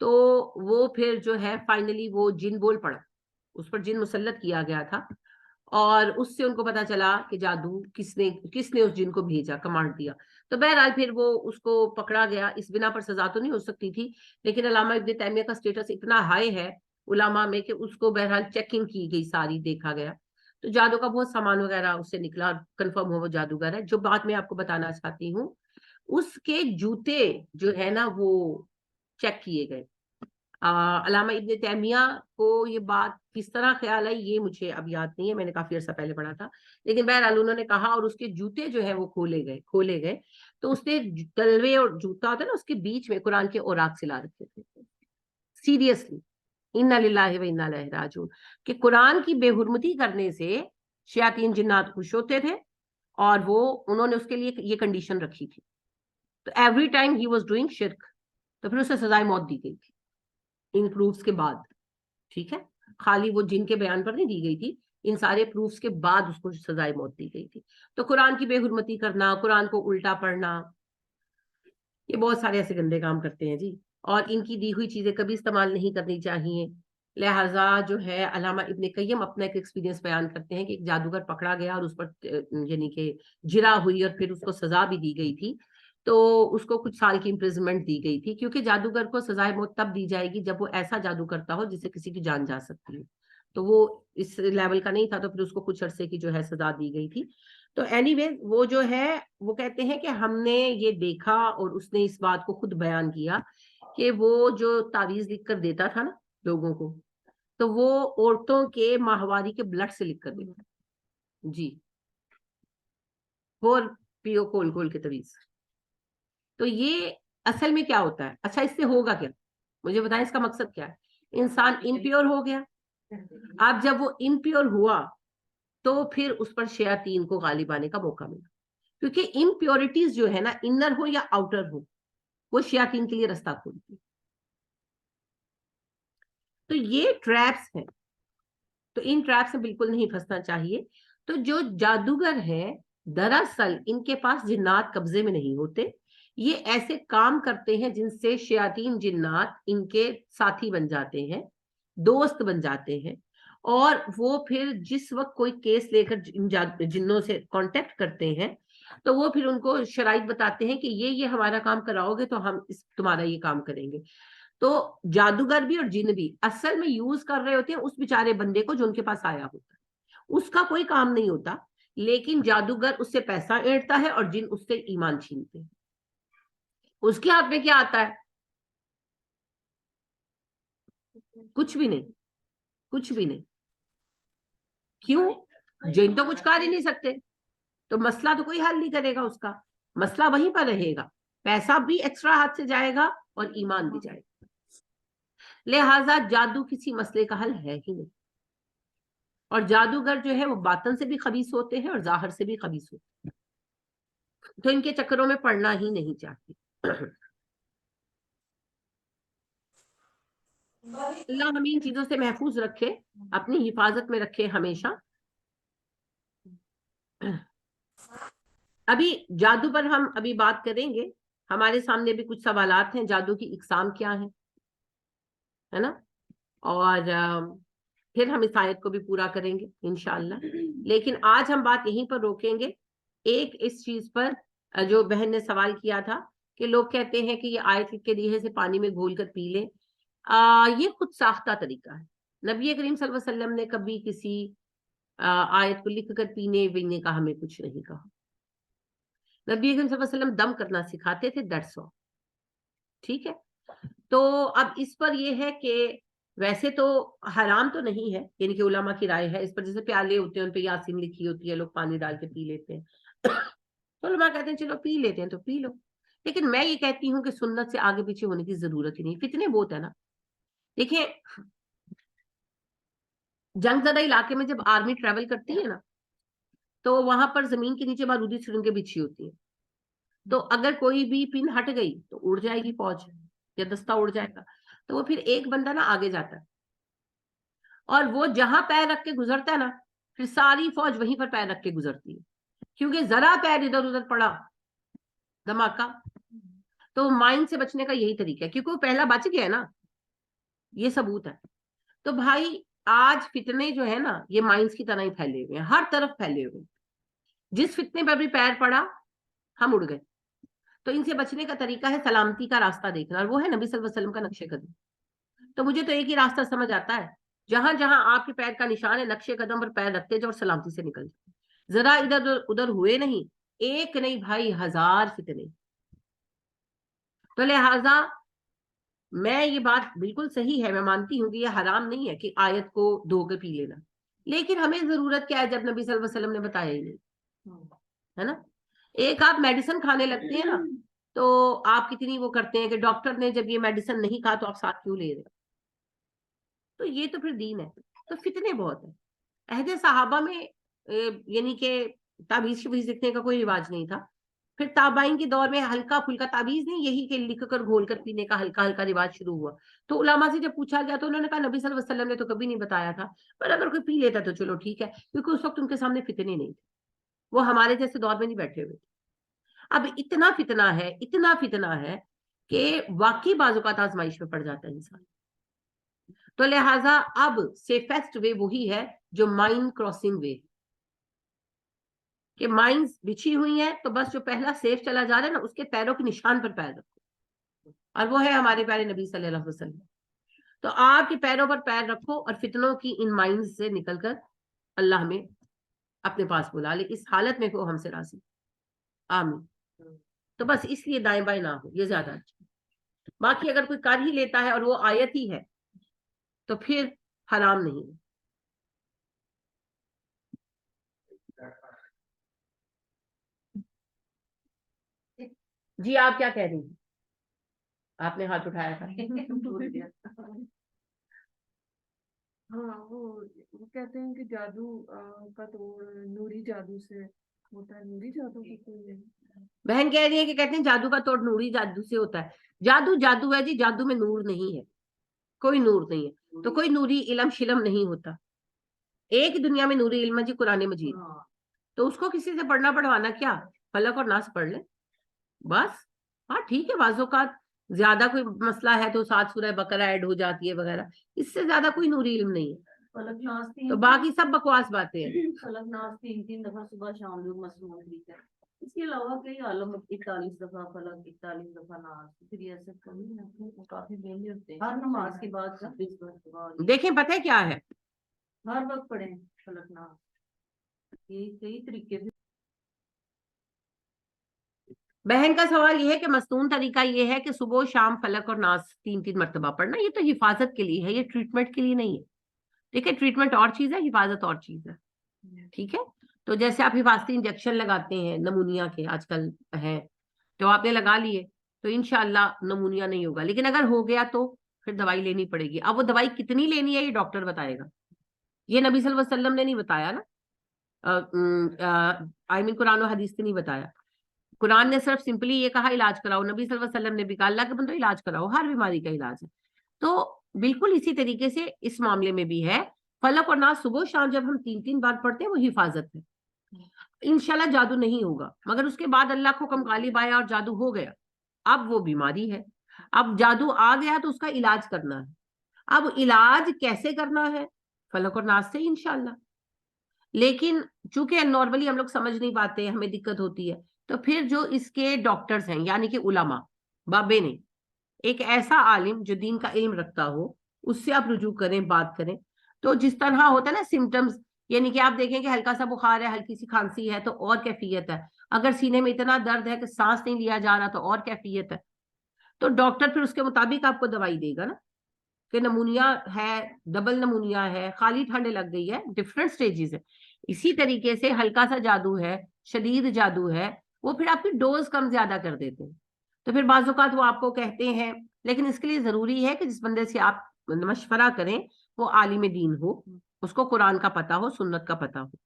تو وہ پھر جو ہے فائنلی وہ جن بول پڑا, اس پر جن مسلط کیا گیا تھا, اور اس سے ان کو پتا چلا کہ جادو کس نے اس جن کو بھیجا, کمانڈ دیا. تو بہرحال پھر وہ اس کو پکڑا گیا. اس بنا پر سزا تو نہیں ہو سکتی تھی, لیکن علامہ ابن تیمیہ کا اسٹیٹس اتنا ہائی ہے علماء میں کہ اس کو بہرحال چیکنگ کی گئی, ساری دیکھا گیا. تو جادو کا بہت سامان وغیرہ اس سے نکلا, کنفرم ہو وہ جادوگر ہے. جو بات میں آپ کو بتانا چاہتی ہوں, اس کے جوتے جو ہے نا وہ چیک کیے گئے. علامہ ابن تیمیہ کو یہ بات کس طرح خیال آئی یہ مجھے اب یاد نہیں ہے, میں نے کافی عرصہ پہلے پڑھا تھا, لیکن بہرحال انہوں نے کہا, اور اس کے جوتے جو ہیں وہ کھولے گئے. تو اس نے تلوے اور جوتا ہوتا ہے نا, اس کے بیچ میں قرآن کے اوراق سلا رکھے تھے. سیریسلی, انا للہ و انا الیہ راجعون, کہ قرآن کی بے حرمتی کرنے سے شیاطین جنات خوش ہوتے تھے, اور وہ انہوں نے اس کے لیے یہ کنڈیشن رکھی تھی. تو every time he was doing شرک, تو پھر اسے سزائے موت دی گئی تھی ان پروفز کے بعد. ٹھیک ہے, خالی وہ جن کے بیان پر نہیں دی گئی تھی, ان سارے پروفز کے بعد اس کو سزائے موت دی گئی تھی. تو قرآن کی بے حرمتی کرنا, قرآن کو الٹا پڑھنا, یہ بہت سارے ایسے گندے کام کرتے ہیں جی, اور ان کی دی ہوئی چیزیں کبھی استعمال نہیں کرنی چاہیے. لہٰذا جو ہے علامہ ابن قیم اپنا ایک ایکسپیرینس بیان کرتے ہیں کہ ایک جادوگر پکڑا گیا اور اس پر یعنی کہ جرا ہوئی, اور پھر اس کو سزا بھی دی گئی تھی. تو اس کو کچھ سال کی امپریزمنٹ دی گئی تھی, کیونکہ جادوگر کو سزائے موت تب دی جائے گی جب وہ ایسا جادو کرتا ہو جس سے کسی کی جان جا سکتی ہے. تو وہ اس لیول کا نہیں تھا, تو پھر اس کو کچھ عرصے کی جو ہے سزا دی گئی تھی. تو اینی ویز وہ جو ہے وہ کہتے ہیں کہ ہم نے یہ دیکھا, اور اس نے اس بات کو خود بیان کیا کہ وہ جو تعویذ لکھ کر دیتا تھا نا لوگوں کو, تو وہ عورتوں کے ماہواری کے بلڈ سے لکھ کر دیتا جی, اور پیو کھول کھول کے تعویذ. تو یہ اصل میں کیا ہوتا ہے؟ اچھا اس سے ہوگا کیا, مجھے بتائیں اس کا مقصد کیا ہے؟ انسان امپیور ہو گیا. اب جب وہ امپیور ہوا تو پھر اس پر شیاطین کو غالب آنے کا موقع ملا, کیونکہ امپیورٹیز جو ہے نا, انر ہو یا آؤٹر ہو, وہ شیاطین کے لیے رستہ کھولتی. تو یہ ٹریپس ہیں, تو ان ٹریپ سے بالکل نہیں پھنسنا چاہیے. تو جو جادوگر ہیں دراصل ان کے پاس جنات قبضے میں نہیں ہوتے, یہ ایسے کام کرتے ہیں جن سے شیاطین جنات ان کے ساتھی بن جاتے ہیں, دوست بن جاتے ہیں, اور وہ پھر جس وقت کوئی کیس لے کر جنوں سے کانٹیکٹ کرتے ہیں تو وہ پھر ان کو شرائط بتاتے ہیں کہ یہ ہمارا کام کراؤ گے تو ہم تمہارا یہ کام کریں گے. تو جادوگر بھی اور جن بھی اصل میں یوز کر رہے ہوتے ہیں اس بیچارے بندے کو جو ان کے پاس آیا ہوتا ہے, اس کا کوئی کام نہیں ہوتا, لیکن جادوگر اس سے پیسہ ایڑتا ہے اور جن اس سے ایمان چھینتے ہیں. اس کے ہاتھ میں کیا آتا ہے؟ کچھ بھی نہیں, کچھ بھی نہیں. کیوں؟ جن تو کچھ کر ہی نہیں سکتے, تو مسئلہ تو کوئی حل نہیں کرے گا, اس کا مسئلہ وہیں پر رہے گا, پیسہ بھی ایکسٹرا ہاتھ سے جائے گا اور ایمان بھی جائے گا. لہذا جادو کسی مسئلے کا حل ہے ہی نہیں, اور جادوگر جو ہے وہ باطن سے بھی خبیث ہوتے ہیں اور ظاہر سے بھی خبیث ہوتے ہیں, تو ان کے چکروں میں پڑنا ہی نہیں چاہتے. اللہ ہمیں ان چیزوں سے محفوظ رکھے, اپنی حفاظت میں رکھے ہمیشہ. ابھی جادو پر ہم ابھی بات کریں گے, ہمارے سامنے بھی کچھ سوالات ہیں, جادو کی اقسام کیا ہے نا, اور پھر ہم اس آیت کو بھی پورا کریں گے انشاءاللہ. لیکن آج ہم بات یہیں پر روکیں گے, ایک اس چیز پر جو بہن نے سوال کیا تھا کہ لوگ کہتے ہیں کہ یہ آیت لکھ کے دی ہے سے پانی میں گھول کر پی لیں. یہ خود ساختہ طریقہ ہے. نبی کریم صلی اللہ علیہ وسلم نے کبھی کسی آیت کو لکھ کر پینے کا ہمیں کچھ نہیں کہا. نبی کریم صلی اللہ علیہ وسلم دم کرنا سکھاتے تھے, دیٹس آل. ٹھیک ہے, تو اب اس پر یہ ہے کہ ویسے تو حرام تو نہیں ہے, یعنی کہ علماء کی رائے ہے اس پر, جیسے پیالے ہوتے ہیں ان پہ یاسین لکھی ہوتی ہے, لوگ پانی ڈال کے پی لیتے ہیں, تو علماء کہتے ہیں چلو پی لیتے ہیں تو پی لو. لیکن میں یہ کہتی ہوں کہ سنت سے آگے پیچھے ہونے کی ضرورت ہی نہیں, فتنے بہت ہے نا. دیکھیں جنگ زدہ علاقے میں جب آرمی ٹریول کرتی ہے نا, تو وہاں پر زمین کے نیچے بارودی سرنگیں بچھی ہوتی ہیں, تو اگر کوئی بھی پن ہٹ گئی تو اڑ جائے گی فوج یا دستہ اڑ جائے گا. تو وہ پھر ایک بندہ نا آگے جاتا ہے, اور وہ جہاں پیر رکھ کے گزرتا ہے نا, پھر ساری فوج وہیں پر پیر رکھ کے گزرتی ہے, کیونکہ ذرا پیر ادھر ادھر پڑا دھماکہ. تو مائن سے بچنے کا یہی طریقہ ہے, کیونکہ وہ پہلا بچ گیا نا, یہ ثبوت ہے. تو بھائی آج فتنے جو ہے نا یہ مائنس کی طرح ہی پھیلے ہوئے ہیں, ہر طرف پھیلے ہوئے ہیں. جس فتنے پر بھی پیر پڑا ہم اڑ گئے. تو ان سے بچنے کا طریقہ ہے سلامتی کا راستہ دیکھنا, اور وہ ہے نبی صلی اللہ علیہ وسلم کا نقش قدم. تو مجھے تو ایک ہی راستہ سمجھ آتا ہے, جہاں جہاں آپ کے پیر کا نشان ہے نقش قدم پر پیر رکھتے جاؤ اور سلامتی سے نکل جاؤ. ذرا ادھر ادھر ہوئے نہیں, ایک نہیں بھائی, 1000 فتنے. تو لہذا میں یہ بات بالکل صحیح ہے, میں مانتی ہوں کہ یہ حرام نہیں ہے کہ آیت کو دھو کے پی لینا, لیکن ہمیں ضرورت کیا ہے جب نبی صلی اللہ علیہ وسلم نے بتایا ہی نہیں, ہے نا. ایک آپ میڈیسن کھانے لگتے ہیں نا تو آپ کتنی وہ کرتے ہیں کہ ڈاکٹر نے جب یہ میڈیسن نہیں کھا تو آپ ساتھ کیوں لے رہے. تو یہ تو پھر دین ہے. تو فتنے بہت ہیں. عہد صحابہ میں یعنی کہ تعویذ شویز لکھنے کا کوئی رواج نہیں تھا. پھر تابعین کے دور میں ہلکا پھلکا تعویذ نہیں, یہی کہ لکھ کر گھول کر پینے کا ہلکا ہلکا رواج شروع ہوا. تو علماء سے جب پوچھا گیا تو انہوں نے کہا نبی صلی اللہ علیہ وسلم نے تو کبھی نہیں بتایا تھا, پر اگر کوئی پی لیتا تو چلو ٹھیک ہے, کیونکہ اس وقت ان کے سامنے فتنے نہیں تھے, وہ ہمارے جیسے دور میں نہیں بیٹھے ہوئے تھے. اب اتنا فتنہ ہے کہ واقعی بعض اوقات آزمائش میں پڑ جاتا ہے انسان. تو لہٰذا اب سیفسٹ وے وہی ہے جو مائنڈ کراسنگ وے, کہ مائنڈ بچھی ہوئی ہیں تو بس جو پہلا سیف چلا جا رہا ہے نا اس کے پیروں کے نشان پر پیر رکھو, اور وہ ہے ہمارے پیارے نبی صلی اللہ علیہ وسلم. تو آپ کے پیروں پر پیر رکھو اور فتنوں کی ان مائنڈ سے نکل کر اللہ ہمیں اپنے پاس بلا لے, اس حالت میں وہ ہم سے راضی. آمین. تو بس اس لیے دائیں بائیں نہ ہو, یہ زیادہ اچھا. باقی اگر کوئی کر ہی لیتا ہے اور وہ آیت ہی ہے تو پھر حرام نہیں. جی آپ کیا کہہ رہی ہیں؟ آپ نے ہاتھ اٹھایا تھا. ہاں وہ کہتے ہیں کہ جادو کا توڑ نوری جادو سے ہوتا ہے, نوری جادو کا کوئی بہن کہہ رہی ہے کہ کہتے ہیں جادو کا توڑ نوری جادو سے ہوتا ہے. جادو جادو ہے جی, جادو میں نور نہیں ہے, کوئی نور نہیں ہے. تو کوئی نوری علم شلم نہیں ہوتا. ایک دنیا میں نوری علم ہے جی, قرآن مجید. تو اس کو کسی سے پڑھنا پڑھوانا کیا, فلق اور ناس پڑھ لیں بس. ہاں ٹھیک ہے, بعض اوقات زیادہ کوئی مسئلہ ہے تو 7 سورہ بقرہ ایڈ ہو جاتی ہے وغیرہ, اس سے زیادہ کوئی نوری علم نہیں ہے. فلک ناز تو باقی سب بکواس باتیں ہیں. فلک ناز 3 دفعہ صبح شام لوگ مصنوعات لکھتے ہیں. اس کے علاوہ کئی عالم 41 دفعہ فلک, 41 دفعہ ناز. پھر یہ ایسے کافی مہنگے ہوتے ہیں. ہر نماز کے بعد 26 دفعہ دیکھیں پتہ کیا ہے, ہر وقت پڑھیں فلک ناز. یہ کئی طریقے سے. بہن کا سوال یہ ہے کہ مصنون طریقہ یہ ہے کہ صبح و شام فلک اور ناس 3 مرتبہ پڑھنا. یہ تو حفاظت کے لیے ہے, یہ ٹریٹمنٹ کے لیے نہیں ہے. دیکھیں ٹریٹمنٹ اور چیز ہے, حفاظت اور چیز ہے. ٹھیک ہے, تو جیسے آپ حفاظتی انجیکشن لگاتے ہیں نمونیا کے آج کل ہیں, تو آپ نے لگا لیے تو انشاءاللہ نمونیا نہیں ہوگا, لیکن اگر ہو گیا تو پھر دوائی لینی پڑے گی. اب وہ دوائی کتنی لینی ہے یہ ڈاکٹر بتائے گا, یہ نبی صلی اللہ علیہ وسلم نے نہیں بتایا نا, آئی مین قرآن و حدیث سے نہیں بتایا. قرآن نے صرف سمپلی یہ کہا علاج کراؤ, نبی صلی اللہ علیہ وسلم نے بھی کہا اللہ کے بندو علاج کراؤ, ہر بیماری کا علاج ہے. تو بالکل اسی طریقے سے اس معاملے میں بھی ہے. فلق اور ناس صبح شام جب ہم 3 بار پڑھتے ہیں وہ حفاظت ہے. انشاءاللہ جادو نہیں ہوگا, مگر اس کے بعد اللہ کو حکم غالب آیا اور جادو ہو گیا, اب وہ بیماری ہے. اب جادو آ گیا تو اس کا علاج کرنا ہے. اب علاج کیسے کرنا ہے, فلق اور ناس سے انشاءاللہ. لیکن چونکہ نارملی ہم لوگ سمجھ نہیں پاتے, ہمیں دقت ہوتی ہے, تو پھر جو اس کے ڈاکٹرز ہیں یعنی کہ علماء بابے نے, ایک ایسا عالم جو دین کا علم رکھتا ہو, اس سے آپ رجوع کریں, بات کریں. تو جس طرح ہوتا ہے نا سمٹمز, یعنی کہ آپ دیکھیں کہ ہلکا سا بخار ہے, ہلکی سی کھانسی ہے تو اور کیفیت ہے, اگر سینے میں اتنا درد ہے کہ سانس نہیں لیا جا رہا تو اور کیفیت ہے. تو ڈاکٹر پھر اس کے مطابق آپ کو دوائی دے گا نا, کہ نمونیا ہے, ڈبل نمونیا ہے, خالی ٹھنڈ لگ گئی ہے, ڈفرینٹ سٹیجز ہے. اسی طریقے سے ہلکا سا جادو ہے, شدید جادو ہے, وہ پھر آپ کی ڈوز کم زیادہ کر دیتے ہیں. تو پھر بعض اوقات وہ آپ کو کہتے ہیں, لیکن اس کے لیے ضروری ہے کہ جس بندے سے آپ مشورہ کریں وہ عالم دین ہو, اس کو قرآن کا پتہ ہو, سنت کا پتہ ہو.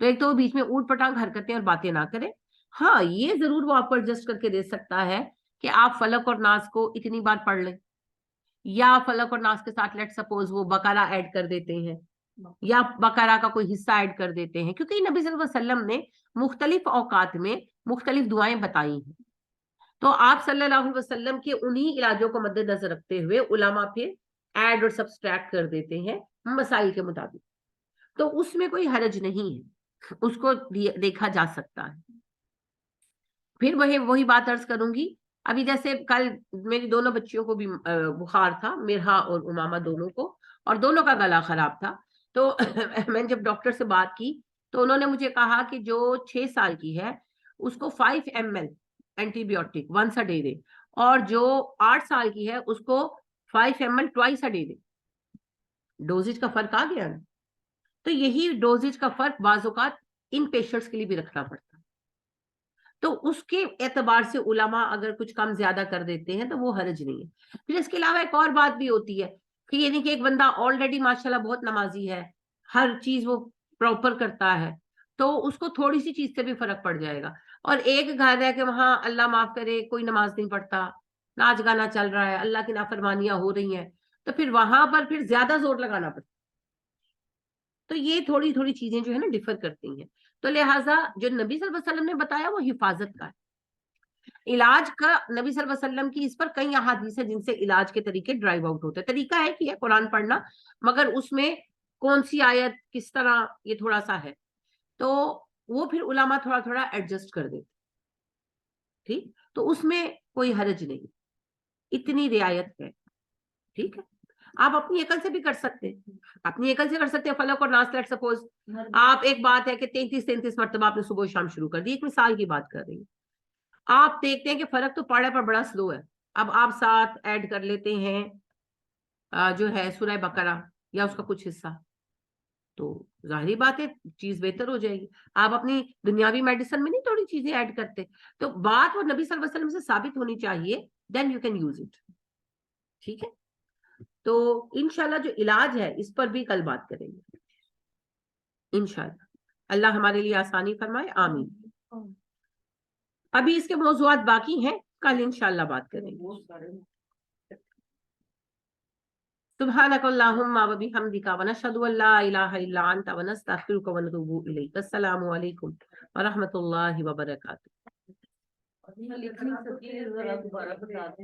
تو ایک تو وہ بیچ میں اوٹ پٹانگ حرکتیں اور باتیں نہ کریں. ہاں یہ ضرور وہ آپ کو ایڈجسٹ کر کے دے سکتا ہے کہ آپ فلق اور ناس کو اتنی بار پڑھ لیں, یا فلق اور ناس کے ساتھ لیٹ سپوز وہ بقرہ ایڈ کر دیتے ہیں, یا بقرہ کا کوئی حصہ ایڈ کر دیتے ہیں, کیونکہ نبی صلی اللہ علیہ وسلم نے مختلف اوقات میں مختلف دعائیں بتائی ہیں. تو آپ صلی اللہ علیہ وسلم کے انہی علاجوں کو مد نظر رکھتے ہوئے علماء پھر ایڈ اور سبسٹریکٹ کر دیتے ہیں مسائل کے مطابق، تو اس میں کوئی حرج نہیں ہے، اس کو دیکھا جا سکتا ہے۔ پھر وہی بات عرض کروں گی، ابھی جیسے کل میری دونوں بچیوں کو بھی بخار تھا، میرا اور امامہ دونوں کو، اور دونوں کا گلا خراب تھا، تو میں نے جب ڈاکٹر سے بات کی تو انہوں نے مجھے کہا کہ جو 6 سال کی ہے اس کو 5 ml antibiotic once a day دے، اور جو 8 سال کی ہے اس کو 5 ml ٹوائس اے ڈے دے۔ ڈوزیج کا فرق آ گیا نا، تو یہی ڈوزیج کا فرق بعض اوقات ان پیشنٹس کے لیے بھی رکھنا پڑتا ہے، تو اس کے اعتبار سے علماء اگر کچھ کم زیادہ کر دیتے ہیں تو وہ حرج نہیں ہے۔ پھر اس کے علاوہ ایک اور بات بھی ہوتی ہے کہ یعنی کہ ایک بندہ آلریڈی ماشاءاللہ بہت نمازی ہے، ہر چیز وہ پراپر کرتا ہے، تو اس کو تھوڑی سی چیز سے بھی فرق پڑ جائے گا، اور ایک گھر ہے کہ وہاں اللہ معاف کرے کوئی نماز نہیں پڑھتا، ناچ گانا چل رہا ہے، اللہ کی نافرمانیاں ہو رہی ہیں، تو پھر وہاں پر پھر زیادہ زور لگانا پڑتا ہے۔ تو یہ تھوڑی تھوڑی چیزیں جو ہے نا ڈفر کرتی ہیں، تو لہٰذا جو نبی صلی اللہ علیہ وسلم نے بتایا وہ حفاظت کا ہے، علاج کا نبی صلی اللہ علیہ وسلم کی اس پر کئی احادیث ہیں جن سے علاج کے طریقے ڈرائیو آؤٹ ہوتے ہیں۔ طریقہ ہے کہ قرآن پڑھنا، مگر اس میں کون سی آیت کس طرح یہ تھوڑا سا ہے، تو وہ پھر علماء تھوڑا تھوڑا ایڈجسٹ کر دیتے، ٹھیک، تو اس میں کوئی حرج نہیں، اتنی رعایت ہے، ٹھیک ہے۔ آپ اپنی عقل سے بھی کر سکتے ہیں، اپنی عقل سے کر سکتے ہیں فلق اور ناس، لیٹ سپوز آپ ایک بات ہے کہ 33 مرتبہ آپ نے صبح و شام شروع کر دی، ایک مثال کی بات کر رہی ہوں، آپ دیکھتے ہیں کہ فرق تو پڑھے پر بڑا سلو ہے، اب آپ ساتھ ایڈ کر لیتے ہیں جو ہے سورہ بقرہ یا اس کا کچھ حصہ، تو ظاہری بات ہے چیز بہتر ہو جائے گی۔ آپ اپنی دنیاوی میڈیسن میں نہیں تھوڑی چیزیں ایڈ کرتے، تو بات وہ نبی صلی اللہ علیہ وسلم سے ثابت ہونی چاہیے، then you can use it, ٹھیک ہے۔ تو انشاءاللہ جو علاج ہے اس پر بھی کل بات کریں گے انشاءاللہ، اللہ ہمارے لیے آسانی فرمائے، آمین۔ ابھی اس کے موضوعات باقی ہیں، کل انشاءاللہ بات کریں گے۔ سبحانک اللہم و بحمدک ونشہد ان لا الہ الا انت ونستغفرک ونتوب الیک۔ السلام علیکم ورحمۃ اللہ وبرکاتہ۔ لکھنی سکی ذرا دوبارہ بتا دیں۔